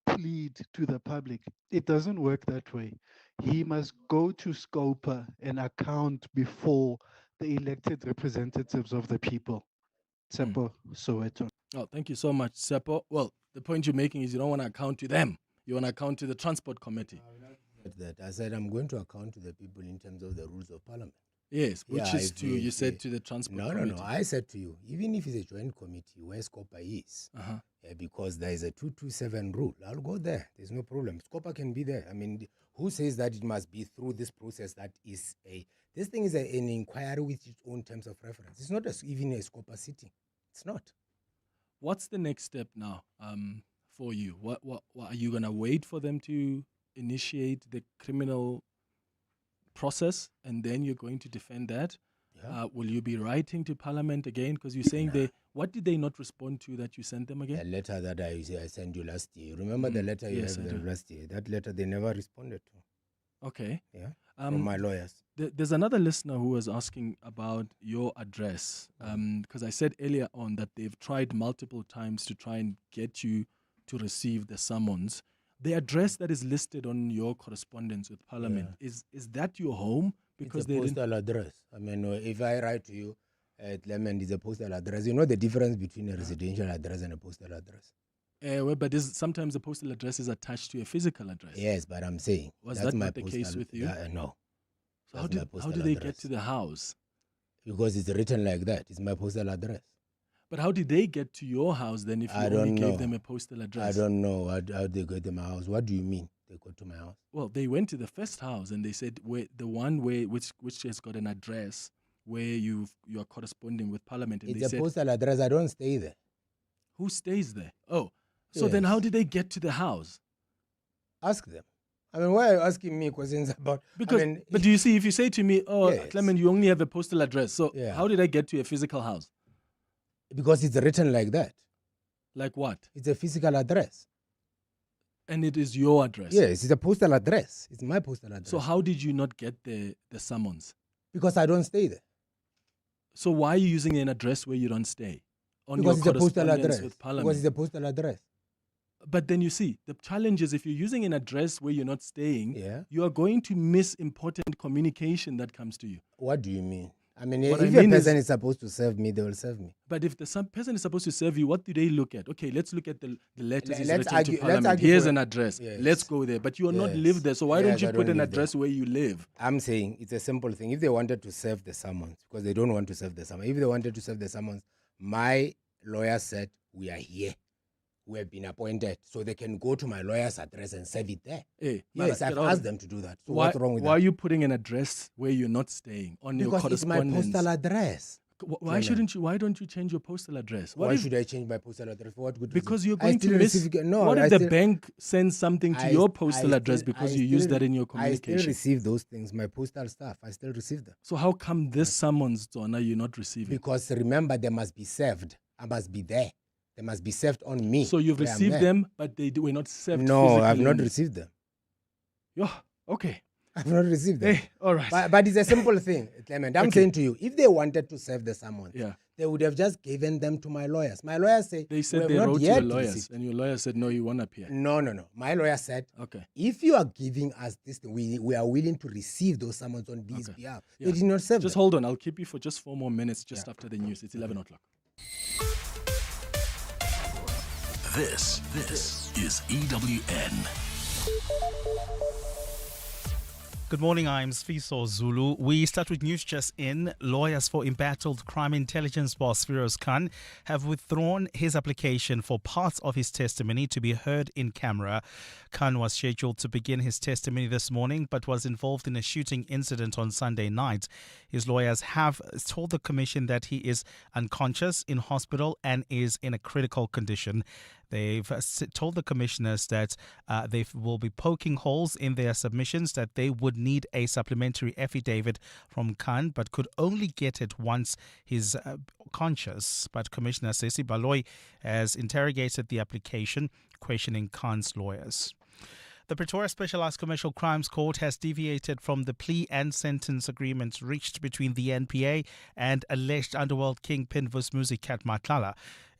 plead to the public. It doesn't work that way. He must go to Scopa and account before the elected representatives of the people. Seppo Soweto. Oh, thank you so much, Seppo. Well, the point you're making is you don't want to account to them. You want to account to the Transport Committee. I said I'm going to account to the people in terms of the rules of Parliament. Yes, which is to, you said to the Transport Committee. No. I said to you, even if it's a joint committee where Scopa is, because there is a 227 rule, I'll go there. There's no problem. Scopa can be there. I mean, who says that it must be through this process that is this thing is an inquiry with its own terms of reference. It's not even a Scopa sitting. It's not. What's the next step now for you? What are you going to wait for them to initiate the criminal process and then you're going to defend that? Will you be writing to Parliament again? Because you're saying what did they not respond to that you sent them again? The letter that I sent you last year. Remember the letter you had last year? That letter they never responded to. Okay. Yeah. From my lawyers. There's another listener who was asking about your address. Because I said earlier on that they've tried multiple times to try and get you to receive the summons. The address that is listed on your correspondence with Parliament, is that your home? Because it's a postal address. I mean, if I write to you, Clement is a postal address. You know the difference between a residential address and a postal address? But sometimes the postal address is attached to a physical address. Yes, but I'm saying. Was that not the case with you? No. So how did they get to the house? Because it's written like that. It's my postal address. But how did they get to your house then if you only gave them a postal address? I don't know how they got to my house. What do you mean they got to my house? Well, they went to the first house and they said the one which has got an address where you are corresponding with Parliament. And it's a postal address. I don't stay there. Who stays there? Oh, so then how did they get to the house? Ask them. I mean, why are you asking me questions about... Because, but do you see, if you say to me, Clement, you only have a postal address, so how did I get to a physical house? Because it's written like that. Like what? It's a physical address. And it is your address? Yes, it's a postal address. It's my postal address. So how did you not get the summons? Because I don't stay there. So why are you using an address where you don't stay? Because it's a postal address. Because it's a postal address. But then you see, the challenge is if you're using an address where you're not staying, you are going to miss important communication that comes to you. What do you mean? I mean, if a person is supposed to serve me, they will serve me. But if the person is supposed to serve you, what do they look at? Okay, let's look at the letters he's written to Parliament. Here's an address. Yes. Let's go there. But you are not live there, so why don't you put an address where you live? I'm saying it's a simple thing. If they wanted to serve the summons, because they don't want to serve the summons. If they wanted to serve the summons, my lawyer said, we are here. We have been appointed, so they can go to my lawyer's address and serve it there. Yes, I've asked them to do that. So what's wrong with that? Why are you putting an address where you're not staying on your correspondence? Because it's my postal address. Why shouldn't you? Why don't you change your postal address? Why should I change my postal address? For what good? Because you're going to miss. What if the bank sends something to your postal address because you use that in your communication? I still receive those things, my postal stuff. I still receive them. So how come this summons, Donna, you're not receiving? Because remember, they must be served. I must be there. They must be served on me. So you've received them, but they were not served physically? No, I've not received them. Yeah, okay. I've not received that. Hey, all right. But it's a simple thing, Clement. I'm saying to you, if they wanted to serve the summons, they would have just given them to my lawyers. My lawyers say, they said they wrote to your lawyers, and your lawyer said, no, you won't appear. No. My lawyer said, okay, if you are giving us this, we are willing to receive those summons on this behalf. They did not serve Just hold on. I'll keep you for just 4 more minutes just after the news. It's 11 o'clock. This is EWN. Good morning, I'm Sfiso Zulu. We start with news just in. Lawyers for embattled crime intelligence boss Firoz Khan have withdrawn his application for parts of his testimony to be heard in camera. Khan was scheduled to begin his testimony this morning but was involved in a shooting incident on Sunday night. His lawyers have told the commission that he is unconscious, in hospital and is in a critical condition. They've told the commissioners that they will be poking holes in their submissions, that they would need a supplementary affidavit from Khan, but could only get it once he's conscious. But Commissioner Sesi Baloy has interrogated the application, questioning Khan's lawyers. The Pretoria Specialised Commercial Crimes Court has deviated from the plea and sentence agreements reached between the NPA and alleged underworld kingpin Vusmuzi Magwenya.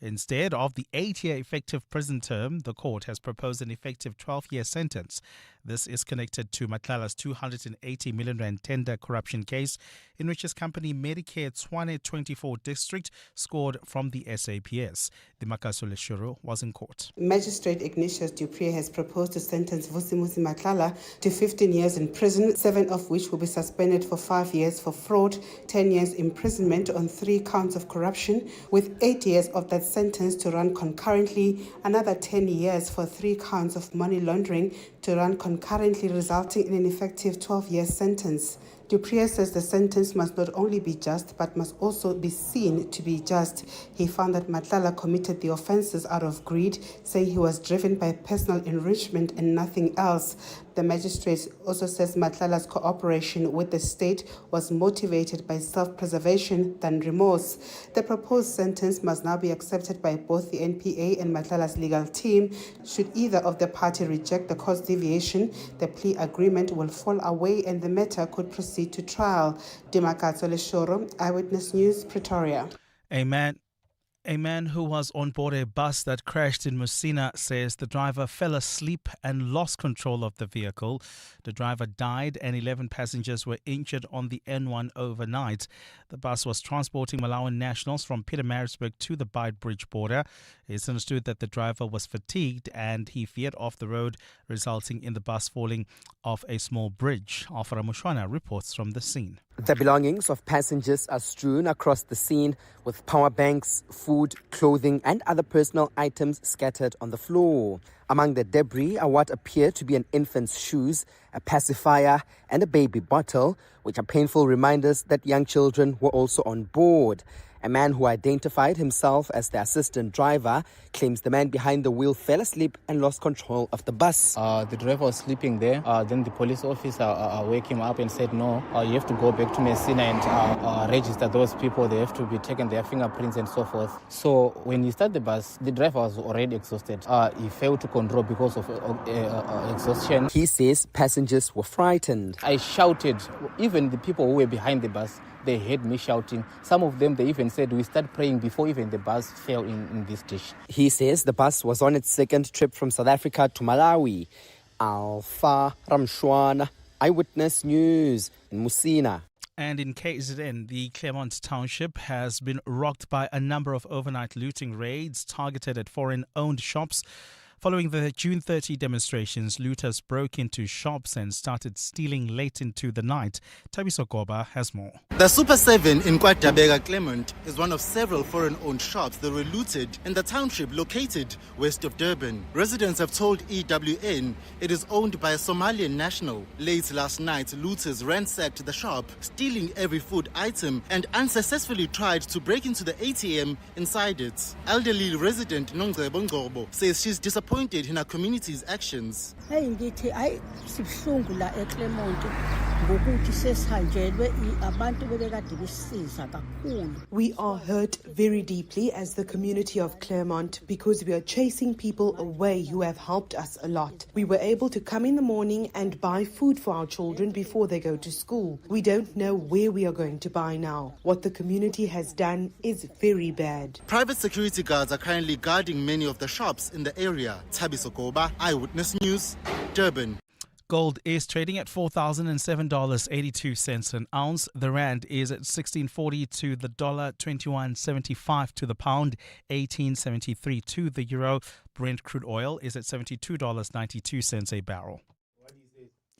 Instead of the 8-year effective prison term, the court has proposed an effective 12-year sentence. This is connected to Matlala's 280 million rand tender corruption case, in which his company Medicare Tshwane 24 district scored from the SAPS. The Makasole Shuru was in court. Magistrate Ignatius Dupree has proposed to sentence Vusmuzi Magwenya to 15 years in prison, 7 of which will be suspended for 5 years for fraud, 10 years imprisonment on 3 counts of corruption, with 8 years of that sentence to run concurrently, another 10 years for 3 counts of money laundering to run concurrently, resulting in an effective 12-year sentence. Dupree says the sentence must not only be just, but must also be seen to be just. He found that Magwenya committed the offences out of greed, saying he was driven by personal enrichment and nothing else. The magistrate also says Magwenya's cooperation with the state was motivated by self-preservation than remorse. The proposed sentence must now be accepted by both the NPA and Magwenya's legal team. Should either of the party reject the court's deviation, the plea agreement will fall away and the matter could proceed to trial. Dimakatsole Shoro, Eyewitness News, Pretoria. A man who was on board a bus that crashed in Musina says the driver fell asleep and lost control of the vehicle. The driver died and 11 passengers were injured on the N1 overnight. The bus was transporting Malawian nationals from Pietermaritzburg to the Beitbridge border. It's understood that the driver was fatigued and he veered off the road, resulting in the bus falling off a small bridge. Afara Mushwana reports from the scene. The belongings of passengers are strewn across the scene, with power banks, food, clothing and other personal items scattered on the floor. Among the debris are what appear to be an infant's shoes, a pacifier and a baby bottle, which are painful reminders that young children were also on board. A man who identified himself as the assistant driver claims the man behind the wheel fell asleep and lost control of the bus. The driver was sleeping there. Then the police officer woke him up and said, no, you have to go back to Messina and register those people. They have to be taken their fingerprints and so forth. So when he started the bus, the driver was already exhausted. He failed to control because of exhaustion. He says passengers were frightened. I shouted. Even the people who were behind the bus, they heard me shouting. Some of them, they even said, we start praying before even the bus fell in this dish. He says the bus was on its second trip from South Africa to Malawi. Alpha Ramshwana, Eyewitness News in Musina. And in KZN, the Clement Township has been rocked by a number of overnight looting raids targeted at foreign-owned shops. Following the June 30 demonstrations, looters broke into shops and started stealing late into the night. Tabiso Goba has more. The Super 7 in Kwadabega Clement is one of several foreign-owned shops that were looted in the township located west of Durban. Residents have told EWN it is owned by a Somalian national. Late last night, looters ransacked the shop, stealing every food item and unsuccessfully tried to break into the ATM inside it. Elderly resident Nongcebo Ngcobo says she's disappointed disappointed in her community's actions. Hey ngithi hayi sibhlungu la eClermont ngokuthi sesihanjelwe abantu bebekade besisiza kakhulu. We are hurt very deeply as the community of Clermont because we are chasing people away who have helped us a lot. We were able to come in the morning and buy food for our children before they go to school. We don't know where we are going to buy now. What the community has done is very bad. Private security guards are currently guarding many of the shops in the area. Thabiso Goba, Eyewitness News, Durban. Gold is trading at $4,007.82 an ounce. The rand is at 16.40 to the dollar, 21.75 to the pound, 18.73 to the euro. Brent crude oil is at $72.92 a barrel.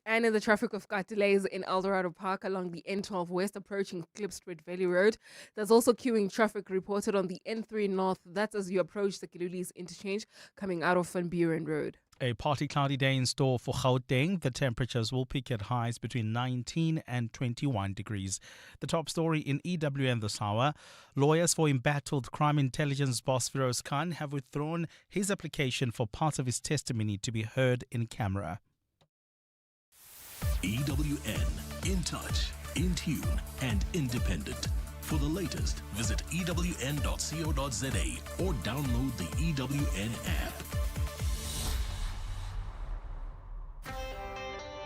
And in the traffic of car delays in Eldorado Park along the N12 West approaching Klipstreet Valley Road. There's also queuing traffic reported on the N3 North. That's as you approach the Kilulis interchange coming out of Van Buren Road. A partly cloudy day in store for Gauteng. The temperatures will peak at highs between 19 and 21 degrees. The top story in EWN this hour. Lawyers for embattled crime intelligence boss Feroz Khan have withdrawn his application for part of his testimony to be heard in camera. EWN, in touch, in tune, and independent. For the latest, visit ewn.co.za or download the EWN app.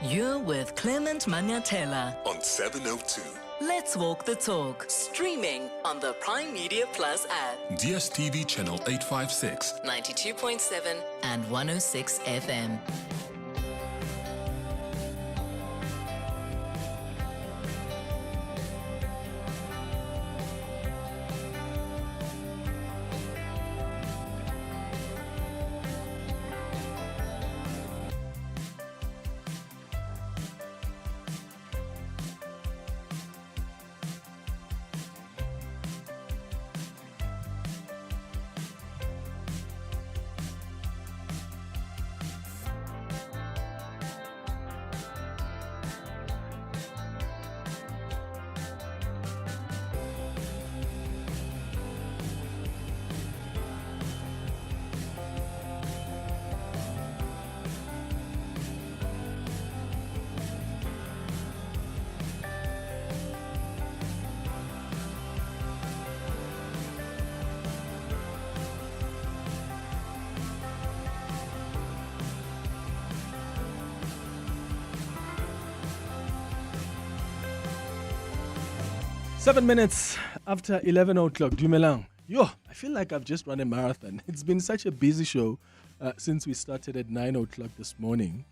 You're with Clement Manyathela on 702. Let's walk the talk. Streaming on the Prime Media Plus app. DSTV channel 856, 92.7 and 106 FM. Seven minutes after 11 o'clock, Dumelang. Yo, I feel like I've just run a marathon. It's been such a busy show since we started at 9 o'clock this morning.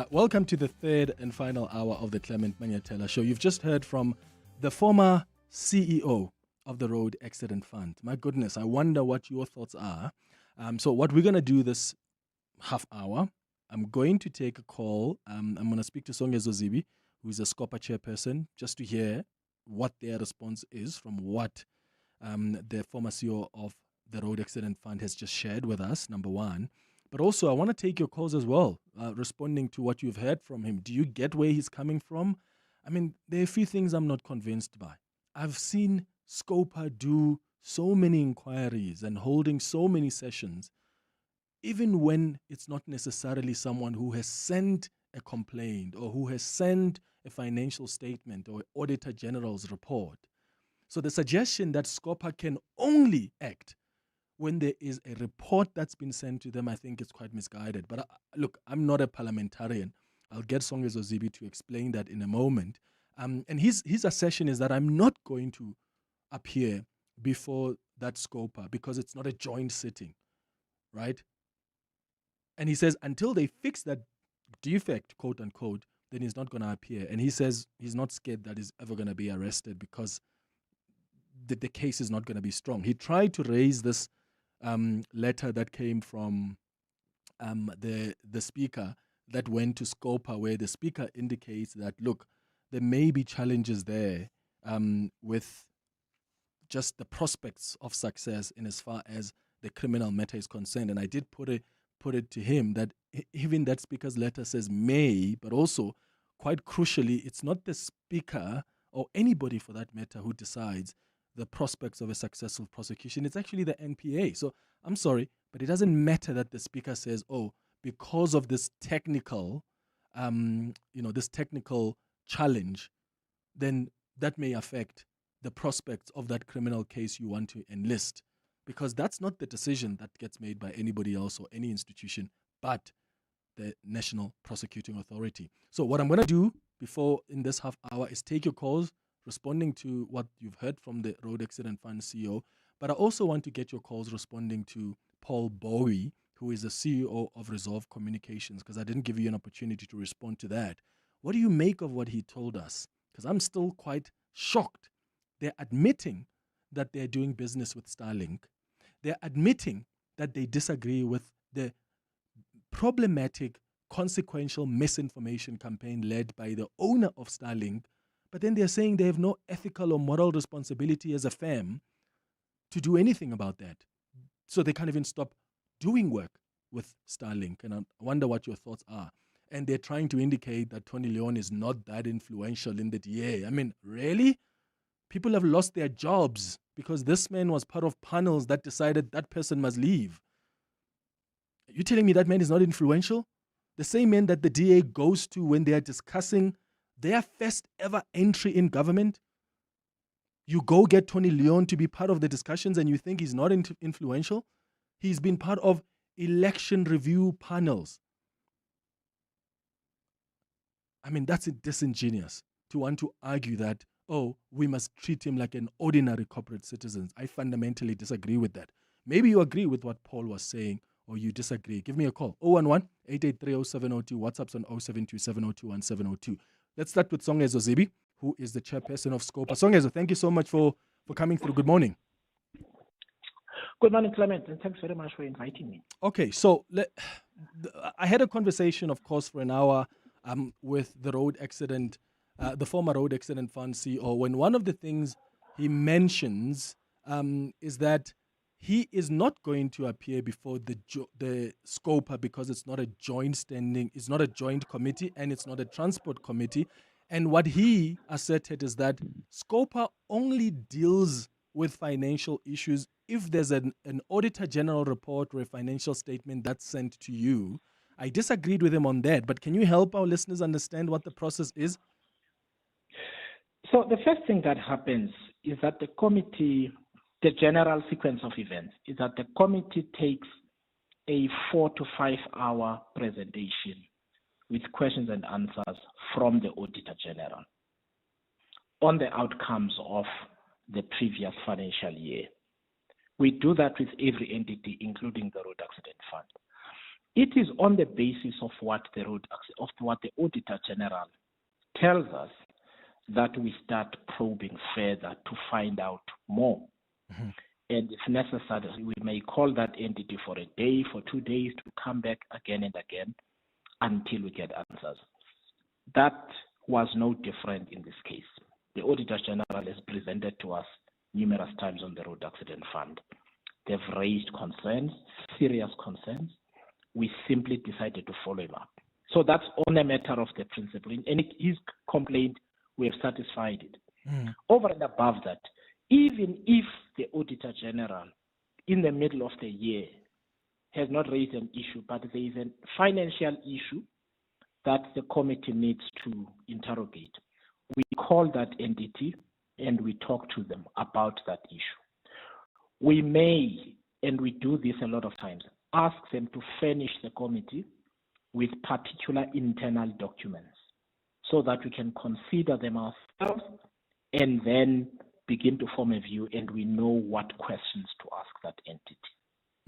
Welcome to the third and final hour of the Clement Manyathela Show. You've just heard from the former CEO of the Road Accident Fund. My goodness, I wonder what your thoughts are. So what we're going to do this half hour, I'm going to take a call. I'm going to speak to Songe Zozibi, who is a SCOPA chairperson, just to hear what their response is from what the former CEO of the Road Accident Fund has just shared with us, number one. But also, I want to take your calls as well, responding to what you've heard from him. Do you get where he's coming from? I mean, there are a few things I'm not convinced by. I've seen SCOPA do so many inquiries and holding so many sessions, even when it's not necessarily someone who has sent a complaint or who has sent a financial statement or Auditor General's report. So the suggestion that SCOPA can only act when there is a report that's been sent to them, I think it's quite misguided. But look, I'm not a parliamentarian. I'll get Songe Zozibi to explain that in a moment. And his assertion is that I'm not going to appear before that SCOPA because it's not a joint sitting, right? And he says until they fix that defect, quote unquote, then he's not going to appear. And he says he's not scared that he's ever going to be arrested because the case is not going to be strong. He tried to raise this letter that came from the speaker that went to SCOPA, where the speaker indicates that, look, there may be challenges there with just the prospects of success in as far as the criminal matter is concerned. And I did put it to him that even that speaker's letter says may, but also quite crucially, it's not the speaker or anybody for that matter who decides the prospects of a successful prosecution. It's actually the NPA. So I'm sorry, but it doesn't matter that the speaker says, oh, because of this technical, this technical challenge, then that may affect the prospects of that criminal case you want to enlist. Because that's not the decision that gets made by anybody else or any institution, but the National Prosecuting Authority. So what I'm going to do before in this half hour is take your calls, responding to what you've heard from the Road Accident Fund CEO, but I also want to get your calls responding to Paul Bowie, who is the CEO of Resolve Communications, because I didn't give you an opportunity to respond to that. What do you make of what he told us? Because I'm still quite shocked. They're admitting that they're doing business with Starlink. They're admitting that they disagree with the problematic, consequential misinformation campaign led by the owner of Starlink, but then they're saying they have no ethical or moral responsibility as a firm to do anything about that. So they can't even stop doing work with Starlink. And I wonder what your thoughts are. And they're trying to indicate that Tony Leon is not that influential in the DA. I mean, really? People have lost their jobs because this man was part of panels that decided that person must leave. You're telling me that man is not influential? The same man that the DA goes to when they are discussing their first ever entry in government? You go get Tony Leon to be part of the discussions and you think he's not influential? He's been part of election review panels. I mean, that's disingenuous to want to argue that, oh, we must treat him like an ordinary corporate citizen. I fundamentally disagree with that. Maybe you agree with what Paul was saying, or you disagree. Give me a call. 011-883-0702. WhatsApp's on 072-702-1702. Let's start with Songezo Zibi, who is the chairperson of Scopa. Songezo, thank you so much for coming through. Good morning. Good morning, Clement, and thanks very much for inviting me. Okay, so I had a conversation, of course, for an hour with the the former Road Accident Fund CEO, when one of the things he mentions is that he is not going to appear before the Scopa because it's not a joint committee, and it's not a transport committee. And what he asserted is that Scopa only deals with financial issues if there's an Auditor General report or a financial statement that's sent to you. I disagreed with him on that, but can you help our listeners understand what the process is? So the first thing that happens is that the committee, the general sequence of events, is that the committee takes a 4 to 5 hour presentation with questions and answers from the Auditor General on the outcomes of the previous financial year. We do that with every entity, including the Road Accident Fund. It is on the basis of what the Auditor General tells us that we start probing further to find out more. Mm-hmm. And if necessary, we may call that entity for a day, for 2 days, to come back again and again until we get answers. That was no different in this case. The Auditor General has presented to us numerous times on the Road Accident Fund. They've raised concerns, serious concerns. We simply decided to follow him up. So that's on a matter of the principle. And his complaint, we have satisfied it. Mm. Over and above that, even if the Auditor General in the middle of the year has not raised an issue, but there is a financial issue that the committee needs to interrogate, we call that entity and we talk to them about that issue. We may, and we do this a lot of times, ask them to furnish the committee with particular internal documents so that we can consider them ourselves and then begin to form a view, and we know what questions to ask that entity.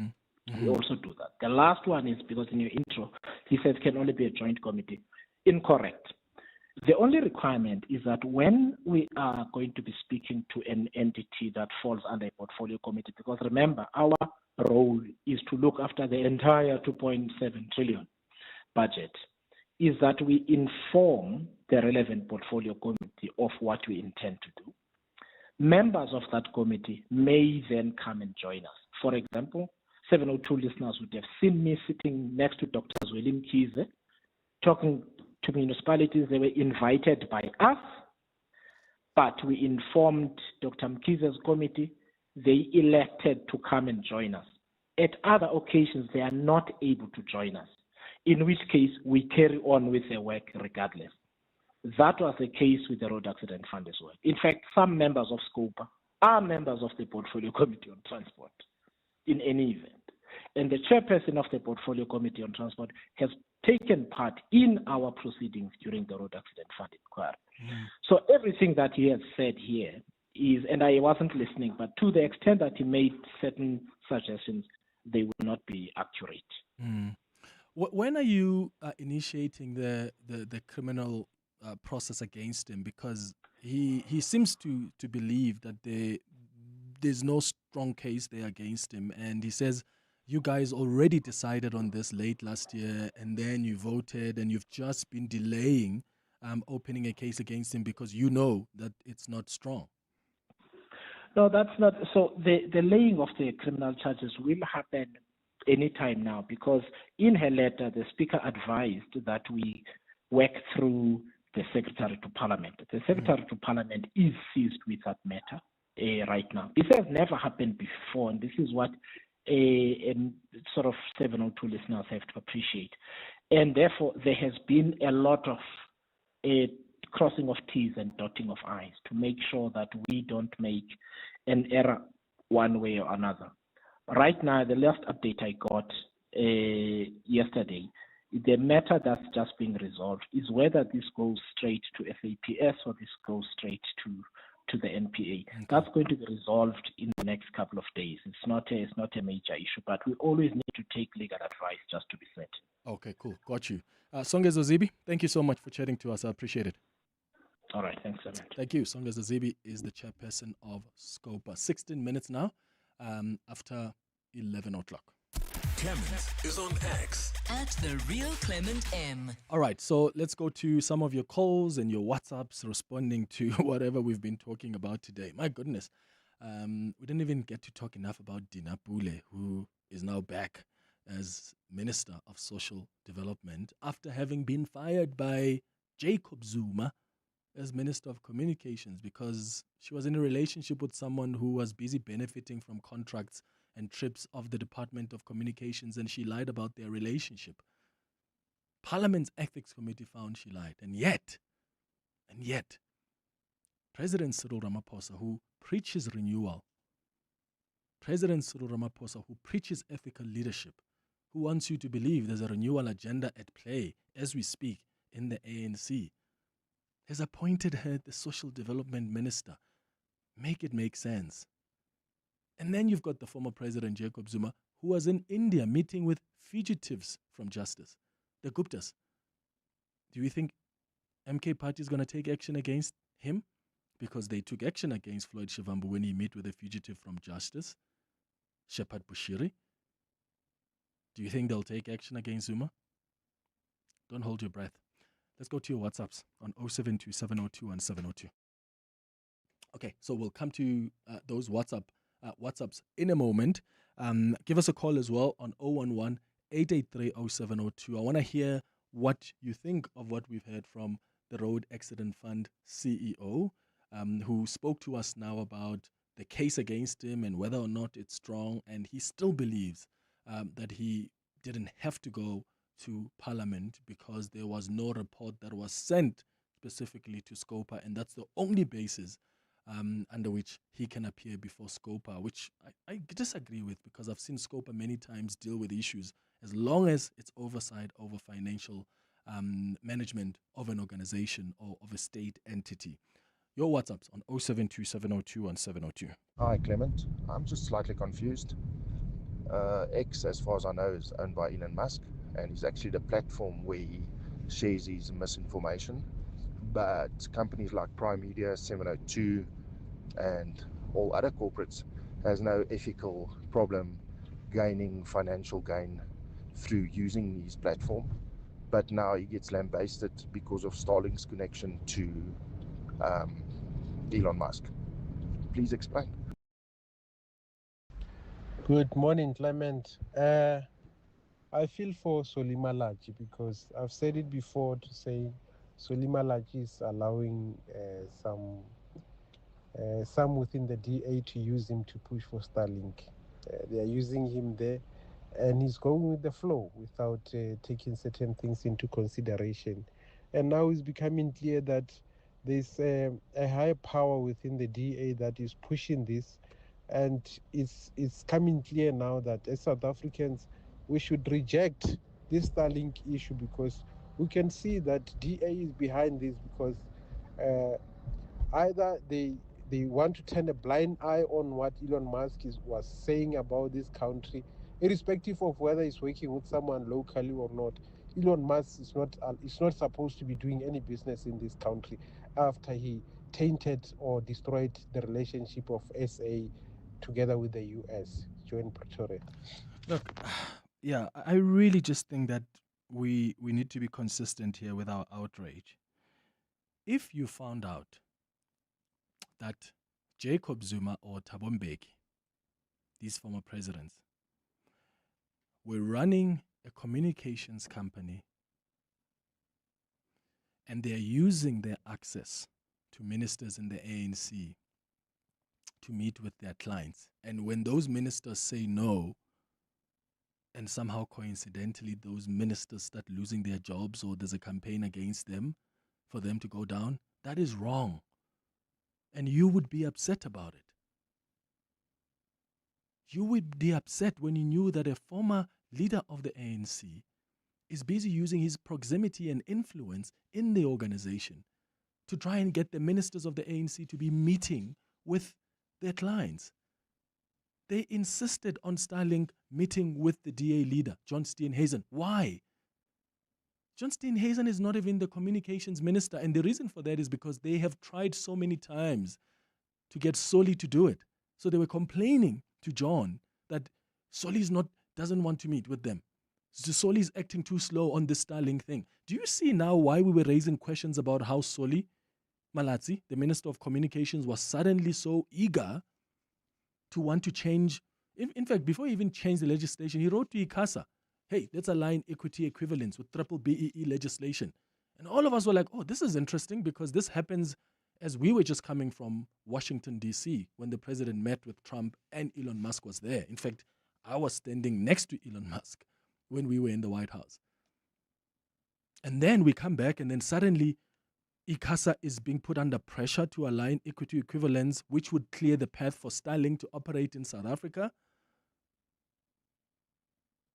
Mm-hmm. We also do that. The last one is, because in your intro, he says can only be a joint committee. Incorrect. The only requirement is that when we are going to be speaking to an entity that falls under a portfolio committee, because remember, our role is to look after the entire 2.7 trillion budget, is that we inform the relevant portfolio committee of what we intend to do. Members of that committee may then come and join us. For example, 702 listeners would have seen me sitting next to Dr. Zweli Mkhize, talking to municipalities. They were invited by us, but we informed Dr. Mkhize's committee. They elected to come and join us. At other occasions, they are not able to join us, in which case we carry on with their work regardless. That was the case with the Road Accident Fund as well. In fact, some members of SCOPA are members of the Portfolio Committee on Transport in any event. And the chairperson of the Portfolio Committee on Transport has taken part in our proceedings during the Road Accident Fund inquiry. So everything that he has said here is, and I wasn't listening, but to the extent that he made certain suggestions, they will not be accurate. When are you initiating the criminal process against him? Because he seems to believe that there's no strong case there against him, and he says you guys already decided on this late last year, and then you voted, and you've just been delaying opening a case against him because you know that it's not strong. No, that's not. So the laying of the criminal charges will happen anytime now, because in her letter, the Speaker advised that we work through the Secretary to Parliament. The Secretary to Parliament is seized with that matter right now. This has never happened before, and this is what sort of 702 listeners have to appreciate. And therefore, there has been a lot of crossing of T's and dotting of I's to make sure that we don't make an error one way or another. Right now, the last update I got yesterday, the matter that's just being resolved is whether this goes straight to FAPS or this goes straight to the NPA. Okay. That's going to be resolved in the next couple of days. It's not a major issue, but we always need to take legal advice just to be certain. Okay, cool. Got you. Songes Ozibi, thank you so much for chatting to us. I appreciate it. All right, thanks so much. Thank you. Songes Ozibi is the chairperson of SCOPA. 16 minutes now after 11 o'clock. Clement is on X at The Real Clement M. All right, so let's go to some of your calls and your WhatsApps responding to whatever we've been talking about today. My goodness, we didn't even get to talk enough about Dina Pule, who is now back as Minister of Social Development after having been fired by Jacob Zuma as Minister of Communications because she was in a relationship with someone who was busy benefiting from contracts and trips of the Department of Communications, and she lied about their relationship. Parliament's Ethics Committee found she lied. And yet, President Cyril Ramaphosa, who preaches renewal, President Cyril Ramaphosa, who preaches ethical leadership, who wants you to believe there's a renewal agenda at play as we speak in the ANC, has appointed her the Social Development Minister. Make it make sense. And then you've got the former President Jacob Zuma, who was in India meeting with fugitives from justice, the Guptas. Do you think MK Party is going to take action against him? Because they took action against Floyd Shivambu when he met with a fugitive from justice, Shepard Bushiri. Do you think they'll take action against Zuma? Don't hold your breath. Let's go to your WhatsApps on 0727021702. Okay, so we'll come to those WhatsApps in a moment. Give us a call as well on 011-883-0702. I want to hear what you think of what we've heard from the Road Accident Fund CEO, who spoke to us now about the case against him and whether or not it's strong. And he still believes that he didn't have to go to Parliament because there was no report that was sent specifically to SCOPA, and that's the only basis under which he can appear before SCOPA, which I disagree with because I've seen SCOPA many times deal with issues as long as it's oversight over financial management of an organization or of a state entity. Your WhatsApps on 0727021702. Hi, Clement. I'm just slightly confused. X, as far as I know, is owned by Elon Musk, and is actually the platform where he shares his misinformation. But companies like Prime Media, 702, and all other corporates has no ethical problem gaining financial gain through using his platform. But now he gets lambasted because of Starlink's connection to Elon Musk. Please explain. Good morning, Clement. I feel for Solima Laji because I've said it before to say Solima Laji is allowing some within the DA to use him to push for Starlink. They are using him there, and he's going with the flow without taking certain things into consideration. And now it's becoming clear that there's a higher power within the DA that is pushing this, and it's coming clear now that as South Africans, we should reject this Starlink issue, because we can see that DA is behind this, because either they want to turn a blind eye on what Elon Musk was saying about this country, irrespective of whether he's working with someone locally or not. Elon Musk is not supposed to be doing any business in this country after he tainted or destroyed the relationship of SA together with the US during Pretoria. Look, yeah, I really just think that we need to be consistent here with our outrage. If you found out that Jacob Zuma or Thabo Mbeki, these former presidents, were running a communications company and they're using their access to ministers in the ANC to meet with their clients, and when those ministers say no, and somehow coincidentally those ministers start losing their jobs or there's a campaign against them for them to go down, that is wrong. And you would be upset about it. You would be upset when you knew that a former leader of the ANC is busy using his proximity and influence in the organization to try and get the ministers of the ANC to be meeting with their clients. They insisted on Starlink meeting with the DA leader, John Steenhuisen. Why? John Steenhuisen is not even the communications minister, and the reason for that is because they have tried so many times to get Soli to do it. So they were complaining to John that Soli doesn't want to meet with them. So Soli is acting too slow on this Starlink thing. Do you see now why we were raising questions about how Soli Malatsi, the Minister of Communications, was suddenly so eager to want to change? In fact, before he even changed the legislation, he wrote to ICASA, hey, let's align equity equivalence with triple BEE legislation. And all of us were like, oh, this is interesting, because this happens as we were just coming from Washington, D.C., when the president met with Trump and Elon Musk was there. In fact, I was standing next to Elon Musk when we were in the White House. And then we come back, and then suddenly ICASA is being put under pressure to align equity equivalence, which would clear the path for Starlink to operate in South Africa.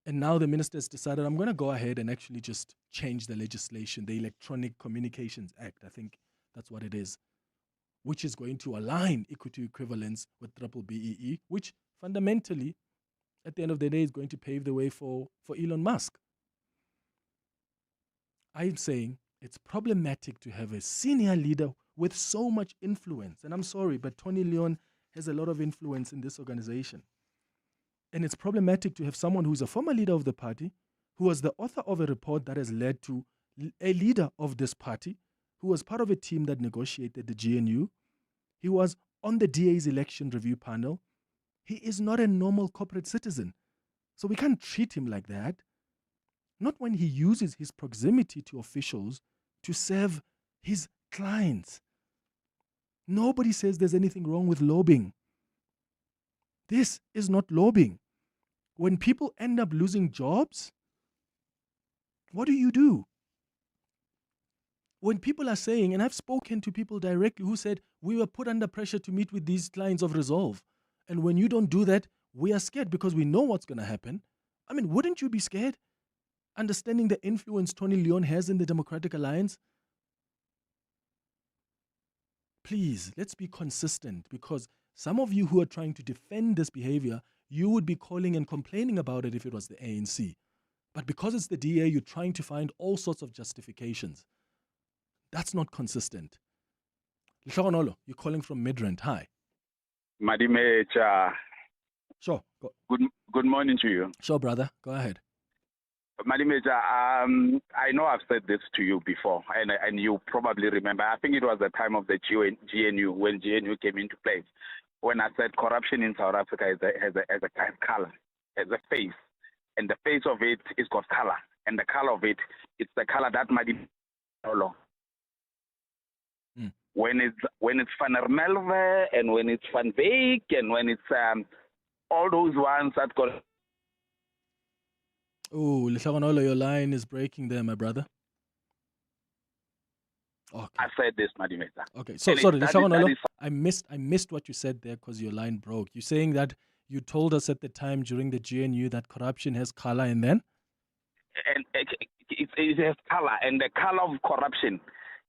And now the minister has decided, I'm going to go ahead and actually just change the legislation, the Electronic Communications Act, I think that's what it is, which is going to align equity equivalence with triple BEE, which fundamentally, at the end of the day, is going to pave the way for Elon Musk. I'm saying it's problematic to have a senior leader with so much influence. And I'm sorry, but Tony Leon has a lot of influence in this organization. And it's problematic to have someone who's a former leader of the party, who was the author of a report that has led to a leader of this party, who was part of a team that negotiated the GNU. He was on the DA's election review panel. He is not a normal corporate citizen. So we can't treat him like that. Not when he uses his proximity to officials to serve his clients. Nobody says there's anything wrong with lobbying. This is not lobbying. When people end up losing jobs, what do? When people are saying, and I've spoken to people directly who said, we were put under pressure to meet with these clients of Resolve. And when you don't do that, we are scared because we know what's going to happen. I mean, wouldn't you be scared? Understanding the influence Tony Leon has in the Democratic Alliance? Please, let's be consistent, because some of you who are trying to defend this behavior, you would be calling and complaining about it if it was the ANC. But because it's the DA, you're trying to find all sorts of justifications. That's not consistent. Lishonolo, you're calling from Midrand. Hi. Madimecha. Sure. Good morning to you. Sure, brother. Go ahead. Madimecha, I know I've said this to you before, and you probably remember. I think it was the time of the GNU, when GNU came into place, when I said corruption in South Africa has a color, has a face, and the face of it is got color, and the color of it, it's the color that Madimecha. When it's Van der Merwe and when it's Van Wyk and when it's all those ones that got. Oh, Lehlogonolo, your line is breaking there, my brother. Okay. I said this, Madimeta. Okay, so And sorry, that Lehlogonolo, is I missed what you said there because your line broke. You're saying that you told us at the time during the GNU that corruption has color, and then? and it has color, and the color of corruption,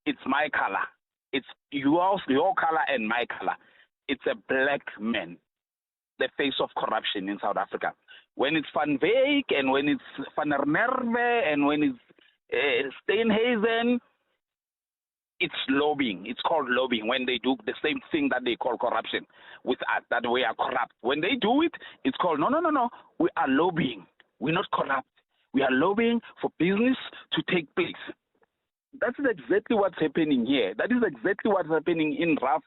it's my color. It's your color and my color. It's a black man, the face of corruption in South Africa. When it's Van Wyk, and when it's Van der Merwe, and when it's Steenhuisen, it's lobbying. It's called lobbying when they do the same thing that they call corruption with us, that we are corrupt. When they do it, it's called, no. We are lobbying. We're not corrupt. We are lobbying for business to take place. That is exactly what's happening here. That is exactly what's happening in RAF,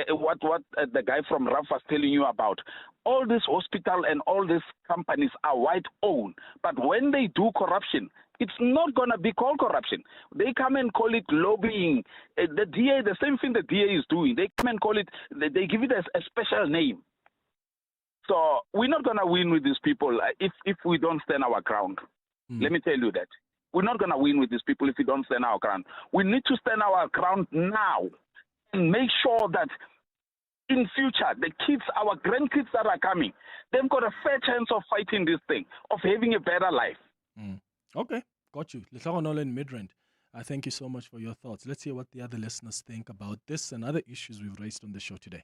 what the guy from RAF was telling you about. All this hospital and all these companies are white-owned. But when they do corruption, it's not going to be called corruption. They come and call it lobbying. The DA, the same thing the DA is doing. They come and call it, they give it a special name. So we're not going to win with these people if we don't stand our ground. Let me tell you that. We're not going to win with these people if we don't stand our ground. We need to stand our ground now and make sure that in future, the kids, our grandkids that are coming, they've got a fair chance of fighting this thing, of having a better life. Okay, got you. Lehlogonolo in Midrand, I thank you so much for your thoughts. Let's hear what the other listeners think about this and other issues we've raised on the show today.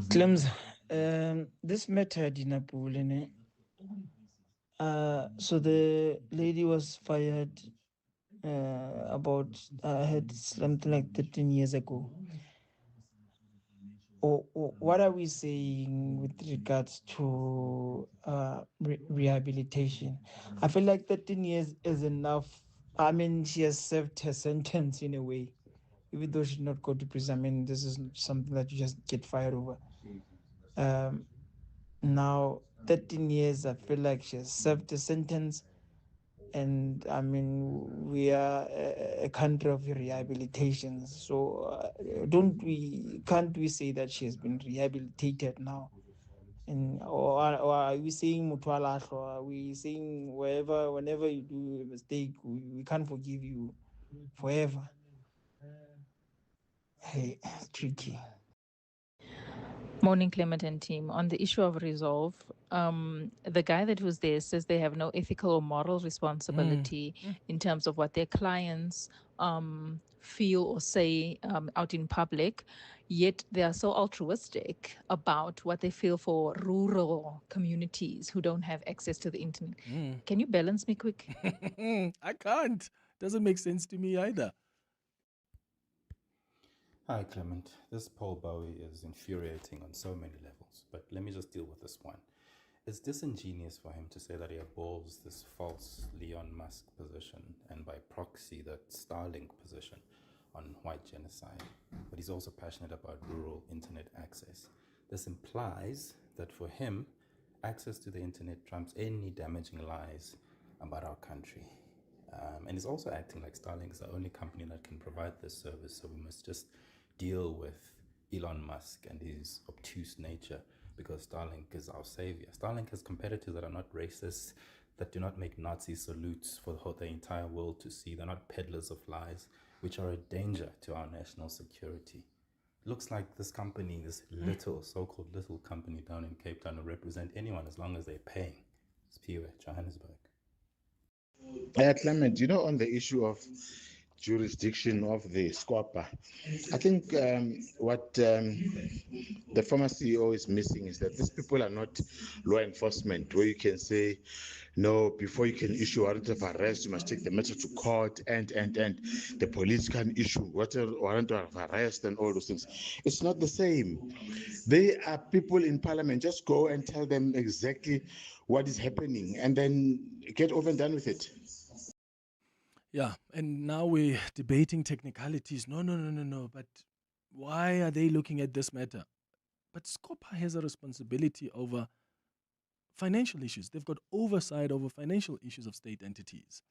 Clems, this matter, Dina Pule, so the lady was fired about, I heard something like 13 years ago. What are we saying with regards to rehabilitation? I feel like 13 years is enough. I mean, she has served her sentence in a way, even though she did not go to prison. I mean, this is something that you just get fired over. Now, 13 years, I feel like she has served a sentence. And I mean, we are a country of rehabilitation. So can't we say that she has been rehabilitated now? And or are we saying Mutwala? Are we saying whenever you do a mistake, we can't forgive you forever? Hey, it's tricky. Morning, Clement and team. On the issue of Resolve, the guy that was there says they have no ethical or moral responsibility in terms of what their clients feel or say out in public, yet they are so altruistic about what they feel for rural communities who don't have access to the internet. Can you balance me quick? I can't. Doesn't make sense to me either. Hi, Clement. This Paul Bowie is infuriating on so many levels, but let me just deal with this one. It's disingenuous for him to say that he abhors this false Elon Musk position and by proxy that Starlink position on white genocide, but he's also passionate about rural internet access. This implies that for him, access to the internet trumps any damaging lies about our country. And he's also acting like Starlink is the only company that can provide this service, so we must just deal with Elon Musk and his obtuse nature because Starlink is our savior. Starlink has competitors that are not racist, that do not make Nazi salutes for the entire world to see. They're not peddlers of lies, which are a danger to our national security. It looks like this company, this so-called little company down in Cape Town, will represent anyone as long as they're paying. It's PUA, Johannesburg. Clement, on the issue of jurisdiction of the SCOPA, I think what the former CEO is missing is that these people are not law enforcement, where you can say, no, before you can issue a warrant of arrest, you must take the matter to court and the police can issue warrant of arrest and all those things. It's not the same. They are people in parliament. Just go and tell them exactly what is happening and then get over and done with it. Yeah, and now we're debating technicalities. No. But why are they looking at this matter? But SCOPA has a responsibility over financial issues. They've got oversight over financial issues of state entities.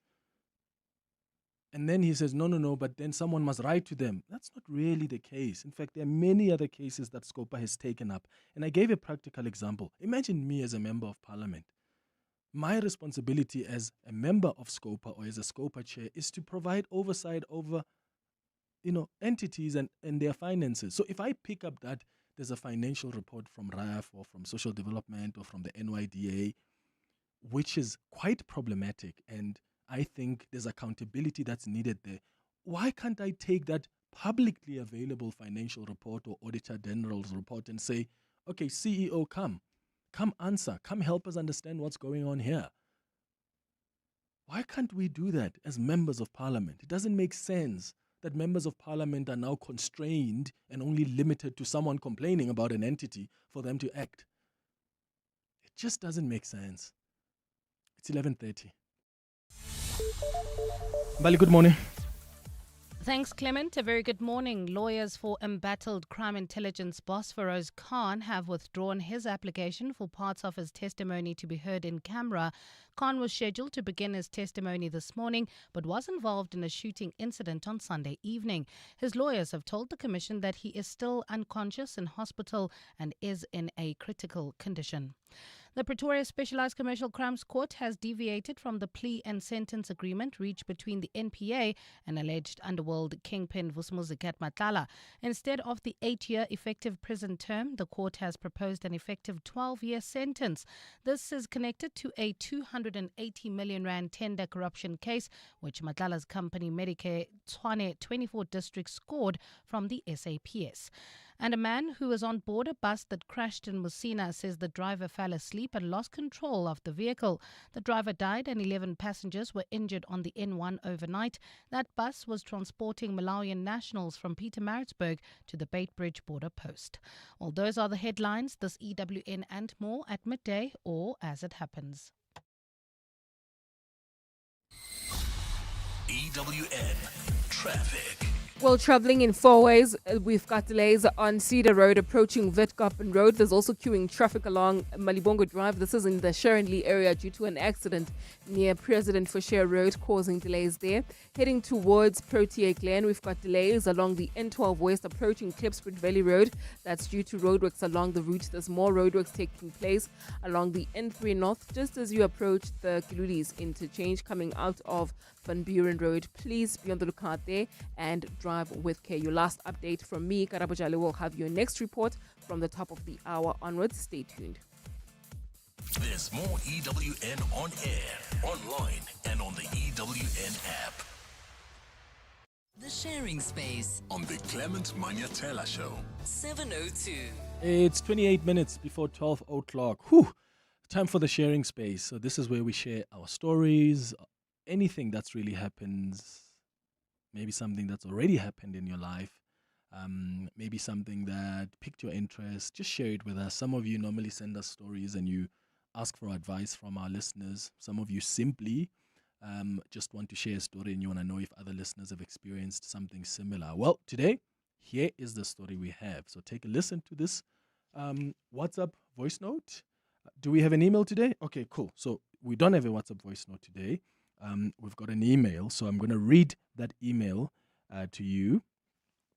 And then he says, no, but then someone must write to them. That's not really the case. In fact, there are many other cases that Scopa has taken up. And I gave a practical example. Imagine me as a member of parliament. My responsibility as a member of Scopa or as a Scopa chair is to provide oversight over, entities and their finances. So if I pick up that there's a financial report from RAF or from social development or from the NYDA, which is quite problematic, and I think there's accountability that's needed there. Why can't I take that publicly available financial report or Auditor General's report and say, okay, CEO, come answer, come help us understand what's going on here? Why can't we do that as members of parliament? It doesn't make sense that members of parliament are now constrained and only limited to someone complaining about an entity for them to act. It just doesn't make sense. It's 11:30. Bali, good morning. Thanks, Clement. A very good morning. Lawyers for embattled crime intelligence boss Feroz Khan have withdrawn his application for parts of his testimony to be heard in camera. Khan was scheduled to begin his testimony this morning, but was involved in a shooting incident on Sunday evening. His lawyers have told the commission that he is still unconscious in hospital and is in a critical condition. The Pretoria Specialised Commercial Crimes Court has deviated from the plea and sentence agreement reached between the NPA and alleged underworld kingpin Vusimuzi Matlala. Instead of the 8-year effective prison term, the court has proposed an effective 12-year sentence. This is connected to a 280 million rand tender corruption case, which Matlala's company Medicare Tshwane 24 district scored from the SAPS. And a man who was on board a bus that crashed in Musina says the driver fell asleep and lost control of the vehicle. The driver died and 11 passengers were injured on the N1 overnight. That bus was transporting Malawian nationals from Pietermaritzburg to the Beitbridge border post. Well, those are the headlines. This EWN and more at midday or as it happens. EWN Traffic. Well, travelling in four ways, we've got delays on Cedar Road approaching Witkoppen Road. There's also queuing traffic along Malibongo Drive. This is in the Sharon Lee area due to an accident near President Foucher Road, causing delays there. Heading towards Protea Glen, we've got delays along the N12 West approaching Klipspruit Valley Road. That's due to roadworks along the route. There's more roadworks taking place along the N3 North just as you approach the Kiludis interchange coming out of Van Buren Road. Please be on the lookout there and drive with care. Your last update from me, Karabo Jale, will have your next report from the top of the hour onwards. Stay tuned. There's more EWN on air, online, and on the EWN app. The Sharing Space On the Clement Manyathela Show. 7:02. It's 28 minutes before 12 o'clock. Whew. Time for the Sharing Space. So this is where we share our stories, anything that's really happens. Maybe something that's already happened in your life, maybe something that piqued your interest. Just share it with us. Some of you normally send us stories and you ask for advice from our listeners. Some of you simply just want to share a story and you want to know if other listeners have experienced something similar. Well, today, here is the story we have. So take a listen to this WhatsApp voice note. Do we have an email today? Okay, cool. So we don't have a WhatsApp voice note today. We've got an email, so I'm going to read that email to you.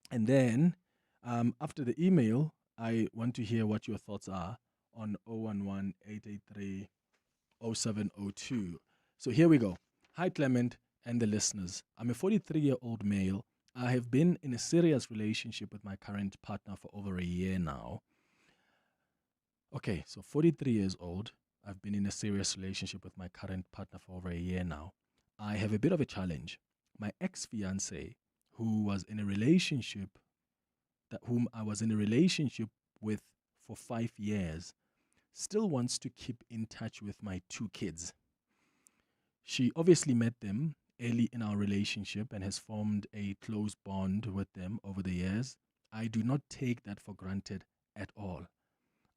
And then after the email, I want to hear what your thoughts are on 011-883-0702. So here we go. Hi, Clement and the listeners. I'm a 43-year-old male. I have been in a serious relationship with my current partner for over a year now. Okay, so 43 years old. I've been in a serious relationship with my current partner for over a year now. I have a bit of a challenge. My ex-fiancé, whom I was in a relationship with for 5 years, still wants to keep in touch with my 2 kids. She obviously met them early in our relationship and has formed a close bond with them over the years. I do not take that for granted at all.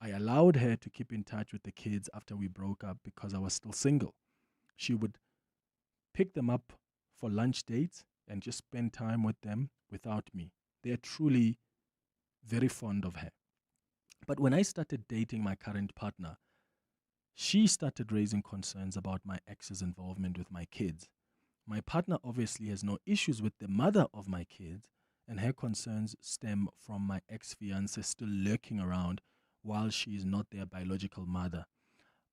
I allowed her to keep in touch with the kids after we broke up because I was still single. She would pick them up for lunch dates and just spend time with them without me. They are truly very fond of her. But when I started dating my current partner, she started raising concerns about my ex's involvement with my kids. My partner obviously has no issues with the mother of my kids, and her concerns stem from my ex-fiancé still lurking around while she is not their biological mother.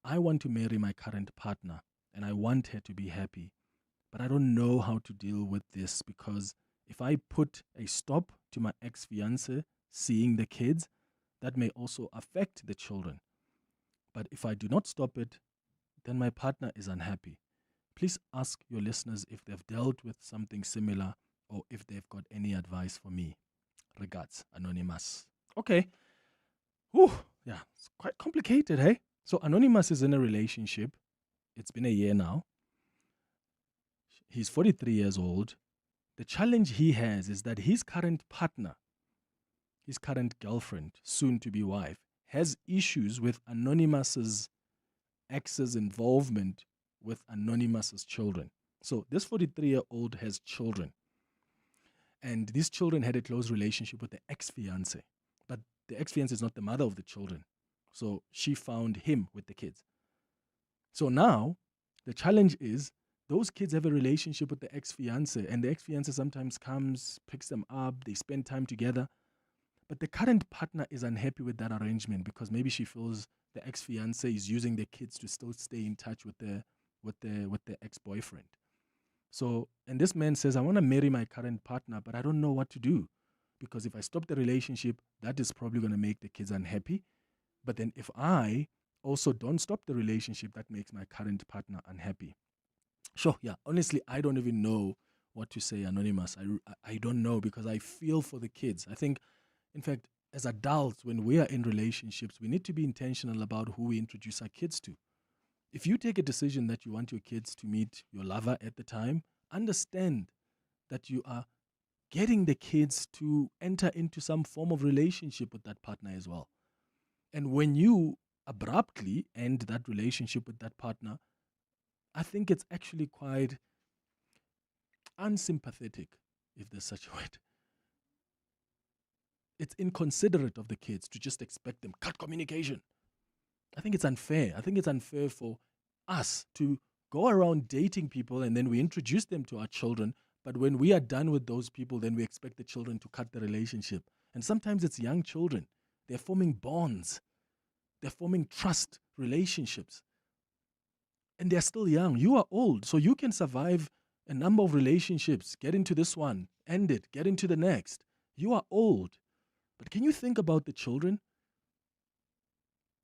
I want to marry my current partner, and I want her to be happy. But I don't know how to deal with this, because if I put a stop to my ex-fiancé seeing the kids, that may also affect the children. But if I do not stop it, then my partner is unhappy. Please ask your listeners if they've dealt with something similar or if they've got any advice for me. Regards, Anonymous. Okay. Whew. Yeah, it's quite complicated, hey? So Anonymous is in a relationship. It's been a year now. He's 43 years old. The challenge he has is that his current partner, his current girlfriend, soon-to-be wife, has issues with Anonymous's ex's involvement with Anonymous's children. So this 43-year-old has children. And these children had a close relationship with the ex-fiancé. But the ex-fiancé is not the mother of the children. So she found him with the kids. So now the challenge is those kids have a relationship with the ex-fiancé, and the ex-fiancé sometimes comes, picks them up, they spend time together. But the current partner is unhappy with that arrangement because maybe she feels the ex-fiancé is using the kids to still stay in touch with the ex-boyfriend. So, and this man says, I want to marry my current partner, but I don't know what to do. Because if I stop the relationship, that is probably going to make the kids unhappy. But then if I also don't stop the relationship, that makes my current partner unhappy. Sure, yeah, honestly, I don't even know what to say, Anonymous. I don't know, because I feel for the kids. I think, in fact, as adults, when we are in relationships, we need to be intentional about who we introduce our kids to. If you take a decision that you want your kids to meet your lover at the time, understand that you are getting the kids to enter into some form of relationship with that partner as well. And when you abruptly end that relationship with that partner, I think it's actually quite unsympathetic, if there's such a word. It's inconsiderate of the kids to just expect them, cut communication. I think it's unfair. I think it's unfair for us to go around dating people and then we introduce them to our children, but when we are done with those people, then we expect the children to cut the relationship. And sometimes it's young children. They're forming bonds. They're forming trust relationships. And they're still young. You are old, so you can survive a number of relationships. Get into this one, end it, get into the next. You are old. But can you think about the children?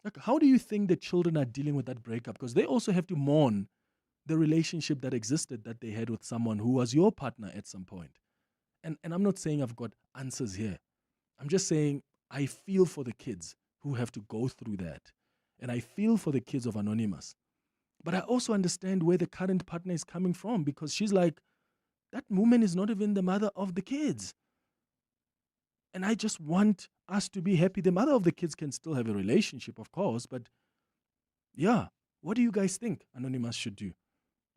Like, how do you think the children are dealing with that breakup? Because they also have to mourn the relationship that existed that they had with someone who was your partner at some point. And I'm not saying I've got answers here. I'm just saying I feel for the kids who have to go through that. And I feel for the kids of Anonymous. But I also understand where the current partner is coming from, because she's like, that woman is not even the mother of the kids. And I just want us to be happy. The mother of the kids can still have a relationship, of course, but yeah, what do you guys think Anonymous should do?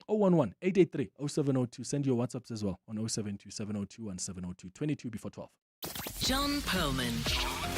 011-883-0702. Send your WhatsApps as well on 072-702-1702. 22 before 12. John Perlman.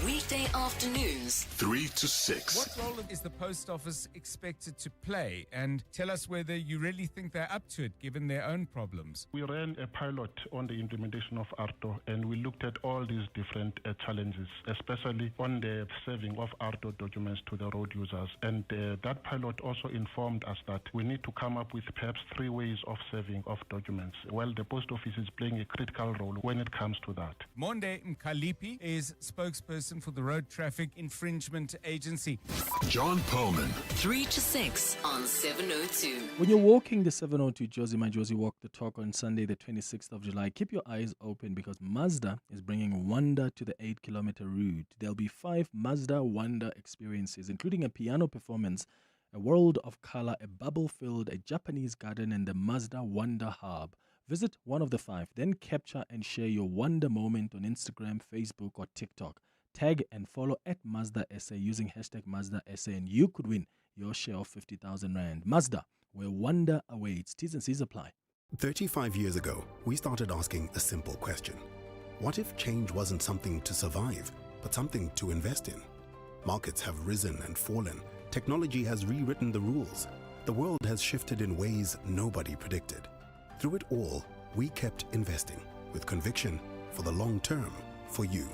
Weekday afternoons, 3 to 6. What role is the post office expected to play? And tell us whether you really think they're up to it, given their own problems. We ran a pilot on the implementation of ARTO, and we looked at all these different challenges, especially on the serving of ARTO documents to the road users. And that pilot also informed us that we need to come up with perhaps 3 ways of serving of documents. Well, the post office is playing a critical role when it comes to that. Monde Mkalipi is spokesperson for the Road Traffic Infringement Agency. John Perlman. 3 to 6 on 702. When you're walking the 702 Josie My Josie Walk the Talk on Sunday, the 26th of July, keep your eyes open, because Mazda is bringing wonder to the 8-kilometer route. There'll be 5 Mazda Wonder experiences, including a piano performance, a world of color, a bubble field, a Japanese garden, and the Mazda Wonder Hub. Visit one of the 5, then capture and share your wonder moment on Instagram, Facebook, or TikTok. Tag and follow at Mazda SA using hashtag Mazda SA, and you could win your share of 50,000 Rand. Mazda, where wonder awaits. T's and C's apply. 35 years ago, we started asking a simple question. What if change wasn't something to survive, but something to invest in? Markets have risen and fallen. Technology has rewritten the rules. The world has shifted in ways nobody predicted. Through it all, we kept investing with conviction for the long term for you.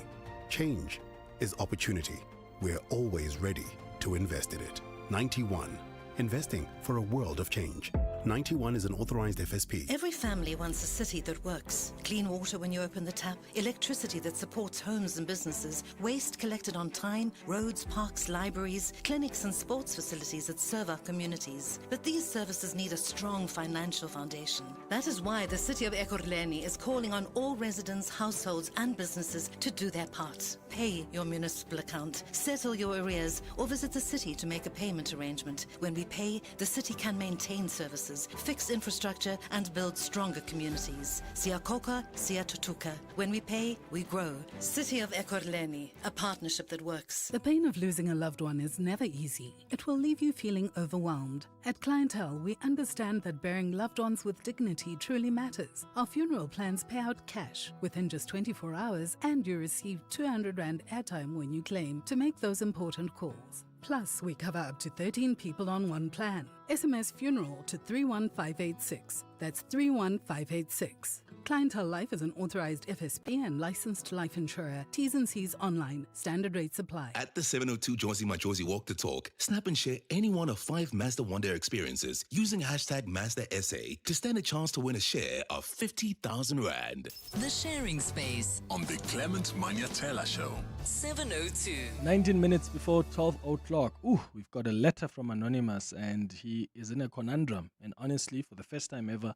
Change is opportunity. We're always ready to invest in it. 91. Investing for a world of change. 91 is an authorized FSP. Every family wants a city that works. Clean water when you open the tap, electricity that supports homes and businesses, waste collected on time, roads, parks, libraries, clinics and sports facilities that serve our communities. But these services need a strong financial foundation. That is why the City of Ekurhuleni is calling on all residents, households and businesses to do their part. Pay your municipal account, settle your arrears, or visit the city to make a payment arrangement. When we pay, the city can maintain services, fix infrastructure, and build stronger communities. Siyakhokha, siyathuthukha. When we pay, we grow. City of Ekurhuleni, a partnership that works. The pain of losing a loved one is never easy. It will leave you feeling overwhelmed. At Clientele, we understand that burying loved ones with dignity truly matters. Our funeral plans pay out cash within just 24 hours, and you receive 200 Rand airtime when you claim to make those important calls. Plus, we cover up to 13 people on one plan. SMS funeral to 31586. That's 31586. Clientele Life is an authorized FSP and licensed life insurer. T's and C's online. Standard rates apply. At the 702 Josie Majosi Walk the Talk, snap and share any one of 5 Mazda Wonder experiences using hashtag MazdaSA to stand a chance to win a share of 50,000 Rand. The Sharing Space On the Clement Manyathela Show. 702. 19 minutes before 12 o'clock. Ooh, we've got a letter from Anonymous, and he is in a conundrum. And honestly, for the first time ever,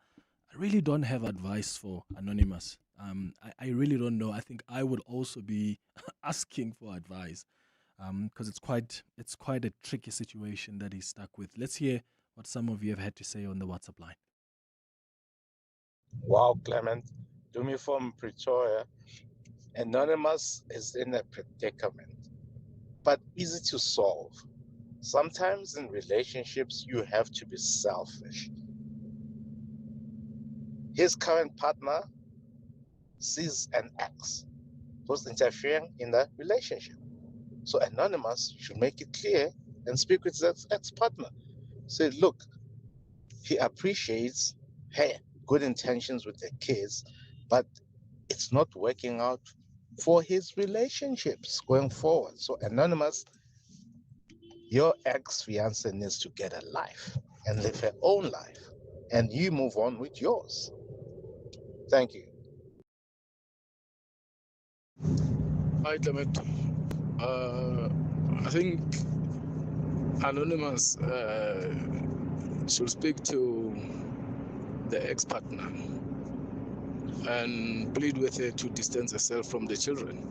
I really don't have advice for Anonymous. I really don't know. I think I would also be asking for advice because it's quite a tricky situation that he's stuck with. Let's hear what some of you have had to say on the WhatsApp line. Wow, Clement. Dumi from Pretoria. Anonymous is in a predicament, but easy to solve. Sometimes in relationships, you have to be selfish. His current partner sees an ex who's interfering in the relationship. So Anonymous should make it clear and speak with his ex-partner. Say, look, he appreciates her good intentions with the kids, but it's not working out for his relationships going forward. So Anonymous, your ex-fiancé needs to get a life and live her own life, and you move on with yours. Thank you. Hi, Clement. I think Anonymous should speak to the ex-partner and plead with her to distance herself from the children.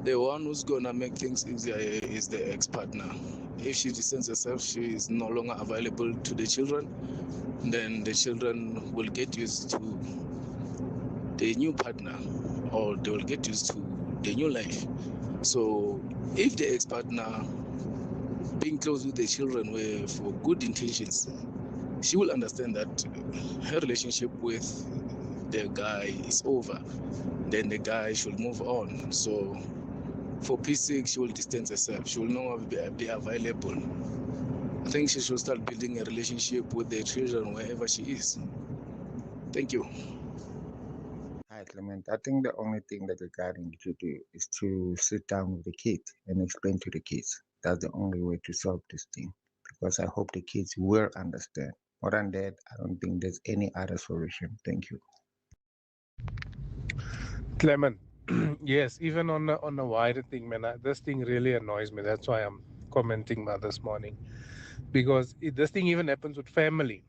The one who's gonna make things easier is the ex-partner. If she distances herself, she is no longer available to the children, then the children will get used to the new partner, or they will get used to the new life. So if the ex-partner being close with the children were for good intentions, she will understand that her relationship with the guy is over. Then the guy should move on. So for peace sake, she will distance herself. She will no longer be available. I think she should start building a relationship with the children wherever she is. Thank you. Hi, Clement. I think the only thing that the guy needs to do is to sit down with the kids and explain to the kids. That's the only way to solve this thing, because I hope the kids will understand. More than that, I don't think there's any other solution. Thank you. Clement, yes, even on a wider thing, man, this thing really annoys me. That's why I'm commenting this morning, because this thing even happens with family.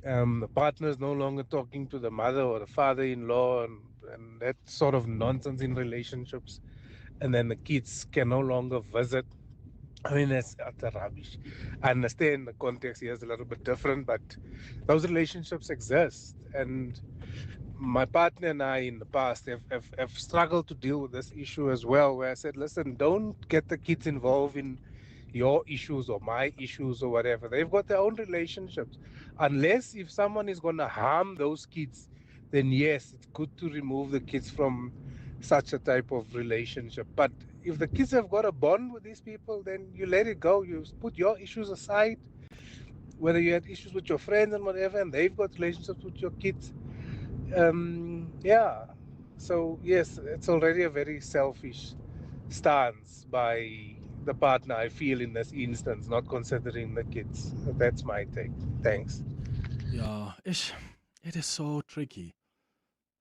The partner is no longer talking to the mother or the father-in-law, and that sort of nonsense in relationships. And then the kids can no longer visit. I mean, that's utter rubbish. I understand the context here is a little bit different, but those relationships exist. And my partner and I in the past have struggled to deal with this issue as well, where I said, listen, don't get the kids involved in your issues or my issues or whatever. They've got their own relationships. Unless if someone is going to harm those kids, then yes, it's good to remove the kids from such a type of relationship. But if the kids have got a bond with these people, then you let it go. You put your issues aside. whether you had issues with your friends and whatever, and they've got relationships with your kids. Yeah. So yes, it's already a very selfish stance by the partner, I feel, in this instance, not considering the kids. That's my take. Thanks. Yeah, it is so tricky.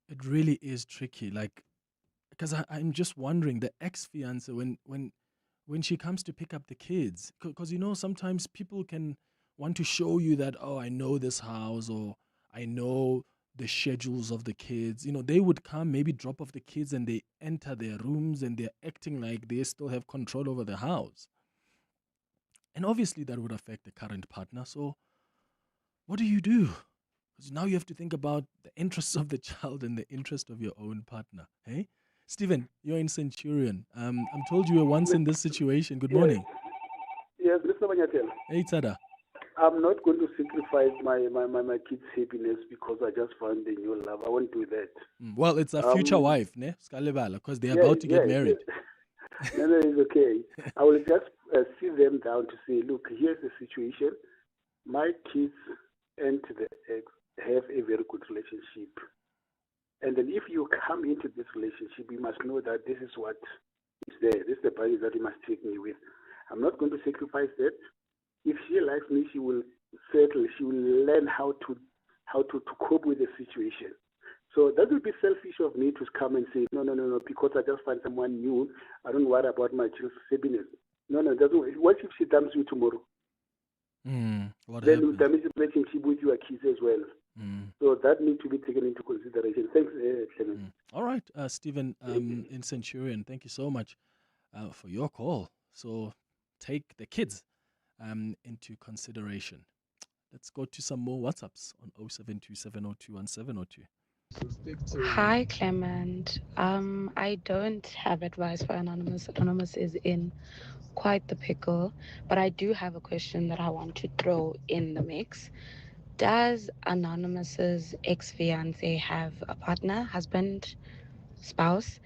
It really is tricky. Like, because I'm just wondering, the ex-fiance, when she comes to pick up the kids, because sometimes people can want to show you that, oh, I know this house, or I know the schedules of the kids. They would come, maybe drop off the kids, and they enter their rooms and they're acting like they still have control over the house. And obviously that would affect the current partner. So what do you do? Because now you have to think about the interests of the child and the interest of your own partner. Hey, Stephen, you're in Centurion. I'm told you were once in this situation. Good morning. Yes, Mr. Manyathela. Hey, Tada. I'm not going to sacrifice my kids' happiness because I just found a new love. I won't do that. Well, it's a future wife, ne? Because they're about to get married. No, it's okay. I will just sit them down to say, look, here's the situation. My kids and the ex have a very good relationship. And then if you come into this relationship, you must know that this is what is there. This is the value that you must take me with. I'm not going to sacrifice that. If she likes me, she will settle. She will learn how to cope with the situation. So that would be selfish of me to come and say, no, because I just find someone new, I don't worry about my child's happiness. No, what if she dumps you tomorrow? Then you damage the relationship with your kids as well. So that needs to be taken into consideration. Thanks, Clement. All right, Stephen, in Centurion, thank you so much for your call. So take the kids into consideration. Let's go to some more WhatsApps on 0727021702. Hi, Clement. I don't have advice for Anonymous. Anonymous is in quite the pickle, but I do have a question that I want to throw in the mix. Does Anonymous's ex-fiance have a partner, husband, spouse?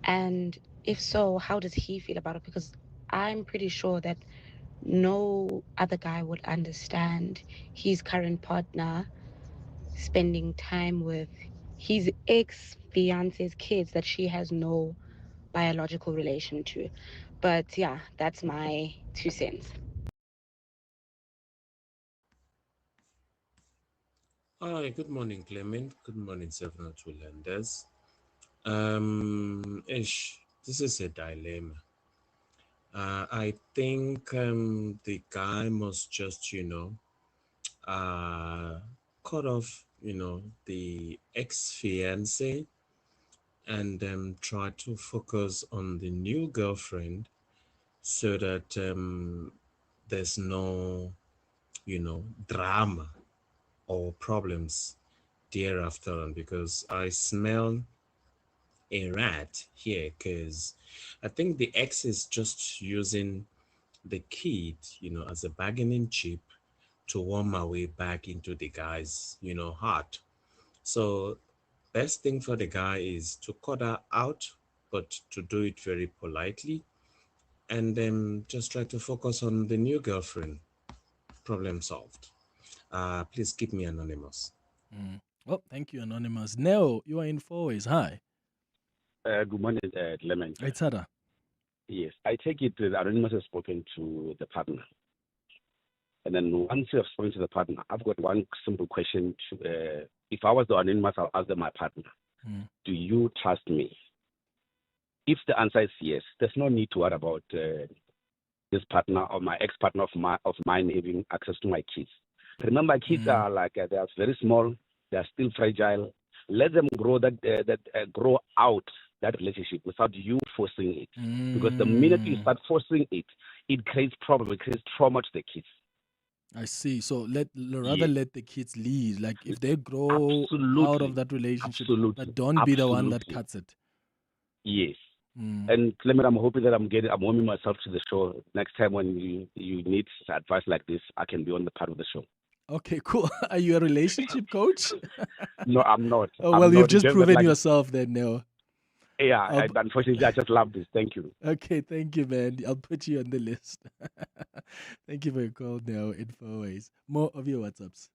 And if so, how does he feel about it? Because I'm pretty sure that no other guy would understand his current partner spending time with his ex-fiance's kids that she has no biological relation to. But yeah, that's my 2 cents. Hi, good morning, Clement. Good morning, 702 Landers. This is a dilemma. I think the guy must just, cut off, the ex-fiance and try to focus on the new girlfriend so that there's no, drama or problems thereafter on, because I smell a rat here, because I think the ex is just using the kid, as a bargaining chip to worm my way back into the guy's, heart. So best thing for the guy is to cut her out, but to do it very politely, and then just try to focus on the new girlfriend. Problem solved. Please keep me anonymous. Well, thank you, Anonymous. Neo, you are in 4 ways. Hi. Good morning, Clement. It's Hada. Yes, I take it that Anonymous has spoken to the partner. And then once you have spoken to the partner, I've got one simple question. If I was the Anonymous, I'll ask my partner, do you trust me? If the answer is yes, there's no need to worry about this partner or my ex-partner of mine having access to my kids. Remember, kids are like, they are very small, they are still fragile. Let them grow grow out that relationship without you forcing it. Because the minute you start forcing it, it creates problems, it creates trauma to the kids. I see. So let the kids lead. Like if they grow out of that relationship, but don't be the one that cuts it. Yes. And Clement, I'm hoping that I'm warming myself to the show. Next time when you need advice like this, I can be on the part of the show. Okay, cool. Are you a relationship coach? No, I'm not. Oh, well, you've just proven yourself then, Neo. Yeah, unfortunately, I just love this. Thank you. Okay, thank you, man. I'll put you on the list. Thank you for your call now, InfoWays. More of your WhatsApps.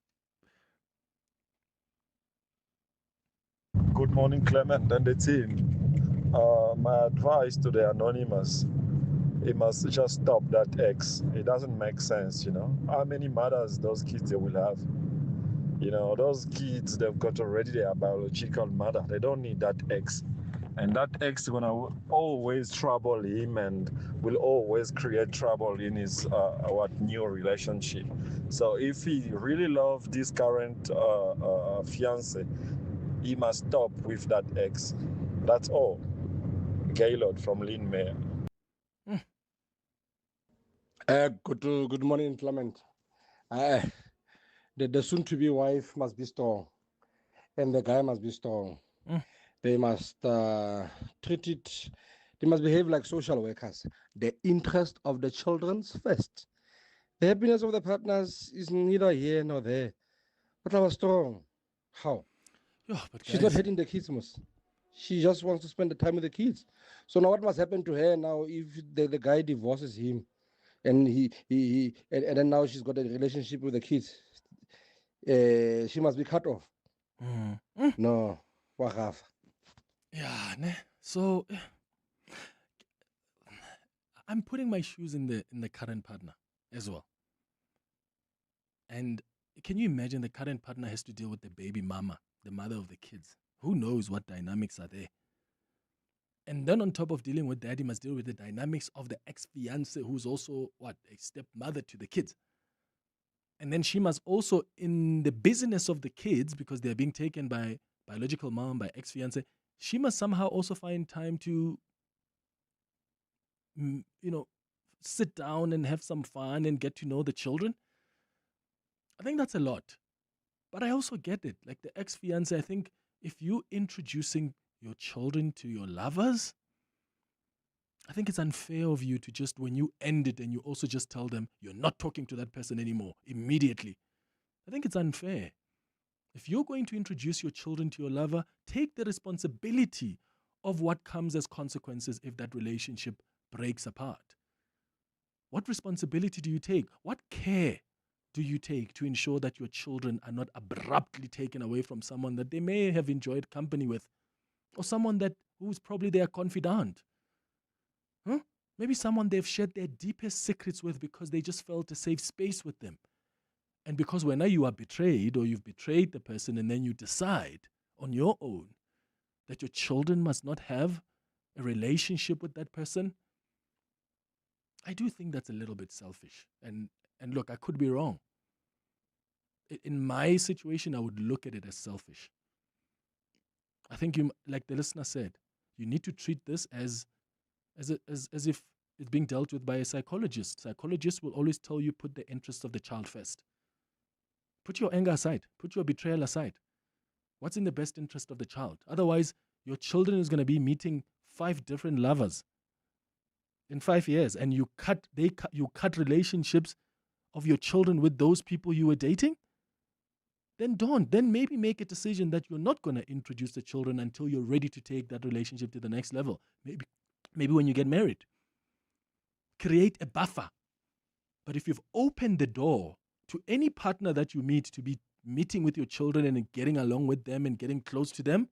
Good morning, Clement and the team. My advice to the anonymous, he must just stop that X. It doesn't make sense, you know. How many mothers those kids they will have? You know, those kids, they've got already their biological mother. They don't need that X. And that X is gonna always trouble him and will always create trouble in his new relationship. So if he really loves this current fiance, he must stop with that X. That's all. Gaylord from Lynn Mayer. Good morning, Clement. The soon-to-be wife must be strong, and the guy must be strong. They must treat it. They must behave like social workers. The interest of the children's first. The happiness of the partners is neither here nor there. But I was strong. How? She's not hating the kids, most. She just wants to spend the time with the kids. So now what must happen to her now if the guy divorces him? And and then now she's got a relationship with the kids. She must be cut off. No, wahaf. Yeah, ne? So I'm putting my shoes in the current partner as well. And can you imagine the current partner has to deal with the baby mama, the mother of the kids? Who knows what dynamics are there? And then on top of dealing with that, he must deal with the dynamics of the ex-fiance, who's also, a stepmother to the kids. And then she must also, in the business of the kids, because they're being taken by biological mom, by ex-fiance, she must somehow also find time to, sit down and have some fun and get to know the children. I think that's a lot. But I also get it. Like the ex-fiance, I think if you're introducing your children to your lovers, I think it's unfair of you to just, when you end it and you also just tell them you're not talking to that person anymore immediately. I think it's unfair. If you're going to introduce your children to your lover, take the responsibility of what comes as consequences if that relationship breaks apart. What responsibility do you take? What care do you take to ensure that your children are not abruptly taken away from someone that they may have enjoyed company with, or someone who's probably their confidant? Maybe someone they've shared their deepest secrets with because they just felt a safe space with them. And because whenever you are betrayed or you've betrayed the person and then you decide on your own that your children must not have a relationship with that person, I do think that's a little bit selfish. And look, I could be wrong. In my situation, I would look at it as selfish. I think you, like the listener said, you need to treat this as if it's being dealt with by a psychologist. Psychologists will always tell you, put the interests of the child first. Put your anger aside. Put your betrayal aside. What's in the best interest of the child? Otherwise, your children is going to be meeting 5 different lovers in 5 years, and you cut relationships of your children with those people you were dating. Then maybe make a decision that you're not going to introduce the children until you're ready to take that relationship to the next level. Maybe when you get married. Create a buffer. But if you've opened the door to any partner that you meet to be meeting with your children and getting along with them and getting close to them,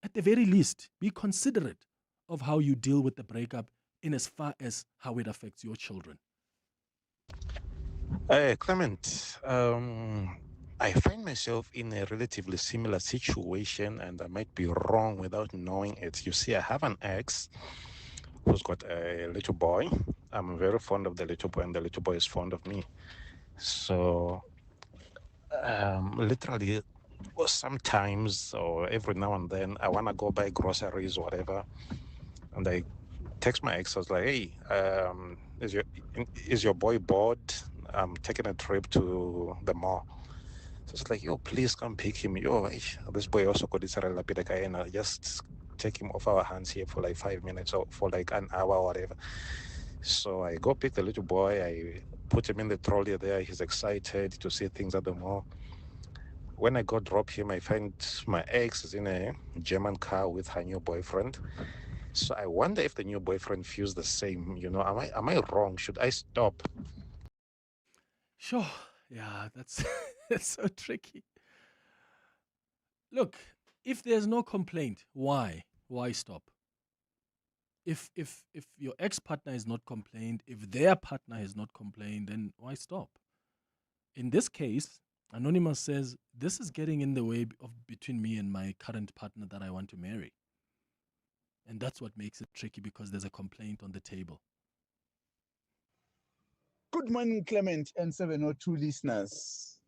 at the very least, be considerate of how you deal with the breakup in as far as how it affects your children. Clement, I find myself in a relatively similar situation, and I might be wrong without knowing it. You see, I have an ex who's got a little boy. I'm very fond of the little boy, and the little boy is fond of me. So, literally, sometimes or every now and then, I want to go buy groceries or whatever, and I text my ex. I was like, "Hey, is your boy bored? I'm taking a trip to the mall." So it's like, "Yo, please come pick him. Yo, this boy also got this and just take him off our hands here for like 5 minutes or for like an hour or whatever." So I go pick the little boy. I put him in the trolley there. He's excited to see things at the mall. when I go drop him, I find my ex is in a German car with her new boyfriend. So I wonder if the new boyfriend feels the same. You know, am I wrong? Should I stop? Sure. Yeah, that's that's so tricky. Look, if there's no complaint, why? Why stop? If your ex-partner has not complained, if their partner has not complained, then why stop? In this case, Anonymous says, this is getting in the way of between me and my current partner that I want to marry. And that's what makes it tricky, because there's a complaint on the table. Good morning, Clement and 702 listeners.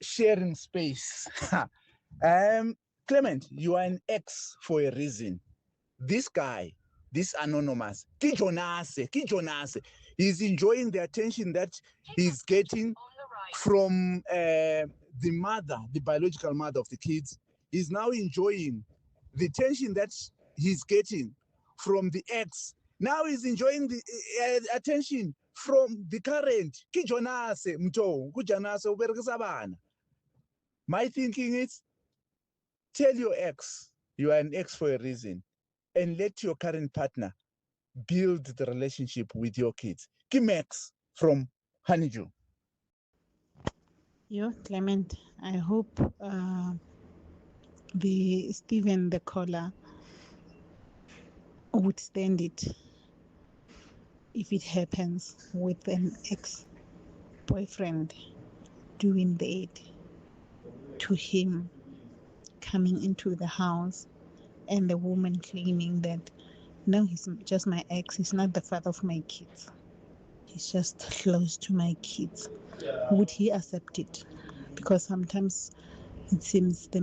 Sharing space. Clement, you are an ex for a reason. This guy, this Anonymous, Kijonase, he's enjoying the attention that he's getting from the mother, the biological mother of the kids. He's now enjoying the attention that he's getting from the ex. Now he's enjoying the attention from the current. Kijonase, mto, kujanase uberekisa bana. My thinking is, tell your ex you are an ex for a reason, and let your current partner build the relationship with your kids. Kimex from Honeydew. Yo, Clement, I hope the Stephen, the caller, would stand it if it happens with an ex-boyfriend doing that to him, coming into the house, and the woman claiming that, no, he's just my ex, he's not the father of my kids, he's just close to my kids. Would he accept it? Because sometimes it seems the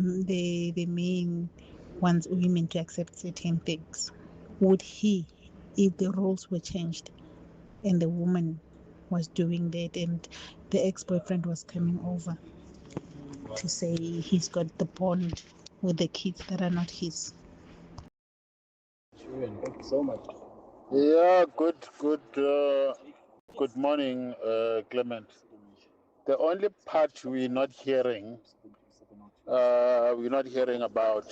man wants women to accept certain things. Would he, if the roles were changed and the woman was doing that and the ex-boyfriend was coming over to say he's got the bond with the kids that are not his? Thank you so much. Yeah, good morning, Clement. The only part we're not hearing about,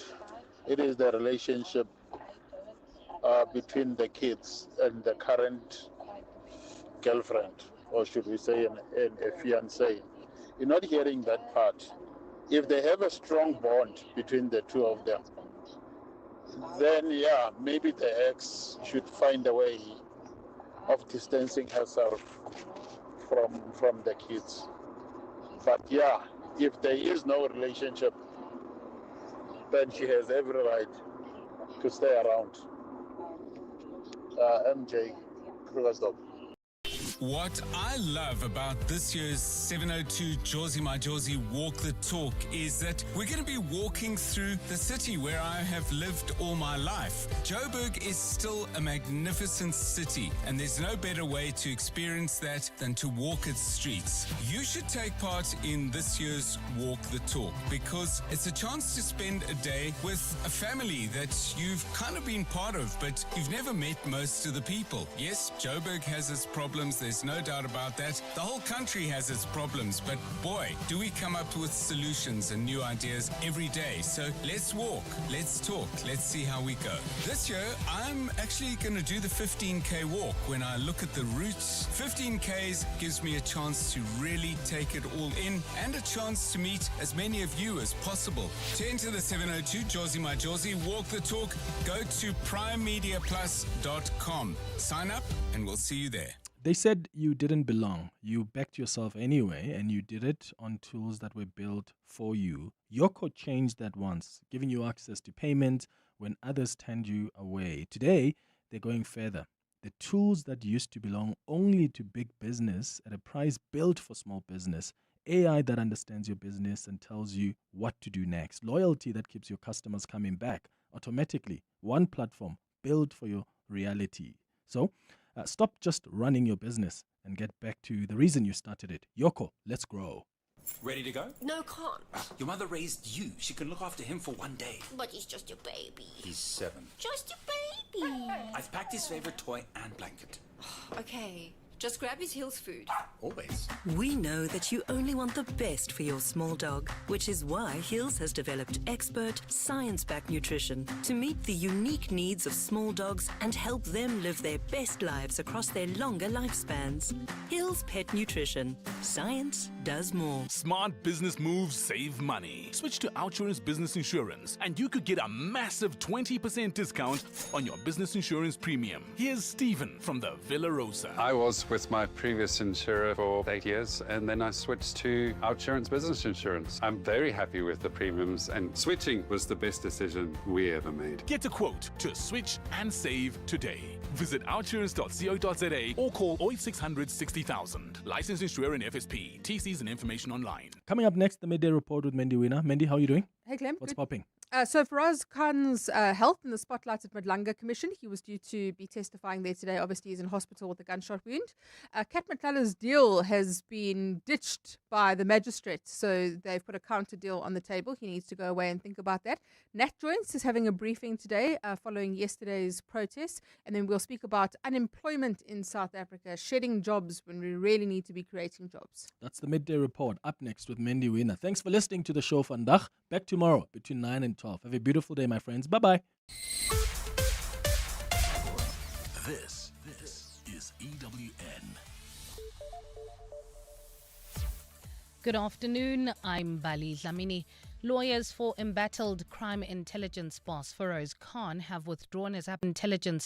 it is the relationship between the kids and the current girlfriend, or should we say a fiancé. You're not hearing that part. If they have a strong bond between the two of them, then yeah, maybe the ex should find a way of distancing herself from the kids. But yeah, if there is no relationship, then she has every right to stay around. MJ, Krugersdorp. What I love about this year's 702 Josie My Josie Walk the Talk is that we're going to be walking through the city where I have lived all my life. Joburg is still a magnificent city, and there's no better way to experience that than to walk its streets. You should take part in this year's Walk the Talk, because it's a chance to spend a day with a family that you've kind of been part of, but you've never met most of the people. Yes, Joburg has its problems. There's no doubt about that. The whole country has its problems, but boy, do we come up with solutions and new ideas every day. So let's walk, let's talk, let's see how we go. This year, I'm actually going to do the 15K walk. When I look at the routes, 15Ks gives me a chance to really take it all in and a chance to meet as many of you as possible. To enter the 702 Josie My Josie Walk the Talk, go to primemediaplus.com. Sign up and we'll see you there. They said you didn't belong. You backed yourself anyway, and you did it on tools that were built for you. Yoko changed that once, giving you access to payment when others turned you away. Today, they're going further. The tools that used to belong only to big business at a price built for small business. AI that understands your business and tells you what to do next. Loyalty that keeps your customers coming back automatically. One platform built for your reality. So, stop just running your business and get back to the reason you started it. Yoko, let's grow. Ready to go? No, can't. Your mother raised you. She can look after him for one day. But he's just a baby. He's 7. Just a baby. I've packed his favorite toy and blanket. Okay, Just grab his Hills food. Always. We know that you only want the best for your small dog, which is why Hills has developed expert, science-backed nutrition to meet the unique needs of small dogs and help them live their best lives across their longer lifespans. Hills Pet Nutrition. Science does more. Smart business moves save money. Switch to Outsurance Business Insurance and you could get a massive 20% discount on your business insurance premium. Here's Stephen from the Villa Rosa. I was with my previous insurer for 8 years and then I switched to Outsurance Business Insurance. I'm very happy with the premiums and switching was the best decision we ever made. Get a quote to switch and save today. Visit outsurance.co.za or call 0800 60,000. Licensed insurer and FSP. TCs and information online. Coming up next, the midday report with Mendy Wina. Mendy, how are you doing? Hey, Clem. What's Good. popping? So Faraz Khan's health in the spotlight at Madlanga Commission. He was due to be testifying there today. Obviously, he's in hospital with a gunshot wound. Kat Matlala's deal has been ditched by the magistrate. So they've put a counter deal on the table. He needs to go away and think about that. Nat Joints is having a briefing today following yesterday's protests. And then we'll speak about unemployment in South Africa, shedding jobs when we really need to be creating jobs. That's the midday report. Up next with Mendy Wina. Thanks for listening to the show, Vandag. Back tomorrow between 9 and 12. Have a beautiful day, my friends. Bye-bye. This is EWN. Good afternoon. I'm Bali Dlamini. Lawyers for embattled crime intelligence boss Feroz Khan have withdrawn his application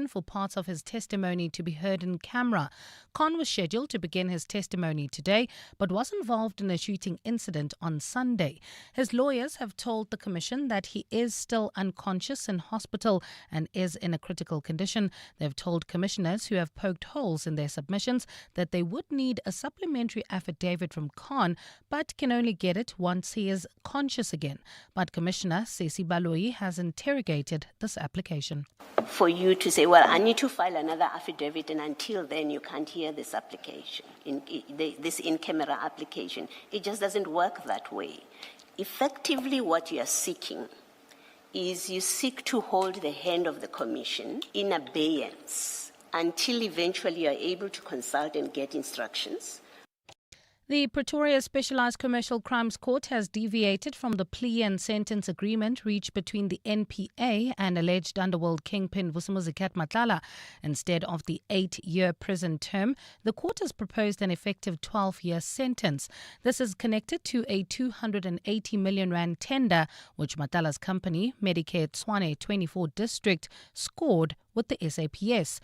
for parts of his testimony to be heard in camera. Khan was scheduled to begin his testimony today, but was involved in a shooting incident on Sunday. His lawyers have told the commission that he is still unconscious in hospital and is in a critical condition. They've told commissioners who have poked holes in their submissions that they would need a supplementary affidavit from Khan, but can only get it once he is conscious again. But Commissioner Sesi Baloyi has interrogated this application. For you to say, well, I need to file another affidavit, and until then you can't hear this application, this in-camera application. It just doesn't work that way. Effectively, what you are seeking is you seek to hold the hand of the commission in abeyance until eventually you are able to consult and get instructions. The Pretoria Specialised Commercial Crimes Court has deviated from the plea and sentence agreement reached between the NPA and alleged underworld kingpin Vusumuzi Kat Matlala. Instead of the 8-year prison term, the court has proposed an effective 12-year sentence. This is connected to a 280 million rand tender which Matlala's company, Medicare Tshwane 24 District, scored with the SAPS.